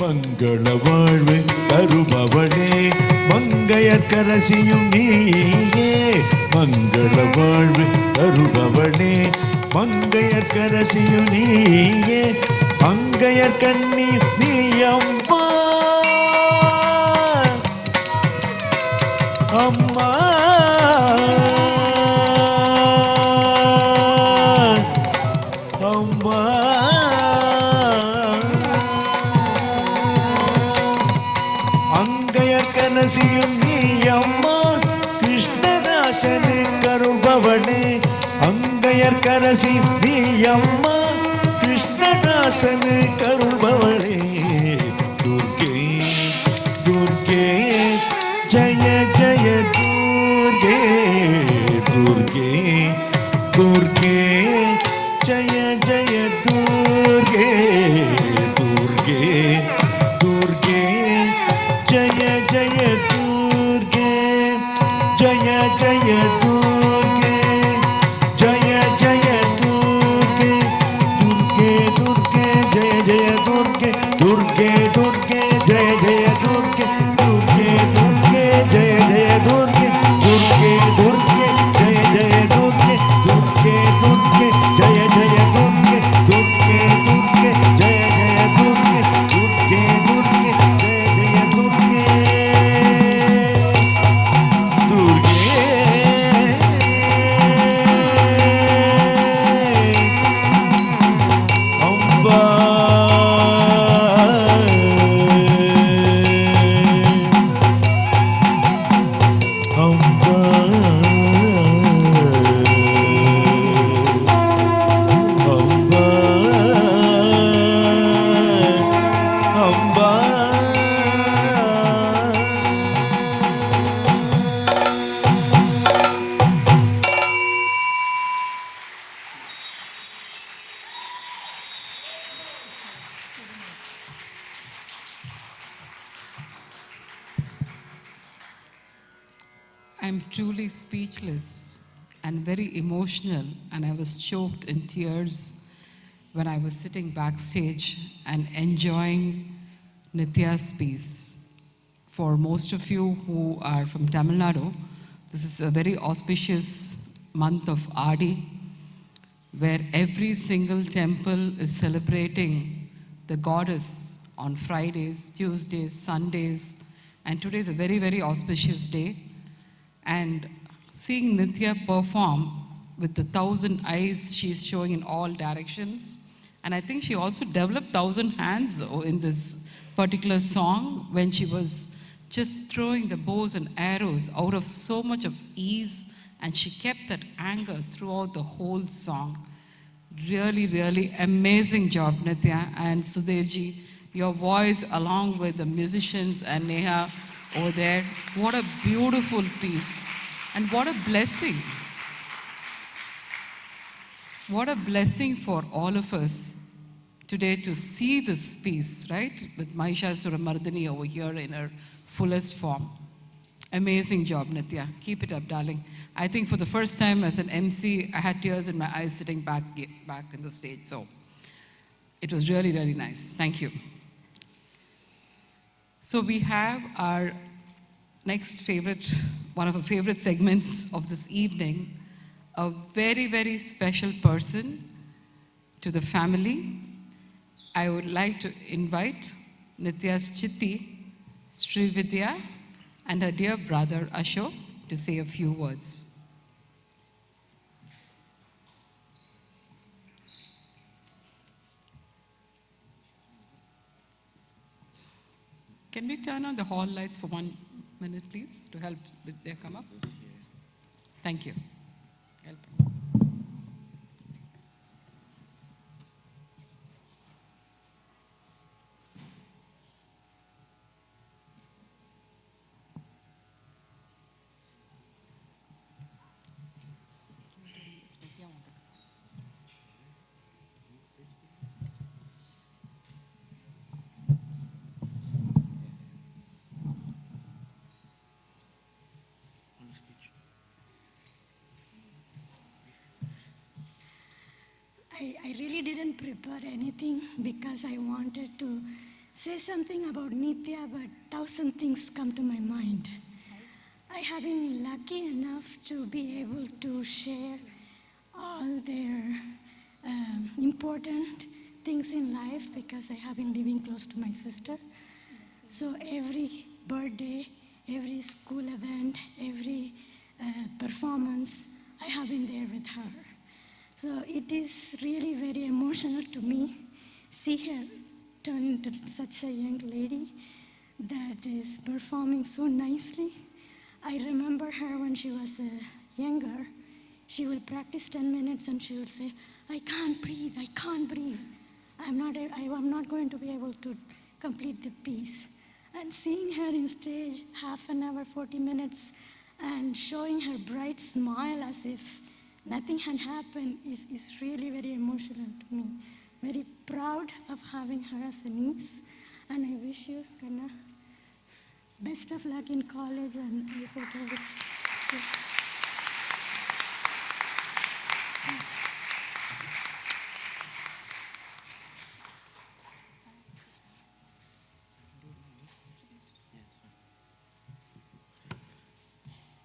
மங்கள வாழ்வு தருபவளே, மங்கையர்க்கரசியும் நீயே. மங்கள வாழ்வு தருபவளே, மங்கையர்க்கரசியும் நீயே. மங்கையர் கண்ணி நீ அம்மா, அம்மா அம்மா. அங்கையர்க்கரசியும் நீ அம்மா, கிருஷ்ணதாசனு கருபவளே. அங்கையர்க்கரசி நீ அம்மா, கிருஷ்ணதாசனு கருபவளே. துர்கே துர்கே ஜய ஜய துர்கே, துர்கே துர்கே ஜய ஜய துர்கே. துர்கே துர்கே जय जय दुर्गे, जय जय दुर्गे, जय जय दुर्गे. दुर्गे दुर्गे जय जय दुर्गे, दुर्गे दुर्गे जय जय दुर्गे. दुर्गे दुर्गे जय जय दुर्गे, दुर्गे दुर्गे जय जय दुर्गे. दुर्गे दुर्गे जय जय दुर्गे, दुर्गे दुर्गे जय जय दुर्गे. दुर्गे दुर्गे जय जय दुर्गे. दुर्गे Amba, Amba Amba Amba. I'm truly speechless and very emotional, and I was choked in tears when I was sitting backstage and enjoying Nithya's piece. For most of you who are from Tamil Nadu, this is a very auspicious month of Adi, where every single temple is celebrating the goddess on Fridays, Tuesdays, Sundays, and today is a very, very auspicious day. And seeing Nithya perform with the 1,000 eyes she's showing in all directions, and I think she also developed 1,000 hands in this particular song when she was just throwing the bows and arrows out of so much of ease, and she kept that anger throughout the whole song. Really, really amazing job, Nithya and Sudevji. Your voice, along with the musicians and Neha over there, what a beautiful piece. And what a blessing. What a blessing for all of us today to see this piece, right? With Mahishasura Mardini over here in her fullest form. Amazing job, Nithya. Keep it up, darling. I think for the first time as an MC, I had tears in my eyes sitting back in the stage. So it was really, really nice. Thank you. So we have our next favorite, one of our favorite segments of this evening, a very, very special person to the family. I would like to invite Nithya's Chitti, Srividya, and her dear brother Ashok to say a few words. Can we turn on the hall lights for 1 minute, please, to help with their come up? Thank you. Help. I really didn't prepare anything because I wanted to say something about Nithya, but 1,000 things come to my mind. I have been lucky enough to be able to share all their important things in life because I have been living close to my sister. So every birthday, every school event, every performance, I have been there with her. So it is really very emotional to me, see her turn into such a young lady that is performing so nicely. I remember her when she was younger. She will practice 10 minutes and she will say, I can't breathe, I can't breathe. I'm not going to be able to complete the piece. And seeing her in stage, half an hour, 40 minutes, and showing her bright smile as if nothing had happened is really very emotional to me. Very proud of having her as a niece. And I wish you, Kanna, best of luck in college and I hope everything.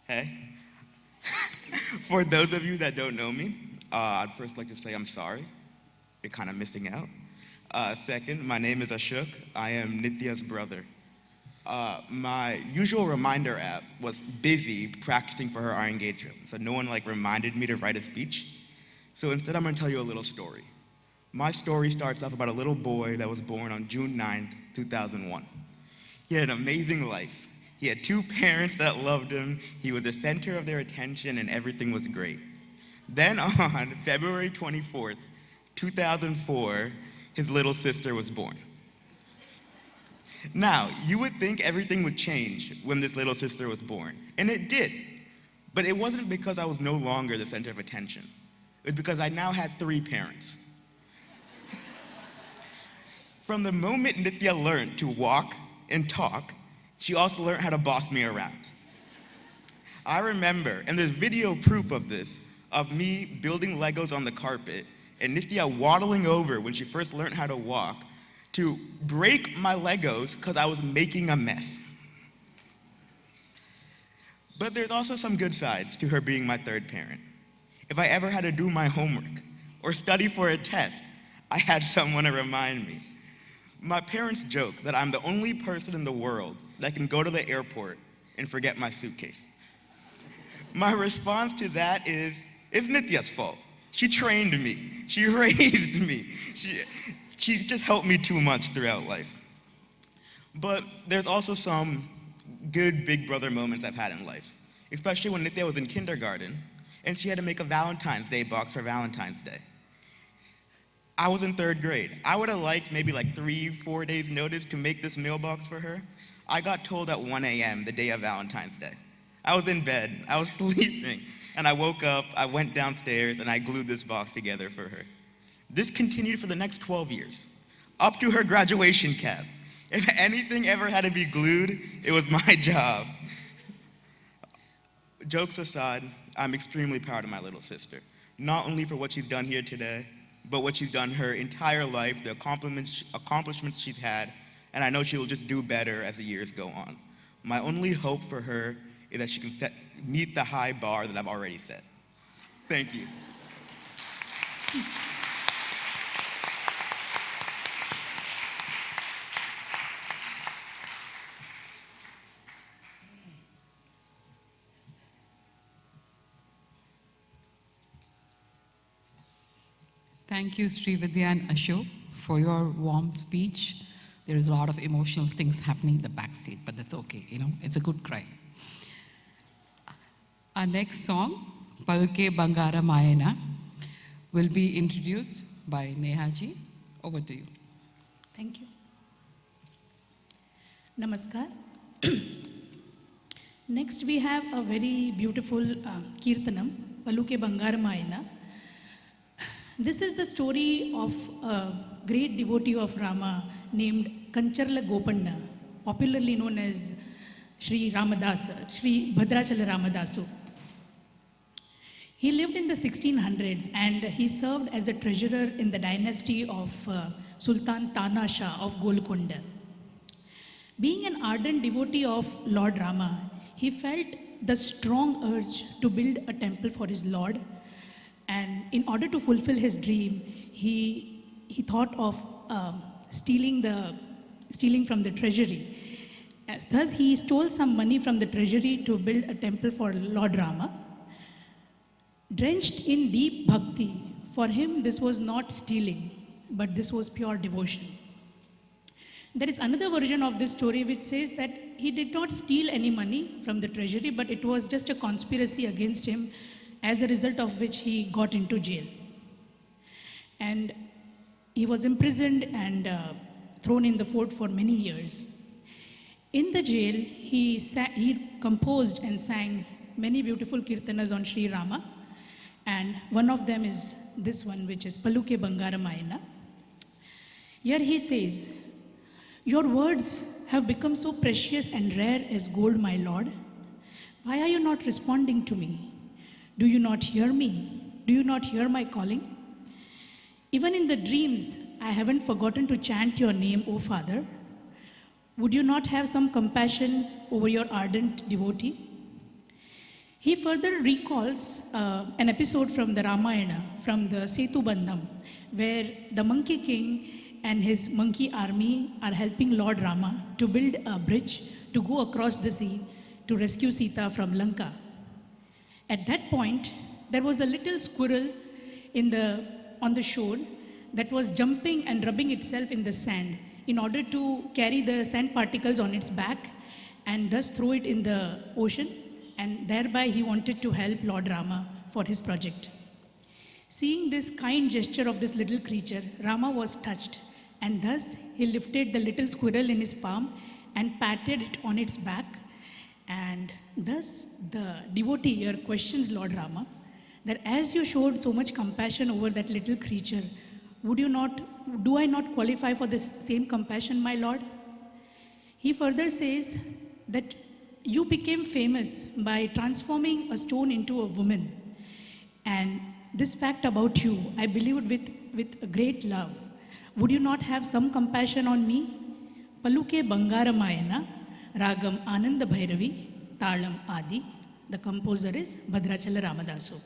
Hey. For those of you that don't know me, I'd first like to say I'm sorry. You're kind of missing out. Second, my name is Ashok. I am Nithya's brother. My usual reminder app was busy practicing for her Arangetram, so no one reminded me to write a speech. So instead, I'm going to tell you a little story. My story starts off about a little boy that was born on June 9th, 2001. He had an amazing life. He had 2 parents that loved him. He was the center of their attention, and everything was great. Then on February 24th, 2004, his little sister was born. Now, you would think everything would change when this little sister was born, and it did. But it wasn't because I was no longer the center of attention. It was because I now had 3 parents. From the moment Nithya learned to walk and talk, she also learned how to boss me around. I remember, and there's video proof of this, of me building Legos on the carpet and Nithya waddling over when she first learned how to walk to break my Legos because I was making a mess. But there's also some good sides to her being my 3rd parent. If I ever had to do my homework or study for a test, I had someone to remind me. My parents joke that I'm the only person in the world that can go to the airport and forget my suitcase. My response to that is, it's Nithya's fault. She trained me. She raised me. She just helped me too much throughout life. But there's also some good big brother moments I've had in life, especially when Nithya was in kindergarten and she had to make a Valentine's Day box for Valentine's Day. I was in 3rd grade. I would have liked maybe like 3-4 days notice to make this mailbox for her. I got told at 1 a.m. the day of Valentine's Day. I was in bed, I was sleeping, and I woke up, I went downstairs, and I glued this box together for her. This continued for the next 12 years, up to her graduation cap. If anything ever had to be glued, it was my job. Jokes aside, I'm extremely proud of my little sister, not only for what she's done here today, but what she's done her entire life, the accomplishments she's had, and I know she will just do better as the years go on. My only hope for her is that she can meet the high bar that I've already set. Thank you. Thank you, Srividya and Ashok, for your warm speech. There is a lot of emotional things happening in the backseat, but that's okay, it's a good cry. Our next song, Palke Bangara Mayana, will be introduced by Nehaji. Over to you. Thank you. Namaskar. Next, we have a very beautiful Kirtanam, Paluke Bangaramayana. This is the story of a great devotee of Rama named Kancharla Gopanna, popularly known as Sri Ramadasa, Sri Bhadrachala Ramadasu. He lived in the 1600s and he served as a treasurer in the dynasty of Sultan Tana Shah of Golconda. Being an ardent devotee of Lord Rama, he felt the strong urge to build a temple for his Lord. And in order to fulfill his dream, he thought of stealing from the treasury. Thus, he stole some money from the treasury to build a temple for Lord Rama. Drenched in deep bhakti, for him this was not stealing, but this was pure devotion. There is another version of this story which says that he did not steal any money from the treasury, but it was just a conspiracy against him, as a result of which he got into jail. And he was imprisoned and thrown in the fort for many years. In the jail, he composed and sang many beautiful kirtanas on Sri Rama, and one of them is this one, which is Paluke Bangaramayana. Here he says, "Your words have become so precious and rare as gold, my Lord. Why are you not responding to me? Do you not hear me? Do you not hear my calling? Even in the dreams, I haven't forgotten to chant your name, O Father. Would you not have some compassion over your ardent devotee?" He further recalls an episode from the Ramayana, from the Setu Bandham, where the Monkey King and his monkey army are helping Lord Rama to build a bridge to go across the sea to rescue Sita from Lanka. At that point, there was a little squirrel on the shore that was jumping and rubbing itself in the sand in order to carry the sand particles on its back and thus throw it in the ocean, and thereby he wanted to help Lord Rama for his project. Seeing this kind gesture of this little creature, Rama was touched, and thus he lifted the little squirrel in his palm and patted it on its back. And thus the devotee here questions Lord Rama that as you showed so much compassion over that little creature, do I not qualify for the same compassion, my Lord? He further says that you became famous by transforming a stone into a woman. And this fact about you, I believed with a great love. Would you not have some compassion on me? Paluke Bangaramayana, Ragam Ananda Bhairavi, Talam Adi. The composer is Bhadrachala Ramadasu.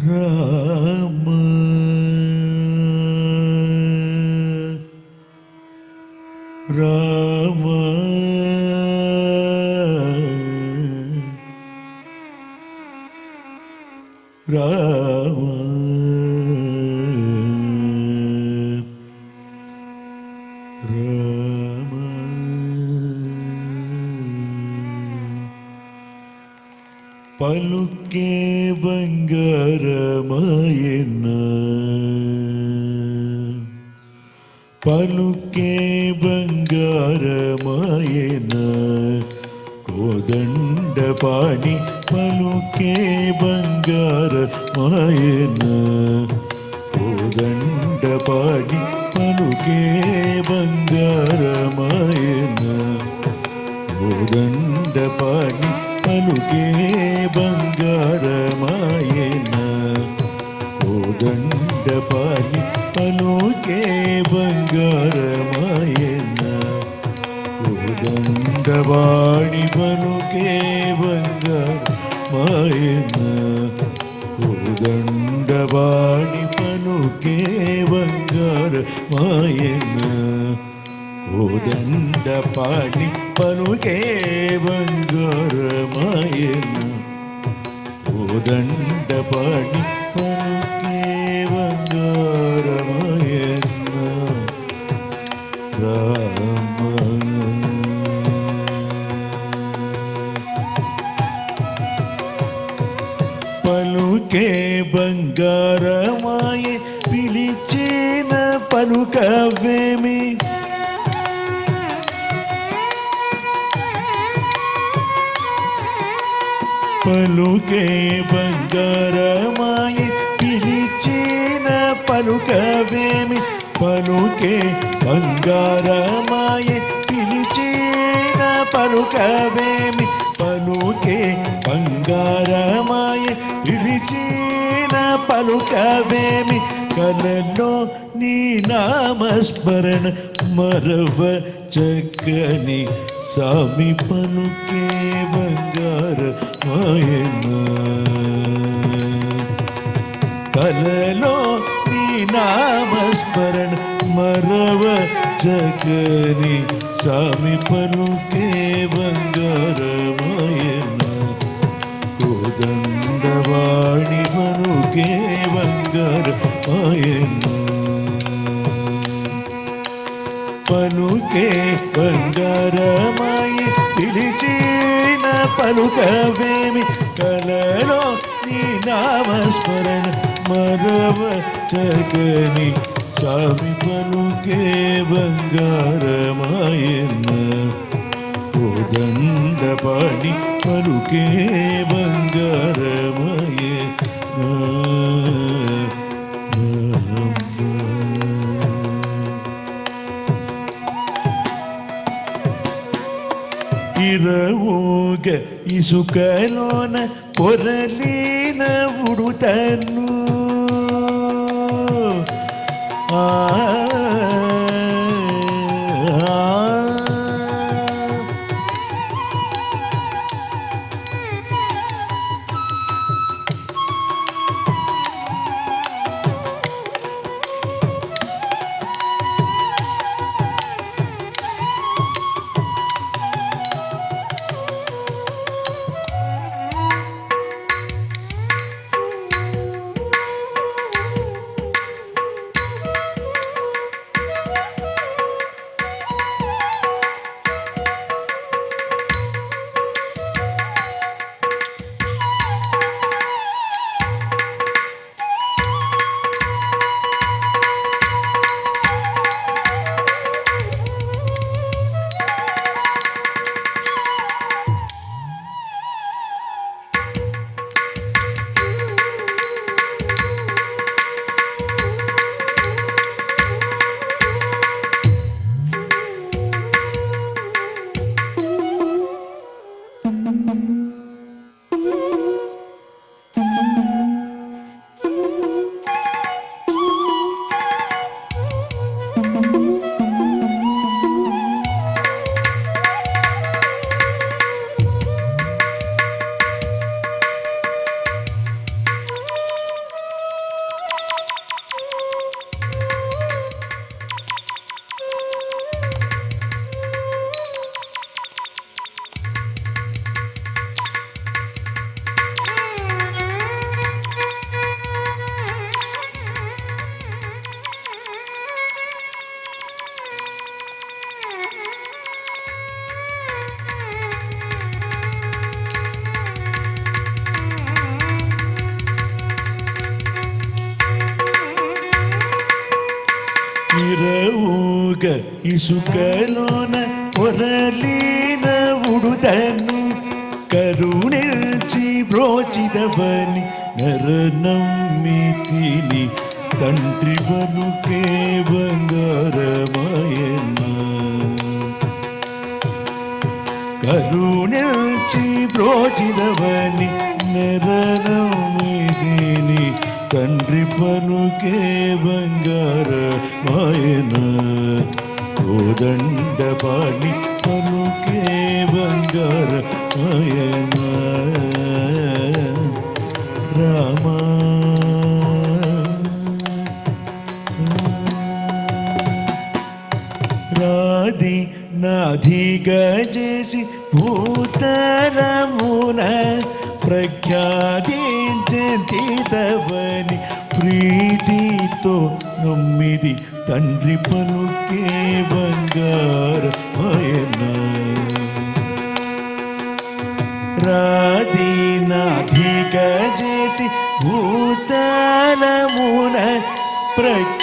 Rama Rama Rama Rama పలుకే బంగారమాయన పలుకే బంగారమాయన కోదండపాణి పలుకే బంగారమాయన కోదండపాణి పలుకే బంగారమాయన కోదండపాణి పలుకే బంగారమాయన కోదండపాణి పలుకే బంగారమాయన కోదండపాణి పలుకే బంగారమాయన కోదండపాణి పలుకే బంగారమాయన కోదండపాణి పలుకే బంగారమాయన కోదండపాణి పలుకే బంగారమాయన రామ పలుకే బంగారమాయ పిలిచిన పలుకవేమి పలుకే బంగారమాయ పిలిచిన పలుకవేమి పలుకే బంగారమాయ పిలిచిన పలుకవేమి పలుకే బంగారమాయ పిలిచిన పలుకవేమి కలలో నీ నామస్మరణ మరవ చక్కని సామి పలుకే బంగారమాయన కలలో నీ నామస్మరణ మరవ చక్కని సామి పలుకే బంగారమాయన కోదండవాణి పలుకే బంగారమాయన పలుకే బంగారమాయ పిలిచిన పలుకవేమి కలలో నీ నామస్మరణ మరవ చక్కని స్వామి పలుకే బంగారమాయన కోదండపాణి పలుకే ఇరవోగ ఇసుకలోన పొరలిన ఉడుతను ఇసుకలోన పొరలిన ఉడుదను కరుణించి బ్రోచిదవని నరనమ్మితిని తండ్రి పలుకే బంగారమాయన కరుణించి బ్రోచిదవని నరనమ్మితిని తండ్రి పలుకే బంగారమాయన కోదండపాణి పలుకే బంగారమాయన రామా రాది నాధిగా చేసి భూతలమున ప్రఖ్యాతించని ప్రీతితో నమ్మిది తండ్రి పలుకే బంగారమాయన రాదీనాధిగా చేసి భూతలమున ప్రఖ్యాతించని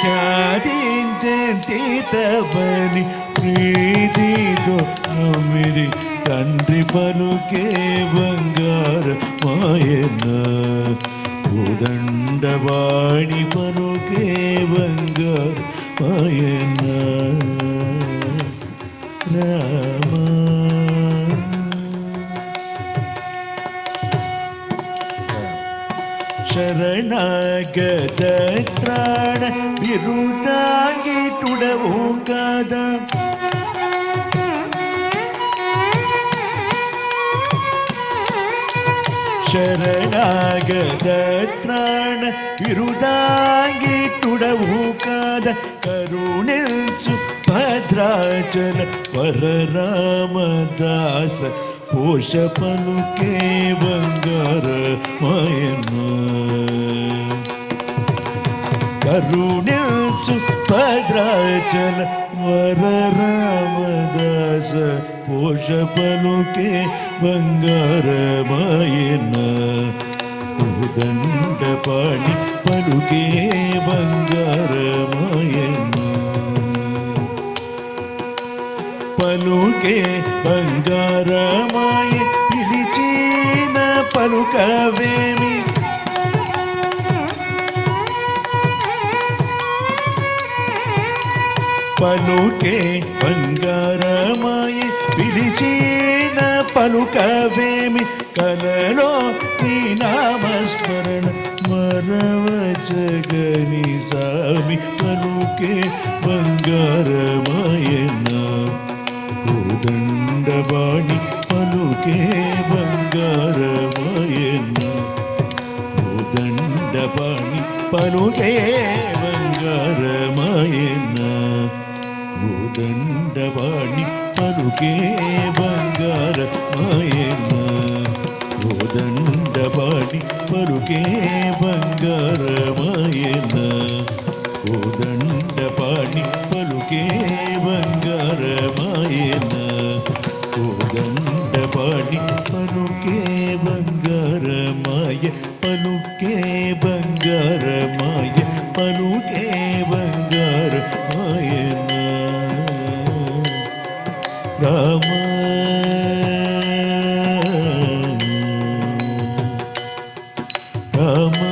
ప్రీతితో నమ్మిది తండ్రి పలుకే బంగారమాయన కోదండవాణి పలుకే బంగారమాయన రామా శరణాగత త్రాణ విరుడాంగిటుడవు కాదా శరణాగత త్రాణ విరుడాంగిటుడవు కాదా కరుణించు భద్రాచల పరరామదాస పోష పలుకే బంగారమాయన కరుణించు భద్రాచల వరరామదాస పోష పలుకే బంగారమాయన కోదండపాణి పలుకే బంగారమాయన పలుకే బంగారమాయ పిలిచిన పలుకవేమి పలుకే బంగారమాయ పిలిచిన పలుకవేమి కలలో నీ నామస్మరణ మరవచగని స్వామి పలుకే బంగారమాయన కోదండవాణి పలుకే బంగారమాయన కోదండవాణి పలుకే బంగారమాయన కోదండవాణి పలుకే బంగారమాయన కోదండవాణి పలుకే బంగారమాయన కోదండపాణి పలుకే బంగారమాయన కోదండపాణి పలుకే బంగారమాయ పలుకే బంగారమాయ పలుకే బంగారమాయన Rama Rama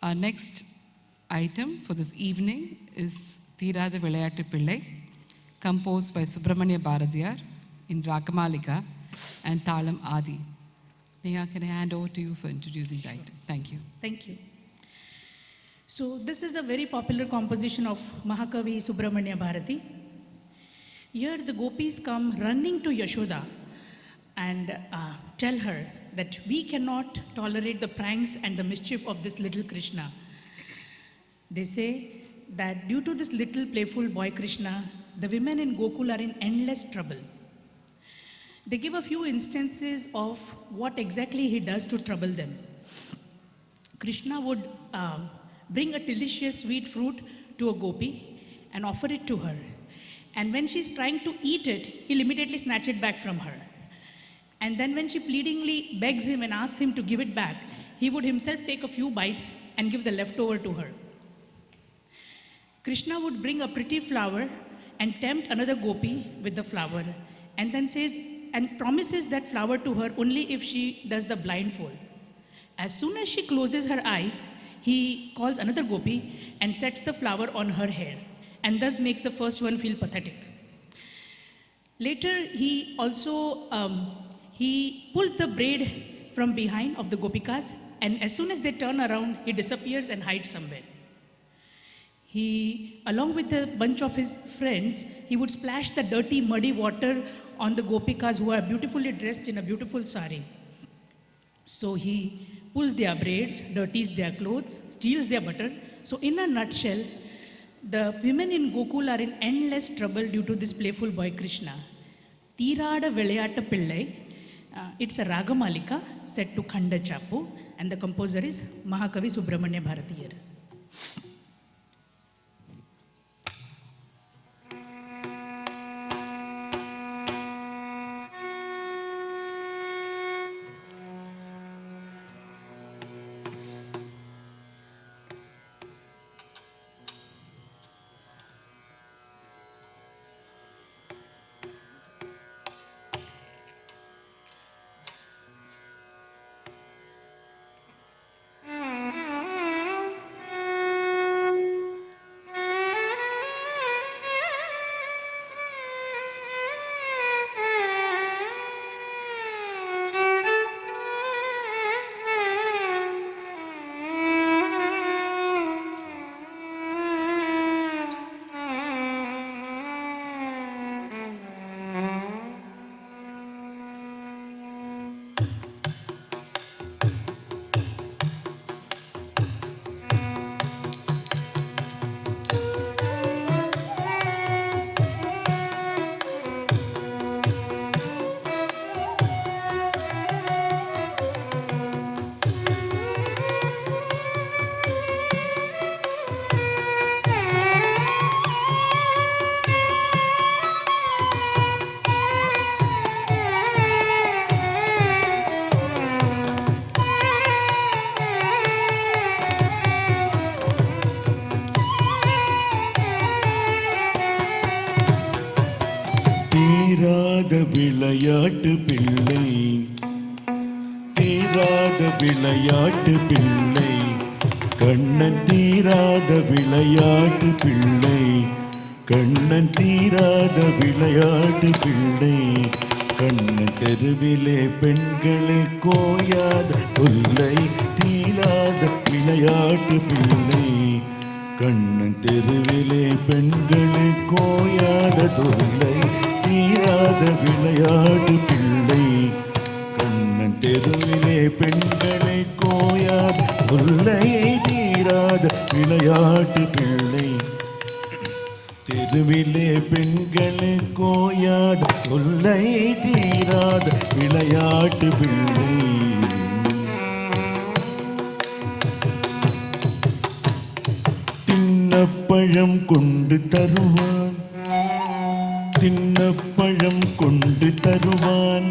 Our next item for this evening is Theerada Vilayattu Pillai, composed by Subramanya Bharadiyar in Ragamalika and Thalam Adi. Neha, can I hand over to you for introducing the item? Thank you. Thank you. So this is a very popular composition of Mahakavi Subramanya Bharati. Here the gopis come running to Yashoda and tell her that we cannot tolerate the pranks and the mischief of this little Krishna. They say that due to this little playful boy Krishna, the women in Gokul are in endless trouble. They give a few instances of what exactly he does to trouble them. Krishna would bring a delicious sweet fruit to a gopi and offer it to her. And when she's trying to eat it, he'll immediately snatch it back from her. And then when she pleadingly begs him and asks him to give it back, he would himself take a few bites and give the leftover to her. Krishna would bring a pretty flower and tempt another gopi with the flower, and then says and promises that flower to her only if she does the blindfold. As soon as she closes her eyes, he calls another gopi and sets the flower on her hair, and thus makes the first one feel pathetic. Later, he also he pulls the braid from behind of the gopikas, and as soon as they turn around, he disappears and hides somewhere. He, along with a bunch of his friends, he would splash the dirty, muddy water on the gopikas who are beautifully dressed in a beautiful sari. So he pulls their braids, dirties their clothes, steals their butter. So in a nutshell, the women in Gokul are in endless trouble due to this playful boy Krishna. Tirada Velayata Pillai, it's a Ragamalika set to Khanda Chapu, and the composer is Mahakavi Subramanya Bharatiyar. தீராத விளையாட்டு பிள்ளை, தீராத விளையாட்டு பிள்ளை, கண்ணன் தீராத விளையாட்டு பிள்ளை, கண்ணன் தீராத விளையாட்டு பிள்ளை, கண்ணன் தெருவிலே பெண்களை கோயாத தொல்லை தீராத விளையாட்டு பிள்ளை, கண்ணன் தெருவிலே பெண்களை கோயாத தொல்லை தீராத விளையாட்டு பிள்ளை, கண்ணன் தெருவிலே பெண்களை கோயாத தொல்லையை தீராத விளையாட்டு பிள்ளை, தெருவிலே பெண்களை கோயாத தொல்லையை தீராத விளையாட்டு பிள்ளை. தின்னப்பழம் கொண்டு தருவான், தின்னப்பழம் கொண்டு தருவான்,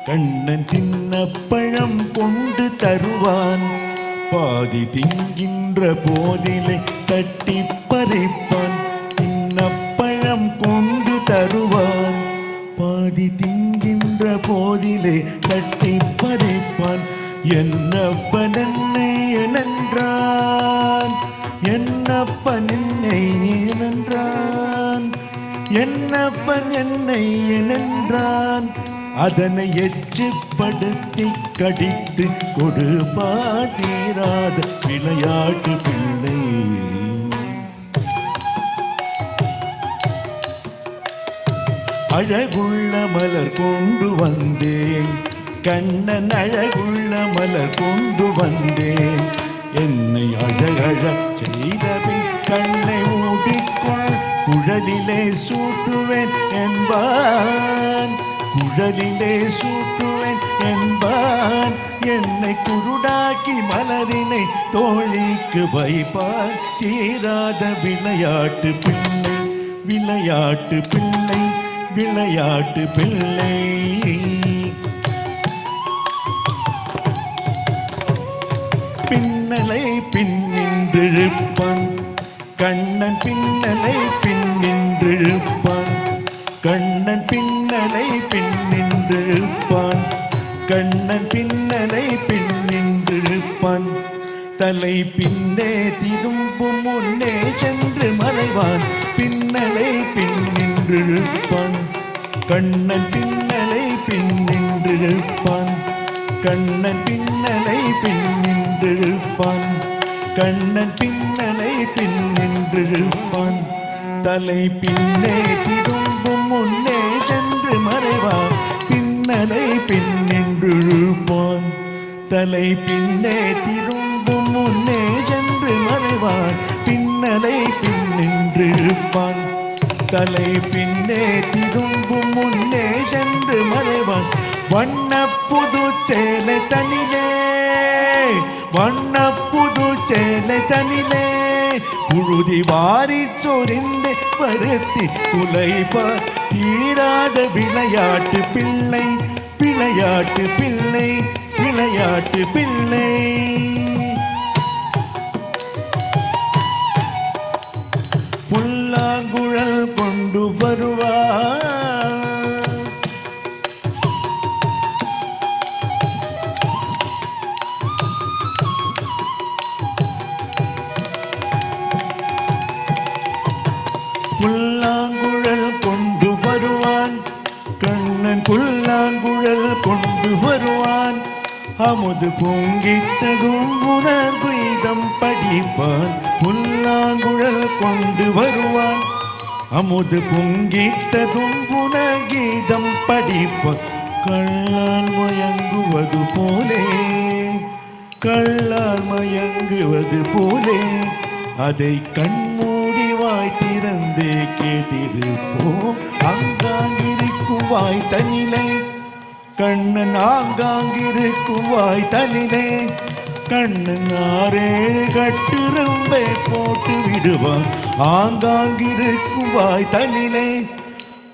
கண்ணன் தின்னப்பழம் கொண்டு தருவான், பாதி திங்கின்ற போதிலே தட்டி பறிப்பான், தின்னப்பழம் கொண்டு தருவான், பாதி திங்கின்ற போதிலே தட்டி பறிப்பான், என்னப்பன் என்னை என்றான், என்னப்பன் என்னை என்றான், என்னப்பன் என்னை என்றான், அதனை எச்சுப்படுத்தி கடித்து கொடுப்பா தீராத விளையாட்டு பிள்ளை. அழகுள்ள மலர் கொண்டு வந்தேன், கண்ணன் அழகுள்ள மலர் கொண்டு வந்தேன், என்னை அழகழ செய்தபின் கண்ணை மூடிக்கொள் குழலிலே சூட்டுவேன் என்பான், குழலிலே சூட்டுவேன் என்பான். என்னை குருடாக்கி மலரினை தோழிக்கு வைப்பான். தீராத விளையாட்டு பிள்ளை, விளையாட்டு பிள்ளை, விளையாட்டு பிள்ளை. பின்னலை பின்னின்றிருப்பான் கண்ணன், பின்னலை பின்னின்றிருப்பான் கண்ணன், பின்னலை பின்னின்றிருப்பான் கண்ணன், பின்னலை பின்னின்றிருப்பான். தலை பின்னே திரும்பும் முன்னே சென்று மறைவான். பின்னலை பின்னின்றிருப்பான் கண்ணன், பின்னலை பின்னின்றிருப்பான் கண்ணன், பின்னலை பின்னின்றிருப்பான் கண்ணன், பின்னலை பின்னின்றிருப்பான். தலை பின்னே திரும்பும் முன்னே சென்று மறைவான். பின்னலை பின்னின்றிருப்பான். தலை பின்னே திரும்பும் முன்னே சென்று மறைவான். பின்னலை பின்னின்றிருப்பான். தலை பின்னே திரும்பும் முன்னே சென்று மறைவான். வண்ண புது சேலை தனிலே, வண்ண புது சேலை தனிலே புழுதி வாரி சொரிந்து பருத்தி குலைப்பார். தீராத விளையாட்டு பிள்ளை, விளையாட்டு பிள்ளை, விளையாட்டு பிள்ளை. புல்லாங்குழல் கொண்டு வருவார். புல்லாங்குழல் கொண்டு வருவான் கண்ணன், புல்லாங்குழல் கொண்டு வருவான். அமுது பொங்கித்ததும் உணர்வீதம் படிப்பான். புல்லாங்குழல் கொண்டு வருவான். அமுது பொங்கித்ததும் உணர்கீதம் படிப்பான். கள்ளால் மயங்குவது போலே, கள்ளால் மயங்குவது போலே அதை கண்மூடி வாய் திறந்தே கேட்டிருப்போம். ஆங்காங்கிருக்கும் வாய் தனிலே கண்ணன், ஆங்காங்கிருக்கும் வாய் தனிலே கண்ணன். ஆறேழு கட்டுரம்பை போட்டு விடுவான். ஆங்காங்கிருக்கும் வாய் தனிலே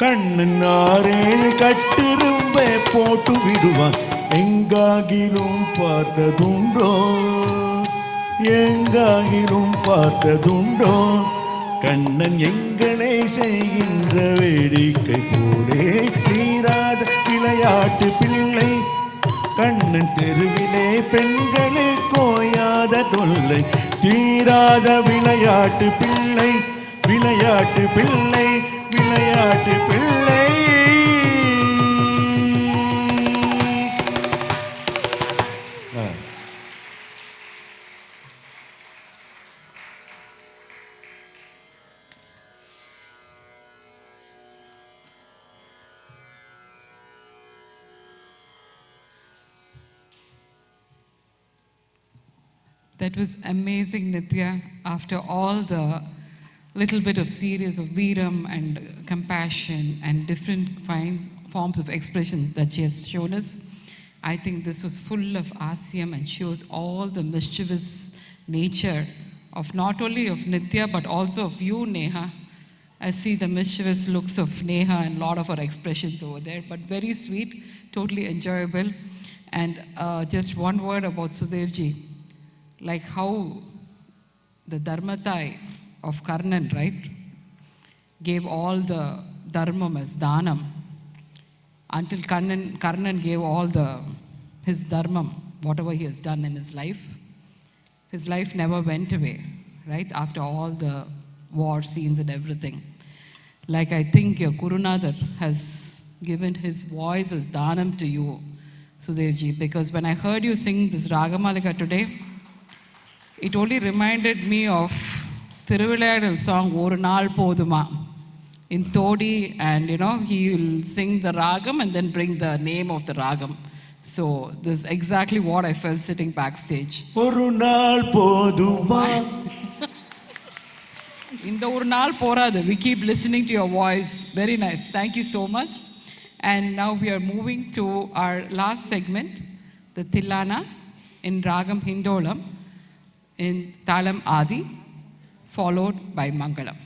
கண்ணன். ஆறேழு கட்டுரம்பை போட்டு விடுவான். எங்காகிலும் பார்த்ததுண்டோ, எங்காகிலும் பார்த்ததுண்டோ கண்ணன் எங்களை செய்கின்ற வேடிக்கை போலே. தீராத விளையாட்டு பிள்ளை கண்ணன், தெருவிலே பெண்களுக்கு ஓயாத தொல்லை. தீராத விளையாட்டு பிள்ளை, விளையாட்டு பிள்ளை, விளையாட்டு பிள்ளை. That was amazing, Nithya. After all the little bit of series of veeram and compassion and different forms of expression that she has shown us, I think this was full of ASYM and shows all the mischievous nature of not only of Nithya but also of you, Neha. I see the mischievous looks of Neha and a lot of her expressions over there, but very sweet, totally enjoyable. And just one word about Sudevji. Like how the Dharmatai of Karnan, right, gave all the dharmam as dhanam until Karnan gave all his dharmam, whatever he has done in his life. His life never went away, right, after all the war scenes and everything. Like I think your Gurunadhar has given his voice as dhanam to you, Sudevji, because when I heard you sing this Ragamalika today, it only reminded me of Thiruvilayadal song Oru Naal Poduma in Todi, and he will sing the ragam and then bring the name of the ragam. So this is exactly what I felt sitting backstage. Oru Naal Poduma. In the Oru Naal Poradu, we keep listening to your voice. Very nice. Thank you so much. And now we are moving to our last segment, the Tillana in Ragam Hindolam in Talam Adi, followed by Mangalam.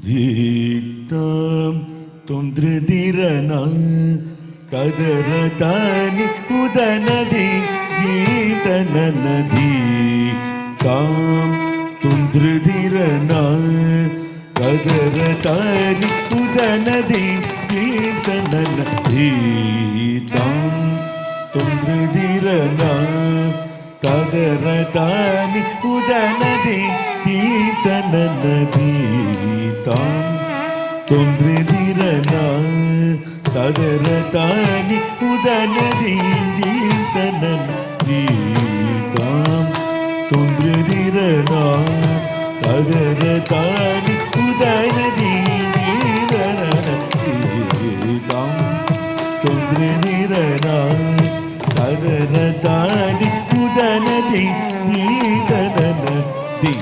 Dhitam tundridirana kadaratani udanadi geetananadi tam tundridirana kadaratani udanadi geetananadi tam tundridirana kadaratani udanadi geetananadi tam tondridirana kadaratani udanadi geetananadi tam tondridirana kadaratani udanadi geetananadi tam tondridirana kadaratani udanadi geetananadi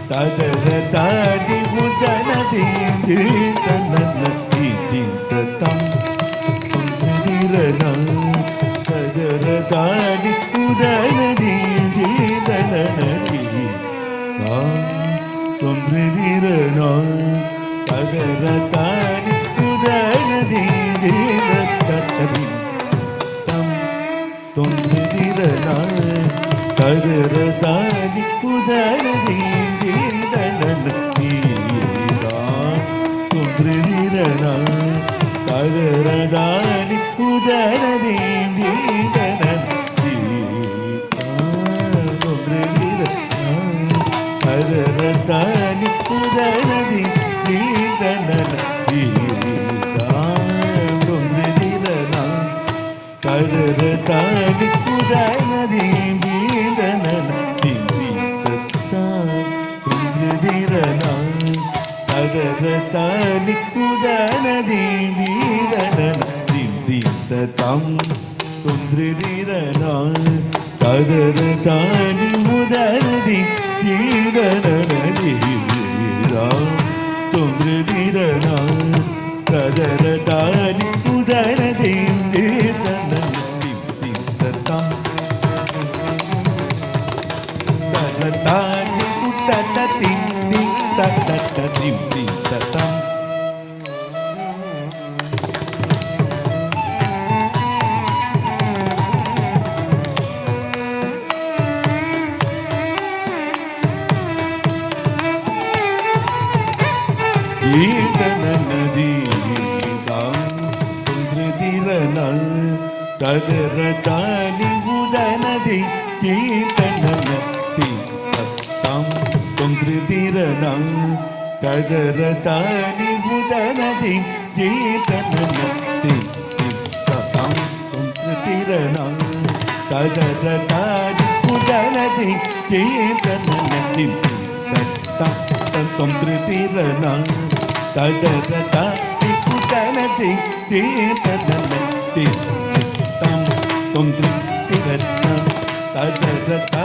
Tadaratadi udanadi geetananadi tam tondridirana kadaratani udanadi geetananadi tam tondridirana kadaratani udanadi geetananadi tam tondridirana kadaratani udanadi geetananadi tam tondridirana kadaratani udanadi geetananadi tam tondridirana kadaratani udanadi geetananadi tam tondridirana kadaratani udanadi geetananadi tondridirana kadaratani udanadi geetananadi tam tondridirana kadaratani udanadi geetananadi tam tondridirana kadaratani udanadi geetananadi tam kadaratani udanadi geetananadi tam geetananadi tam tondridirana kadaratani udanadi geetananadi tam tondridirana kadaratani udanadi geetananadi tam tondridirana kadaratani udaladi jeetananadi tam tritirana tadarata udaladi jeetananadi tam tritirana tadarata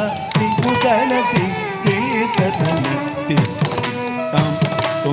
udaladi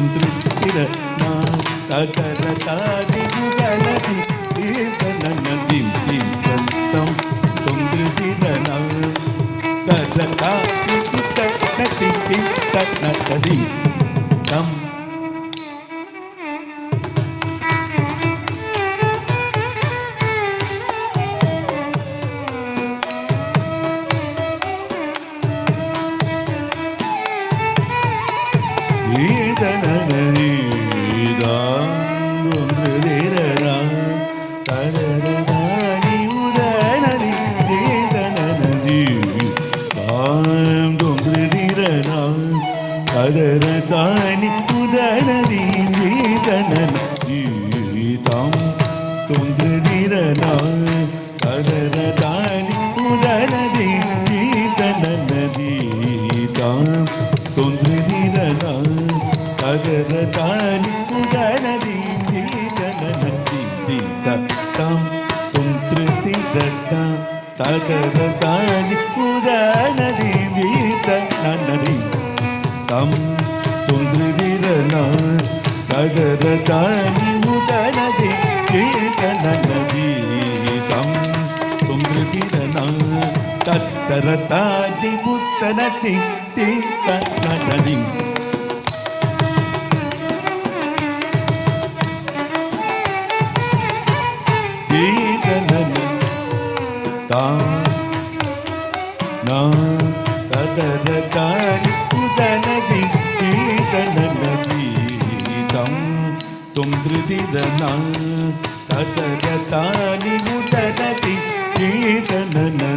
jeetananadi tam tritirana tadarata udaladi jeetananadi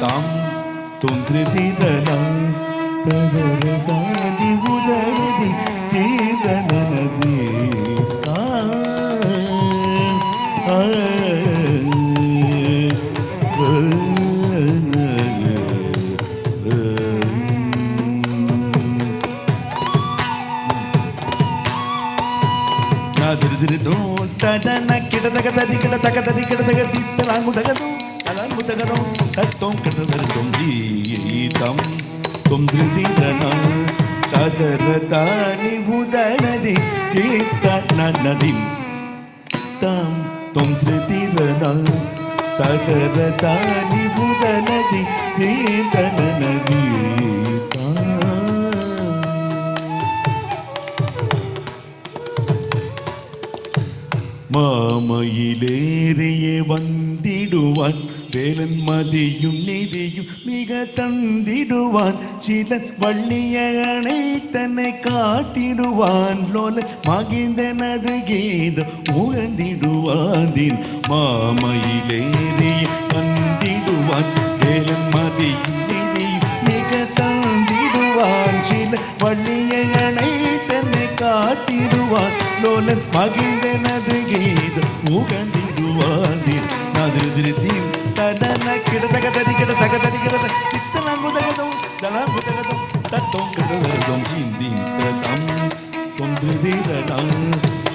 tam tritirana tadarata udaladi tam nanadim tam tom tritirana tadara tani budanadi deetananadi மாமையிலேறியே வந்திடுவான் Velan மதியும் நிதியும் மிக தந்திடுவான் சில வள்ளிய அணைத்தனை காத்திடுவான் லோல மகிழ்ந்தனது கீதம் உகந்திடுவான் மாமையிலேறியே வந்திடுவான் வேலன் மதியும் நிதியும் மிக தந்திடுவான் சில வள்ளிய அணைத்தனை காத்திடுவான் லோலன் மகிழ்ந்தனது கீதம் உகந்திடுவான் நாதிருதிருத்தீம் தடன கிடதகதரி கிடதகதரி கிடத சித்தனங்குதகதம் தனங்குதகதம் தத்தம் கிடதகம் ஹிந்தீம் ததம் தொந்திருதிரடம்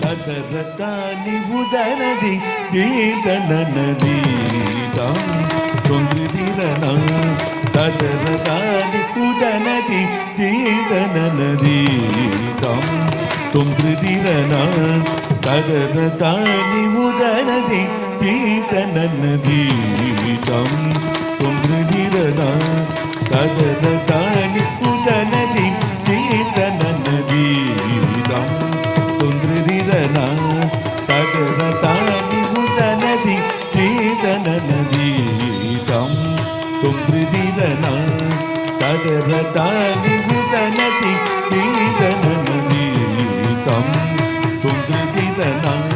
ததரதானி உதனதி தீதனனதீதம் தொந்திருதிரடம் ததரதானி உதனதி தீதனனதீதம் தொந்திருதிரடம் ததரதானி உதனதி தீதனனதீதம் தொந்திருதிரடம் ததரதானி உதனதி தீதனனதீதம் தொந்திருதிரடம் ததரதானி உதனதி தீதனனதீதம் தொந்திருதிரடம் ததரதானி உதனதி தீதனனதீதம் தொந்திருதிரடம்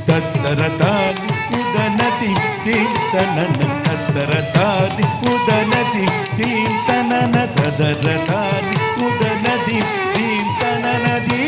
தத்தரதானி உதனதி தீர்த்தனன தத்தரதானி உதனதி தீர்த்தனன ததரதானி உதனதி தீர்த்தனனதி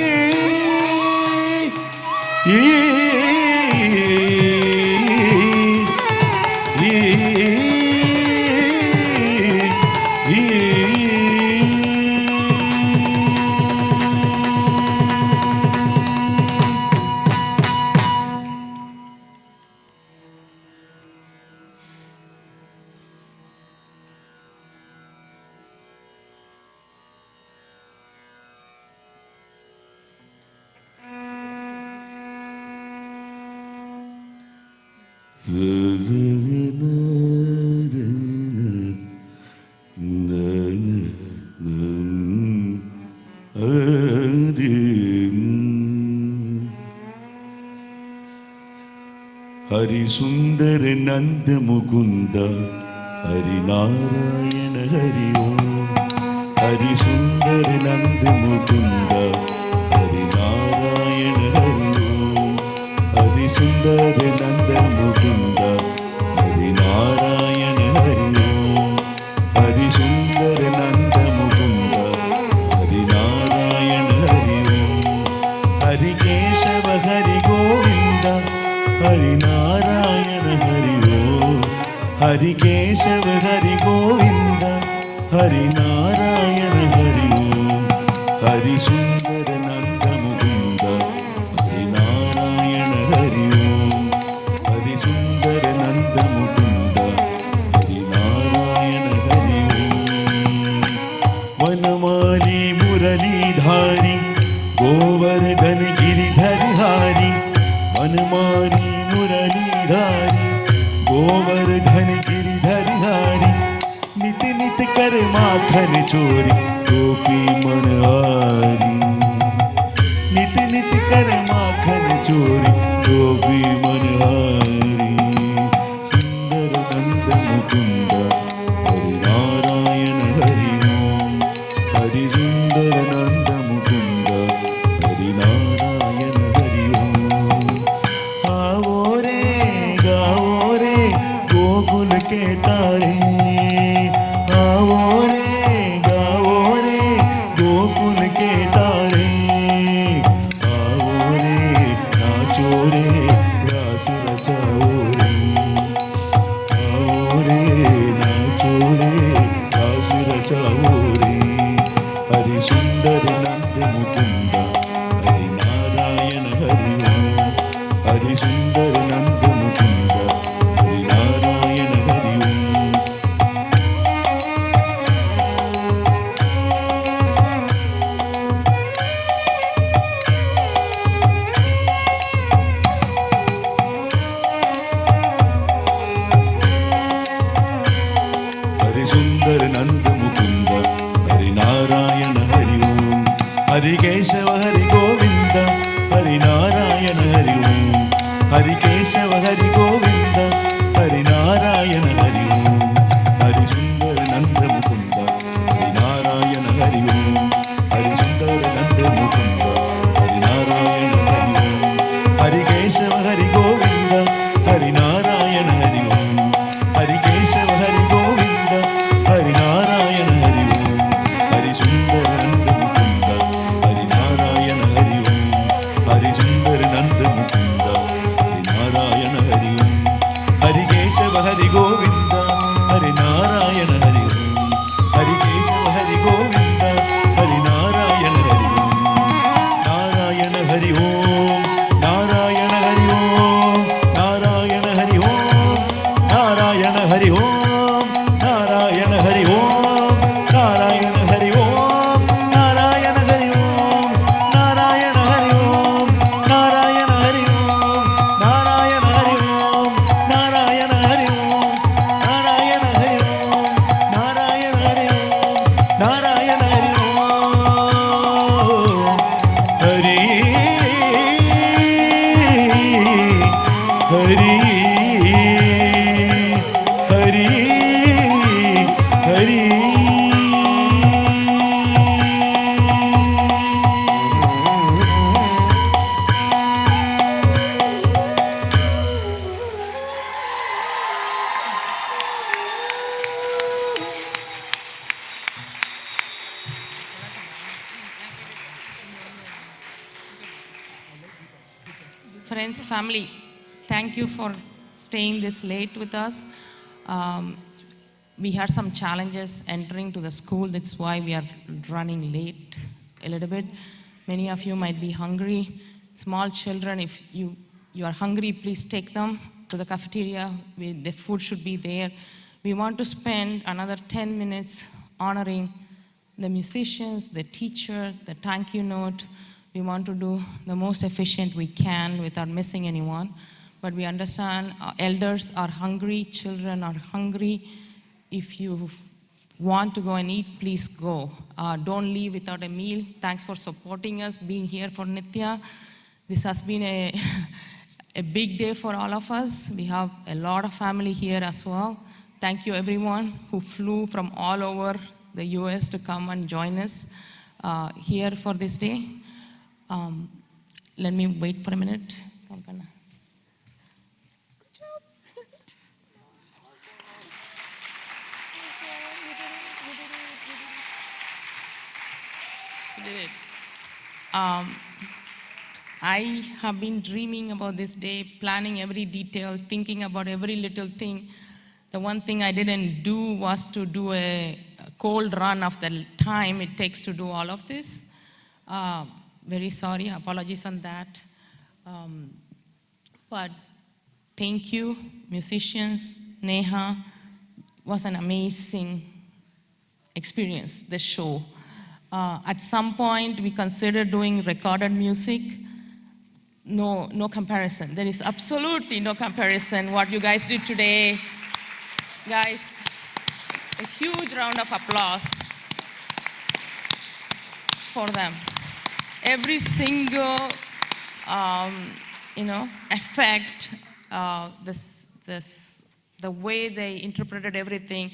हरि सुंदर नंद मुकुंद हरि नारायण हरि ओम हरि सुंदर नंद मुकुंद हरि नारायण हरि ओम हरि सुंदर नंद मुकुंद हरि नारायण हरि ओम हरि सुंदर नंद मुकुंद हरि नारायण हरि ओम हरि केशव हरि गोविंद हरि नारायण हरि ओम हरि केशव हरि गोविंद हरि नारायण हरि ओम हरि सुंदर नंद मुकुंद हरि नारायण हरि ओम हरि सुंदर नंद मुकुंद हरि नारायण हरि ओम वनमाली मुरलीधारी गोवर्धन गिरिधरहारी वनमाली मुरलीधारी गोवर्धन गिरिधरहारी नित नित कर माखन चोरी गोपी मनहारी नित नित कर माखन चोरी गोपी मनहारी सुंदर नंद मुकुंद हरि नारायण हरि ओम हरि सुंदर नंद मुकुंद हरि नारायण हरि ओम आओ रे गाओ रे गोकुल के तारे आओ रे गाओ रे गोकुल के तारे आओ रे नाचो रे रास रचाओ रे आओ रे नाचो रे रास रचाओ रे हरि सुंदर नंद मुकुंद हरि नारायण हरि ओम हरि सुंदर नंद मुकुंद हरि नारायण हरि ओम हरिसुन्दर नन्द मुकुन्द हरिनारायण हरि ओम हरिकेशव हरि गोविन्द हरिनारायण हरि ओम हरिकेशव हरि गोविन्द हरिनारायण हरि ओम हरिसुन्दर नन्द मुकुन्द हरिनारायण हरि ओम हरिसुन्दर नन्द मुकुन्द हरिनारायण हरि ओम हरिकेशव हरि गोविन्द हरिनारायण हरि ओम हरिकेशव हरि गोविन्द हरिनारायण हरि ओम हरिसुन्दर नन्द मुकुन्द हरिनारायण हरि ओम हरिसुन्दर नन्द मुकुन्द हरिनारायण हरि ओम हरिकेशव हरि गोविन्द हरिनारायण हरि ओम हरिकेशव हरि गोविन्द हरिनारायण हरि ओम नारायण हरि ओम नारायण हरि ओम नारायण हरि ओम नारायण हरि ओम नारायण हरि ओम नारायण हरि ओम नारायण हरि ओम नारायण हरि ओम नारायण हरि ओम नारायण हरि ओम नारायण हरि ओम नारायण हरि ओम नारायण हरि ओम Narayan Hari Om Hari Hari Hari Hari Friends, family, thank you for staying this late with us. We had some challenges entering to the school. That's why we are running late a little bit. Many of you might be hungry. Small children, if you are hungry, please take them to the cafeteria. The food should be there. We want to spend another 10 minutes honoring the musicians, the teacher, the thank you note. We want to do the most efficient we can without missing anyone. But we understand elders are hungry, children are hungry. If you want to go and eat, please go. Don't leave without a meal. Thanks for supporting us, being here for Nithya. This has been a big day for all of us. We have a lot of family here as well. Thank you everyone who flew from all over the US to come and join us here for this day. Let me wait for a minute. I have been dreaming about this day, planning every detail, thinking about every little thing. The one thing I didn't do was to do a cold run of the time it takes to do all of this. Very sorry, apologies on that. But thank you, musicians, Neha. It was an amazing experience, the show. At some point, we considered doing recorded music. No comparison. There is absolutely no comparison what you guys did today. Guys, a huge round of applause for them. Every single, effect, the way they interpreted everything.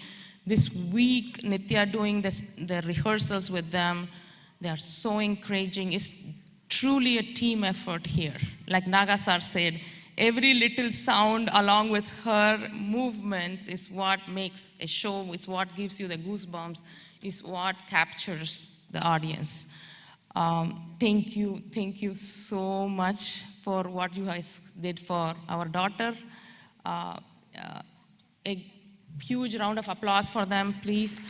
This week, Nithya doing the rehearsals with them, they are so encouraging. It's truly a team effort here. Like Naga sir said, every little sound along with her movements is what makes a show, is what gives you the goosebumps, is what captures the audience. Thank you so much for what you guys did for our daughter. A huge round of applause for them, please.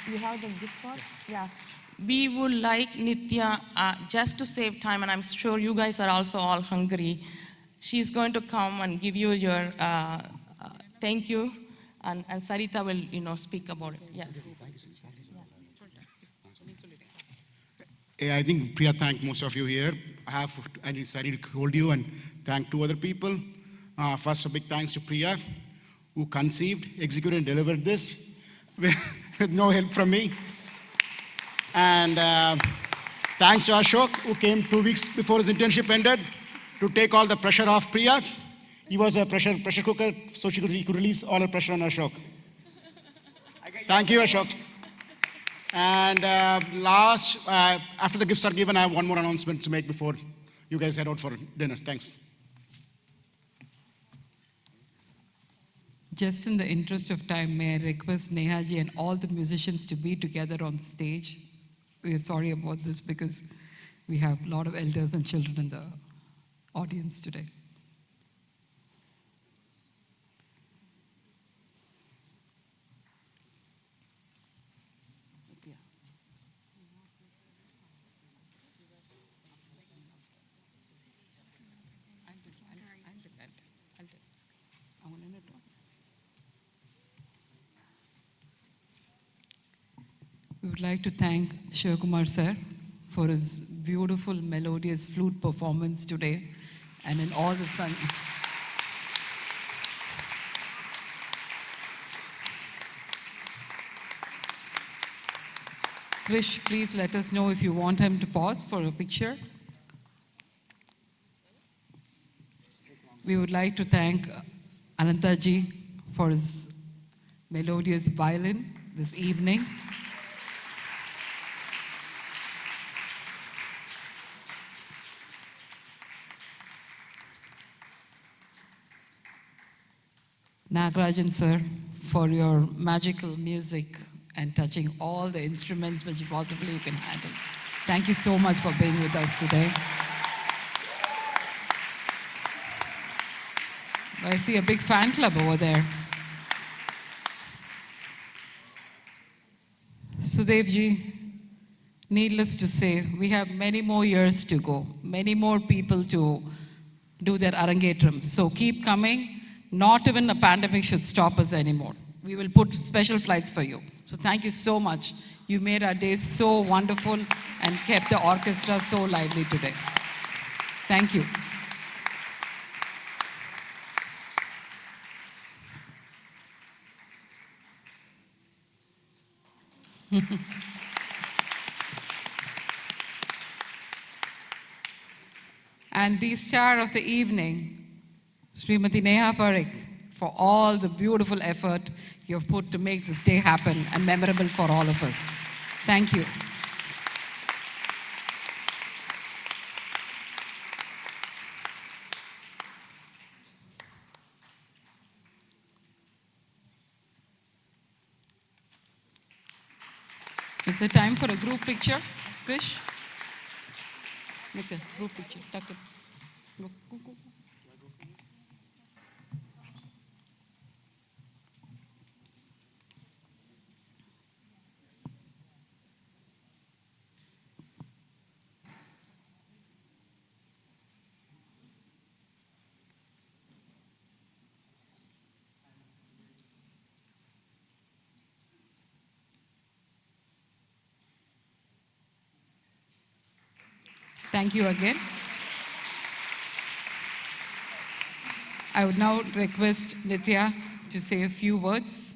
You have the gift card? Yeah. We would like Nithya, just to save time, and I'm sure you guys are also all hungry, she's going to come and give you your thank you, and Sarita will speak about it. Yes. I think Priya thanked most of you here. I need to hold you and thank two other people. First, a big thanks to Priya, who conceived, executed, and delivered this with no help from me. And thanks to Ashok, who came 2 weeks before his internship ended to take all the pressure off Priya. He was a pressure cooker, so he could release all the pressure on Ashok. Thank you, Ashok. And last, after the gifts are given, I have one more announcement to make before you guys head out for dinner. Thanks. Just in the interest of time, may I request Nehaji and all the musicians to be together on stage. We are sorry about this because we have a lot of elders and children in the audience today. We would like to thank Shivakumar sir for his beautiful melodious flute performance today and in all the sun. Krish, please let us know if you want him to pause for a picture. We would like to thank Anantaji for his melodious violin this evening. Nagarajan sir, for your magical music and touching all the instruments which possibly you can handle. Thank you so much for being with us today. I see a big fan club over there. Sudevji, needless to say, we have many more years to go, many more people to do their Arangetram. So keep coming. Not even a pandemic should stop us anymore. We will put special flights for you. So thank you so much. You made our day so wonderful and kept the orchestra so lively today. Thank you. And the star of the evening, Srimati Neha Parekh, for all the beautiful effort you have put to make this day happen and memorable for all of us. Thank you. Is it time for a group picture, Krish? Make a group picture. Tuck it. Go, go, go. Thank you again. I would now request Nithya to say a few words.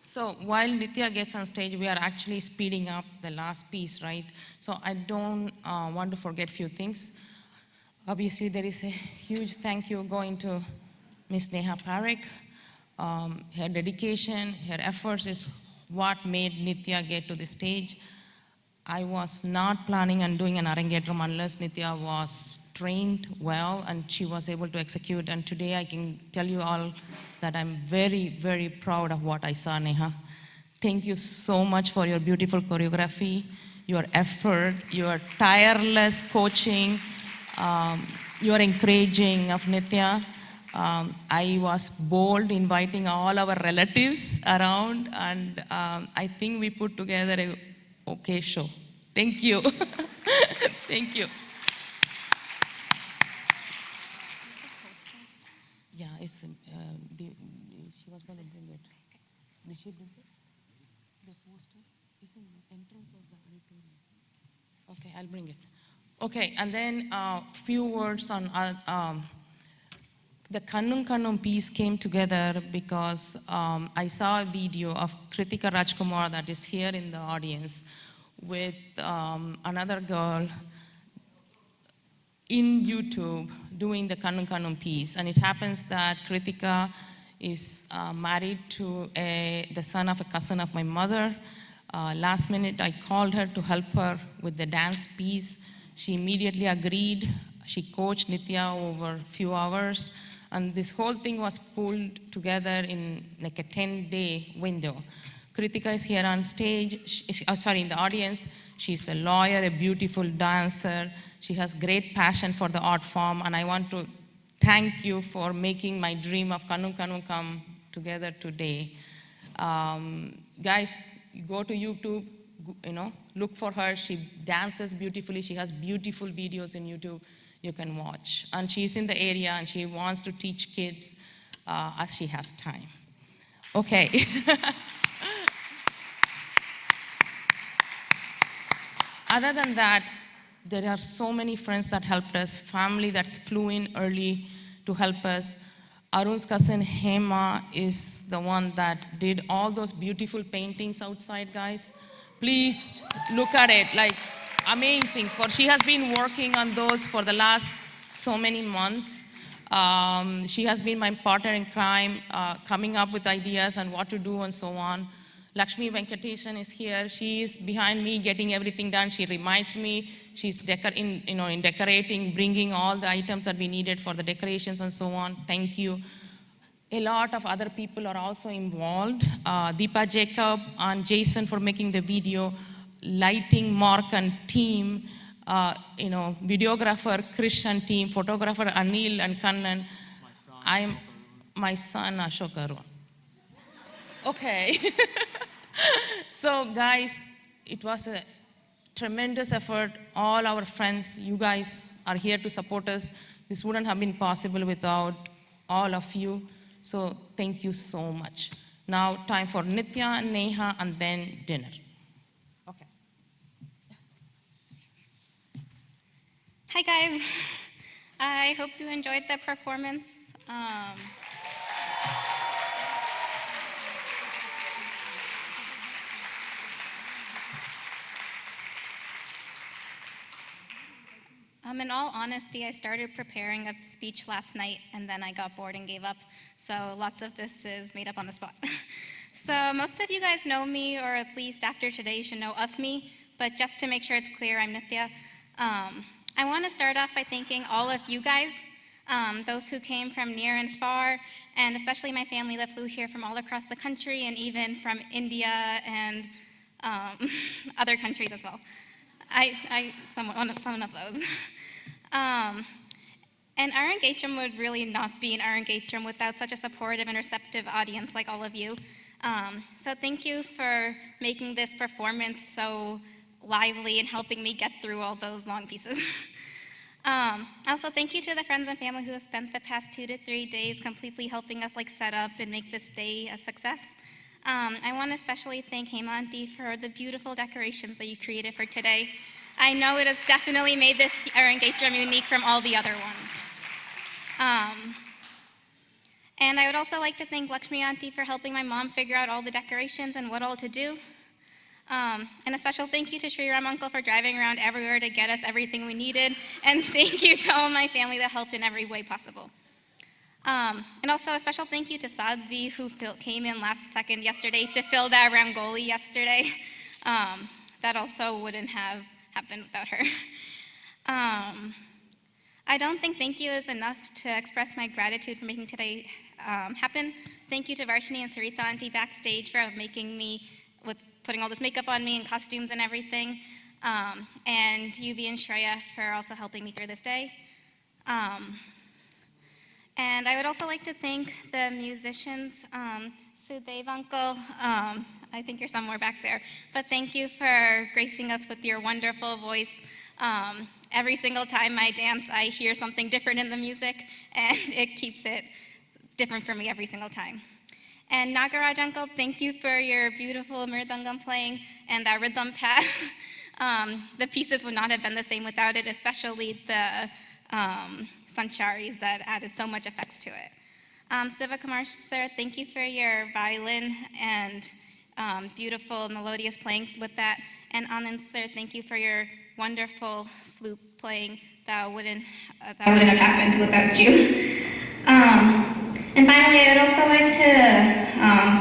So while Nithya gets on stage, we are actually speeding up the last piece, right? So I don't want to forget few things. Obviously, there is a huge thank you going to Miss Neha Parekh. Her dedication, her efforts is what made Nithya get to the stage. I was not planning on doing an Arangetram unless Nithya was trained well and she was able to execute. And today I can tell you all that I'm very, very proud of what I saw, Neha. Thank you so much for your beautiful choreography, your effort, your tireless coaching, your encouraging of Nithya. I was bold inviting all our relatives around, and I think we put together a okay show. Thank you. Thank you. Yeah, it's, she was going to bring it. Did she bring it? The poster is in the entrance of the auditorium. Okay, I'll bring it. Okay, and then a few words on the Kannum Kannum piece came together because I saw a video of Kritika Rajkumar that is here in the audience with another girl in YouTube doing the Kannum Kannum piece. And it happens that Kritika is married to the son of a cousin of my mother. Last minute, I called her to help her with the dance piece. She immediately agreed. She coached Nithya over a few hours. And this whole thing was pulled together in like a 10-day window. Kritika is here on stage, in the audience. She's a lawyer, a beautiful dancer. She has great passion for the art form, and I want to thank you for making my dream of Kannum Kannum come together today. Guys, go to YouTube, look for her. She dances beautifully. She has beautiful videos in YouTube you can watch. And she's in the area, and she wants to teach kids as she has time. Okay. Other than that, there are so many friends that helped us, family that flew in early to help us. Arun's cousin Hema is the one that did all those beautiful paintings outside, guys. Please look at it, like amazing. She has been working on those for the last so many months. She has been my partner in crime, coming up with ideas and what to do and so on. Lakshmi Venkateshan is here. She is behind me getting everything done. She reminds me. She's in decorating, bringing all the items that we needed for the decorations and so on. Thank you. A lot of other people are also involved. Deepa Jacob and Jason for making the video, lighting Mark and team, videographer Krish and team, photographer Anil and Kannan. My son Ashok Arun. Okay. So guys, it was a tremendous effort. All our friends, you guys are here to support us. This wouldn't have been possible without all of you. So thank you so much. Now time for Nithya, Neha, and then dinner. Okay. Hi guys. I hope you enjoyed the performance. In all honesty, I started preparing a speech last night and then I got bored and gave up. So lots of this is made up on the spot. So most of you guys know me, or at least after today you should know of me. But just to make sure it's clear, I'm Nithya. I want to start off by thanking all of you guys, those who came from near and far, and especially my family that flew here from all across the country and even from India and other countries as well. One of those. And Arangetram would really not be an Arangetram without such a supportive and receptive audience like all of you. So thank you for making this performance so lively and helping me get through all those long pieces. Also, thank you to the friends and family who have spent the past 2 to 3 days completely helping us set up and make this day a success. I want to especially thank Hemanti for the beautiful decorations that you created for today. I know it has definitely made this Arangetram unique from all the other ones. And I would also like to thank Lakshmi Auntie for helping my mom figure out all the decorations and what all to do. And a special thank you to Sri Ram Uncle for driving around everywhere to get us everything we needed. And thank you to all my family that helped in every way possible. And also a special thank you to Sadhvi, who came in last second yesterday to fill that Rangoli yesterday. That also wouldn't have happened without her. I don't think thank you is enough to express my gratitude for making today happen. Thank you to Varshini and Saritha Auntie backstage for making me, with putting all this makeup on me and costumes and everything. And Yuvi and Shreya for also helping me through this day. And I would also like to thank the musicians, Sudev Uncle, I think you're somewhere back there, but thank you for gracing us with your wonderful voice. Every single time I dance, I hear something different in the music, and it keeps it different for me every single time. And Nagaraj Uncle, thank you for your beautiful mridangam playing and that rhythm pad. The pieces would not have been the same without it, especially the sancharis that added so much effects to it. Sivakumar sir, thank you for your violin and beautiful melodious playing with that. And Anand sir, thank you for your wonderful flute playing. That wouldn't have happened without you. And finally, I would also like to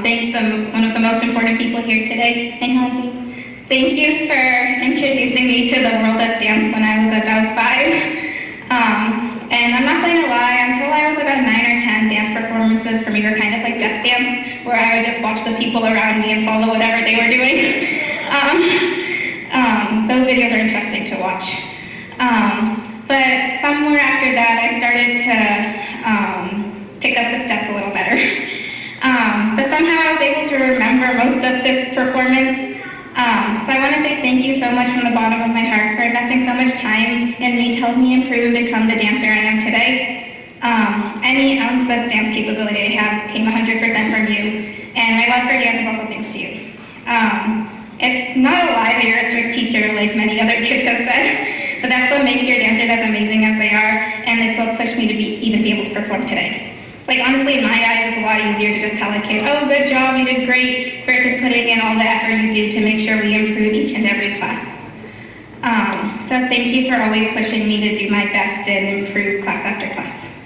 thank one of the most important people here today. Thank you for introducing me to the world of dance when I was about 5. And I'm not going to lie, until I was about 9 or 10, dance performances for me were kind of like Just Dance, where I would just watch the people around me and follow whatever they were doing. Those videos are interesting to watch. But somewhere after that, I started to pick up the steps a little better. But somehow I was able to remember most of this performance. So I want to say thank you so much from the bottom of my heart for investing so much time in me to help me improve and become the dancer I am today. Any ounce of dance capability I have came 100% from you, and my love for dance is also thanks to you. It's not a lie that you're a strict teacher like many other kids have said, but that's what makes your dancers as amazing as they are, and it's what pushed me to even be able to perform today. Like honestly, in my eyes, it's a lot easier to just tell a kid, oh, good job, you did great, versus putting in all the effort you do to make sure we improve each and every class. So thank you for always pushing me to do my best and improve class after class.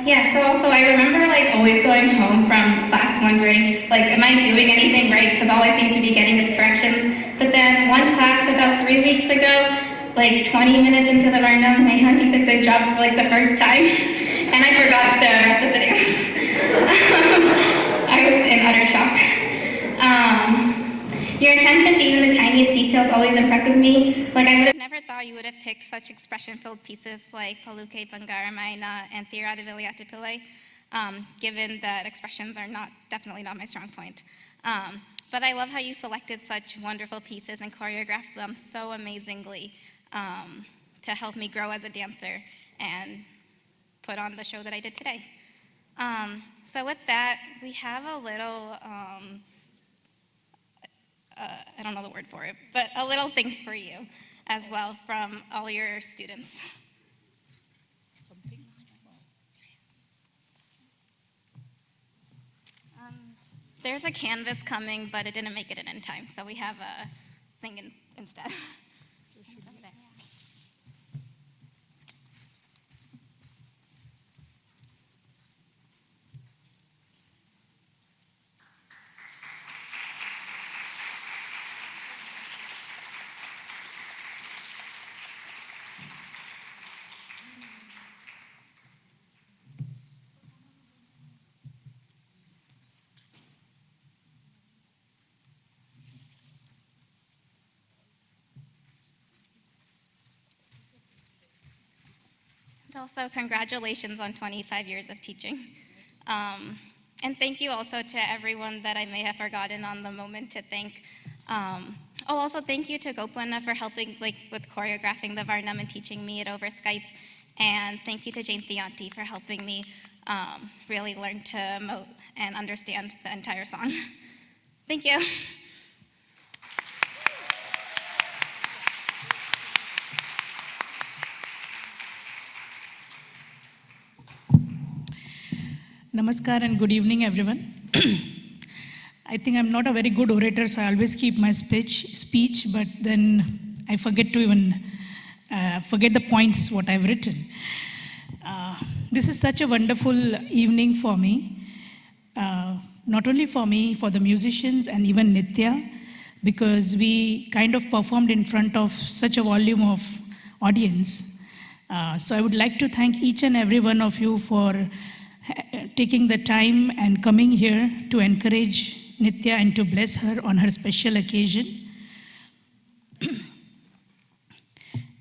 Yeah, so also I remember like always going home from class wondering, like, am I doing anything right? Because all I seem to be getting is corrections. But then one class about 3 weeks ago, like 20 minutes into the Varnam, my auntie said good job for like the first time, and I forgot the rest of the dance. I was in utter shock. Your attention to even the tiniest details always impresses me. Like I would have never thought you would have picked such expression-filled pieces like Paluke Bangaramaina and Thirada Viliata Pillai, given that expressions are definitely not my strong point. But I love how you selected such wonderful pieces and choreographed them so amazingly to help me grow as a dancer and put on the show that I did today. So with that, we have a little, I don't know the word for it, but a little thing for you as well from all your students. There's a canvas coming, but it didn't make it in time, so we have a thing instead. Also, congratulations on 25 years of teaching. And thank you also to everyone that I may have forgotten on the moment to thank. Also thank you to Gopwana for helping with choreographing the Varnam and teaching me it over Skype. And thank you to Jayanti Auntie for helping me really learn to emote and understand the entire song. Thank you. Namaskar and good evening, everyone. I think I'm not a very good orator, so I always keep my speech, but then I forget to even forget the points what I've written. This is such a wonderful evening for me, not only for me, for the musicians and even Nithya, because we kind of performed in front of such a volume of audience. So I would like to thank each and every one of you for taking the time and coming here to encourage Nithya and to bless her on her special occasion.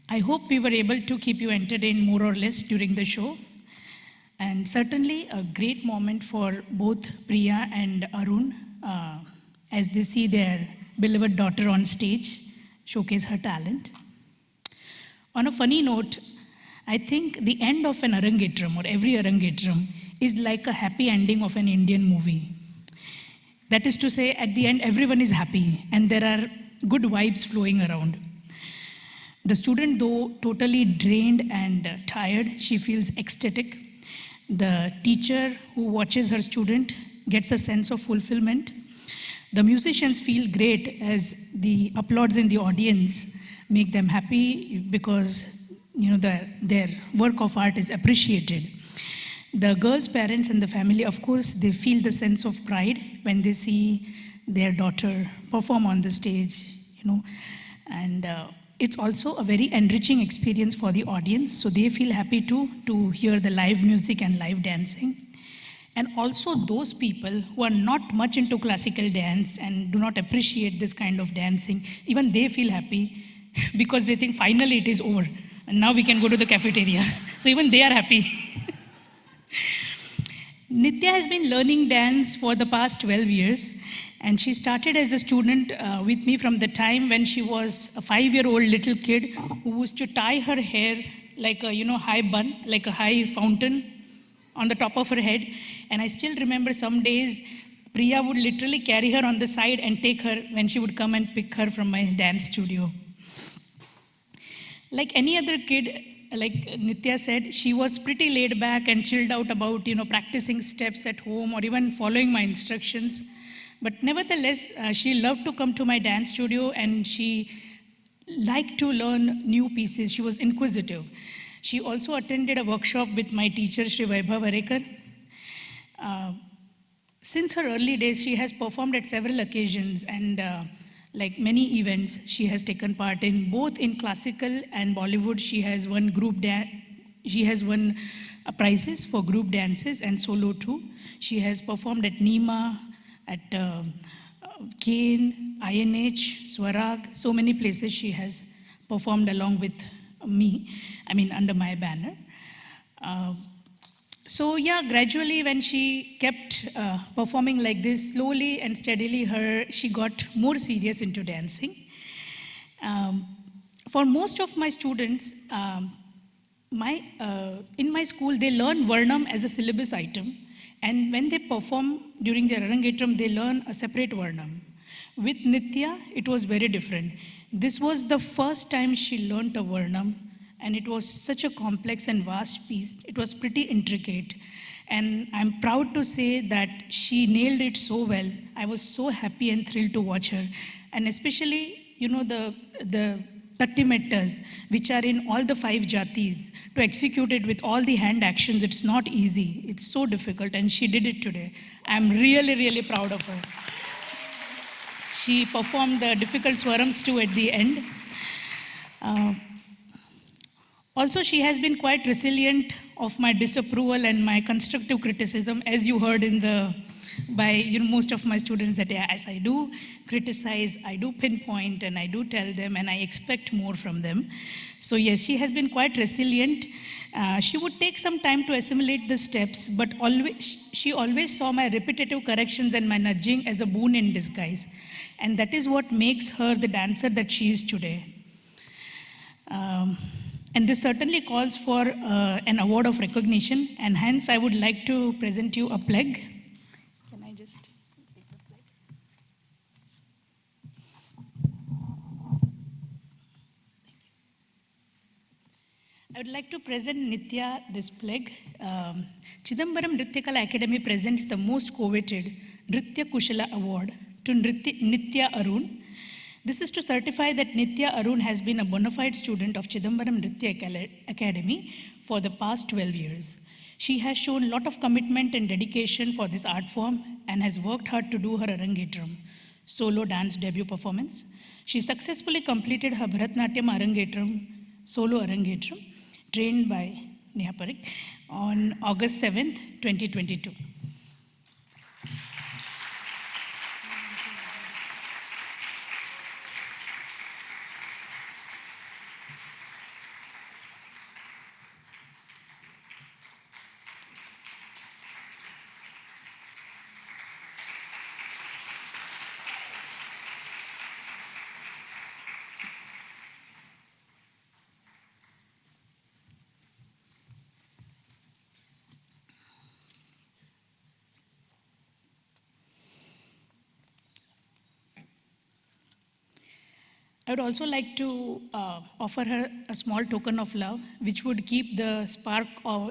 I hope we were able to keep you entertained more or less during the show. And certainly a great moment for both Priya and Arun as they see their beloved daughter on stage showcase her talent. On a funny note, I think the end of an Arangetram or every Arangetram is like a happy ending of an Indian movie. That is to say, at the end, everyone is happy and there are good vibes flowing around. The student, though totally drained and tired, she feels ecstatic. The teacher who watches her student gets a sense of fulfillment. The musicians feel great as the applause in the audience make them happy because their work of art is appreciated. The girl's parents and the family, of course, they feel the sense of pride when they see their daughter perform on the stage, and it's also a very enriching experience for the audience, so they feel happy too to hear the live music and live dancing. And also those people who are not much into classical dance and do not appreciate this kind of dancing, even they feel happy because they think finally it is over and now we can go to the cafeteria. So even they are happy. Nithya has been learning dance for the past 12 years, and she started as a student with me from the time when she was a 5-year-old little kid who used to tie her hair like a high bun, like a high fountain on the top of her head. And I still remember some days Priya would literally carry her on the side and take her when she would come and pick her from my dance studio. Like any other kid, like Nithya said, she was pretty laid back and chilled out about practicing steps at home or even following my instructions. But nevertheless, she loved to come to my dance studio and she liked to learn new pieces. She was inquisitive. She also attended a workshop with my teacher, Sri Vaibhav Arekar. Since her early days, she has performed at several occasions and like many events, she has taken part in both in classical and Bollywood. She has won prizes for group dances and solo too. She has performed at Nima, at Kane, INH, Swarag, so many places she has performed along with me, under my banner. So yeah, gradually when she kept performing like this, slowly and steadily she got more serious into dancing. For most of my students, in my school, they learn Varnam as a syllabus item, and when they perform during their Arangetram, they learn a separate Varnam. With Nithya, it was very different. This was the first time she learned a Varnam, and it was such a complex and vast piece. It was pretty intricate. And I'm proud to say that she nailed it so well. I was so happy and thrilled to watch her. And especially, the Tattimettas, which are in all the 5 jatis, to execute it with all the hand actions, it's not easy. It's so difficult, and she did it today. I'm really, really proud of her. She performed the difficult swarams too at the end. Also, she has been quite resilient of my disapproval and my constructive criticism, as you heard by most of my students, that as I do criticize, I do pinpoint, and I do tell them, and I expect more from them. So yes, she has been quite resilient. She would take some time to assimilate the steps, but she always saw my repetitive corrections and my nudging as a boon in disguise. And that is what makes her the dancer that she is today. And this certainly calls for an award of recognition, and hence I would like to present you a plaque. Can I just take the plaque? I would like to present Nithya this plaque. Chidambaram Nrityakala Academy presents the most coveted Nritya Kushala Award to Nithya Arun. This is to certify that Nithya Arun has been a bona fide student of Chidambaram Nritya Academy for the past 12 years. She has shown a lot of commitment and dedication for this art form and has worked hard to do her Arangetram, solo dance debut performance. She successfully completed her Bharatnatyam Arangetram, solo Arangetram, trained by Neha Parekh, on August 7th, 2022. I would also like to offer her a small token of love, which would keep the spark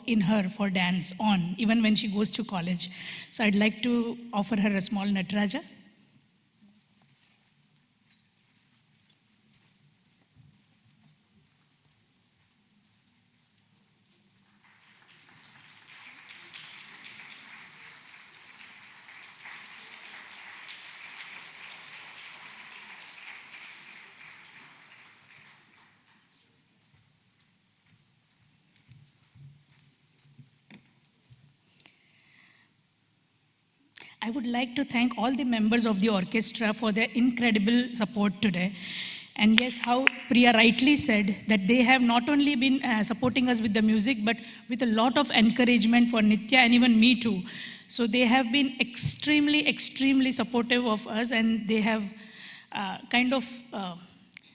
in her for dance on, even when she goes to college. So I'd like to offer her a small Nataraja. I would like to thank all the members of the orchestra for their incredible support today. And yes, how Priya rightly said, that they have not only been supporting us with the music, but with a lot of encouragement for Nithya and even me too. So they have been extremely, extremely supportive of us, and they have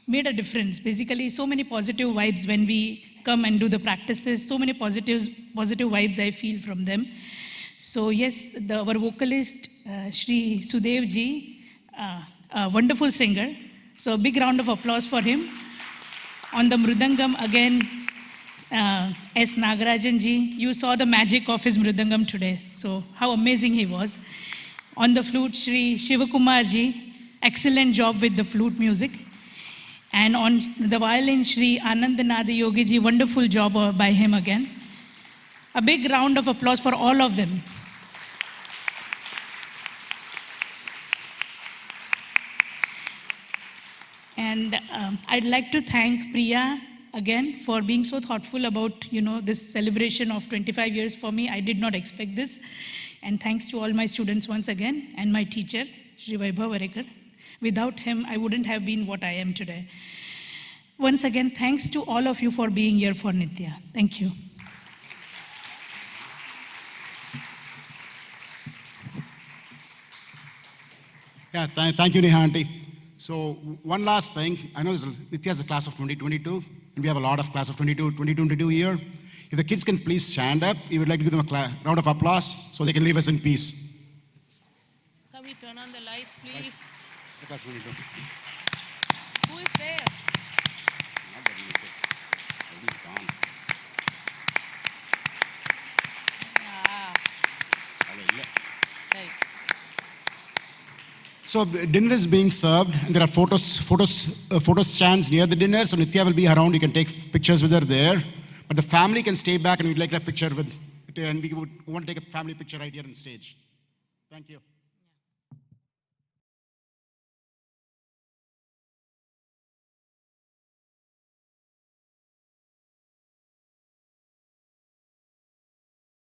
made a difference. Basically, so many positive vibes when we come and do the practices, so many positive vibes I feel from them. So yes, our vocalist, Shri Sudev ji, a wonderful singer. So a big round of applause for him. On the mridangam again, S. Nagarajan ji, you saw the magic of his mridangam today. So how amazing he was. On the flute, Shri Shivakumar ji, excellent job with the flute music. And on the violin, Shri Anandanadi Yogi ji, wonderful job by him again. A big round of applause for all of them. And I'd like to thank Priya again for being so thoughtful about, this celebration of 25 years for me. I did not expect this. And thanks to all my students once again, and my teacher, Shri Vaibhav Varekar. Without him, I wouldn't have been what I am today. Once again, thanks to all of you for being here for Nithya. Thank you. Yeah, thank you, Neha aunty. So one last thing. I know Nithya is a class of 2022, and we have a lot of class of 2022 here. If the kids can please stand up, we would like to give them a round of applause so they can leave us in peace. Can we turn on the lights, please? It's a class of 22. Who is there? Not that many kids. Everybody's gone. Right. So dinner is being served, and there are photo stands near the dinner. So Nithya will be around. You can take pictures with her there. But the family can stay back, and we'd like a picture with, and we want to take a family picture right here on stage. Thank you.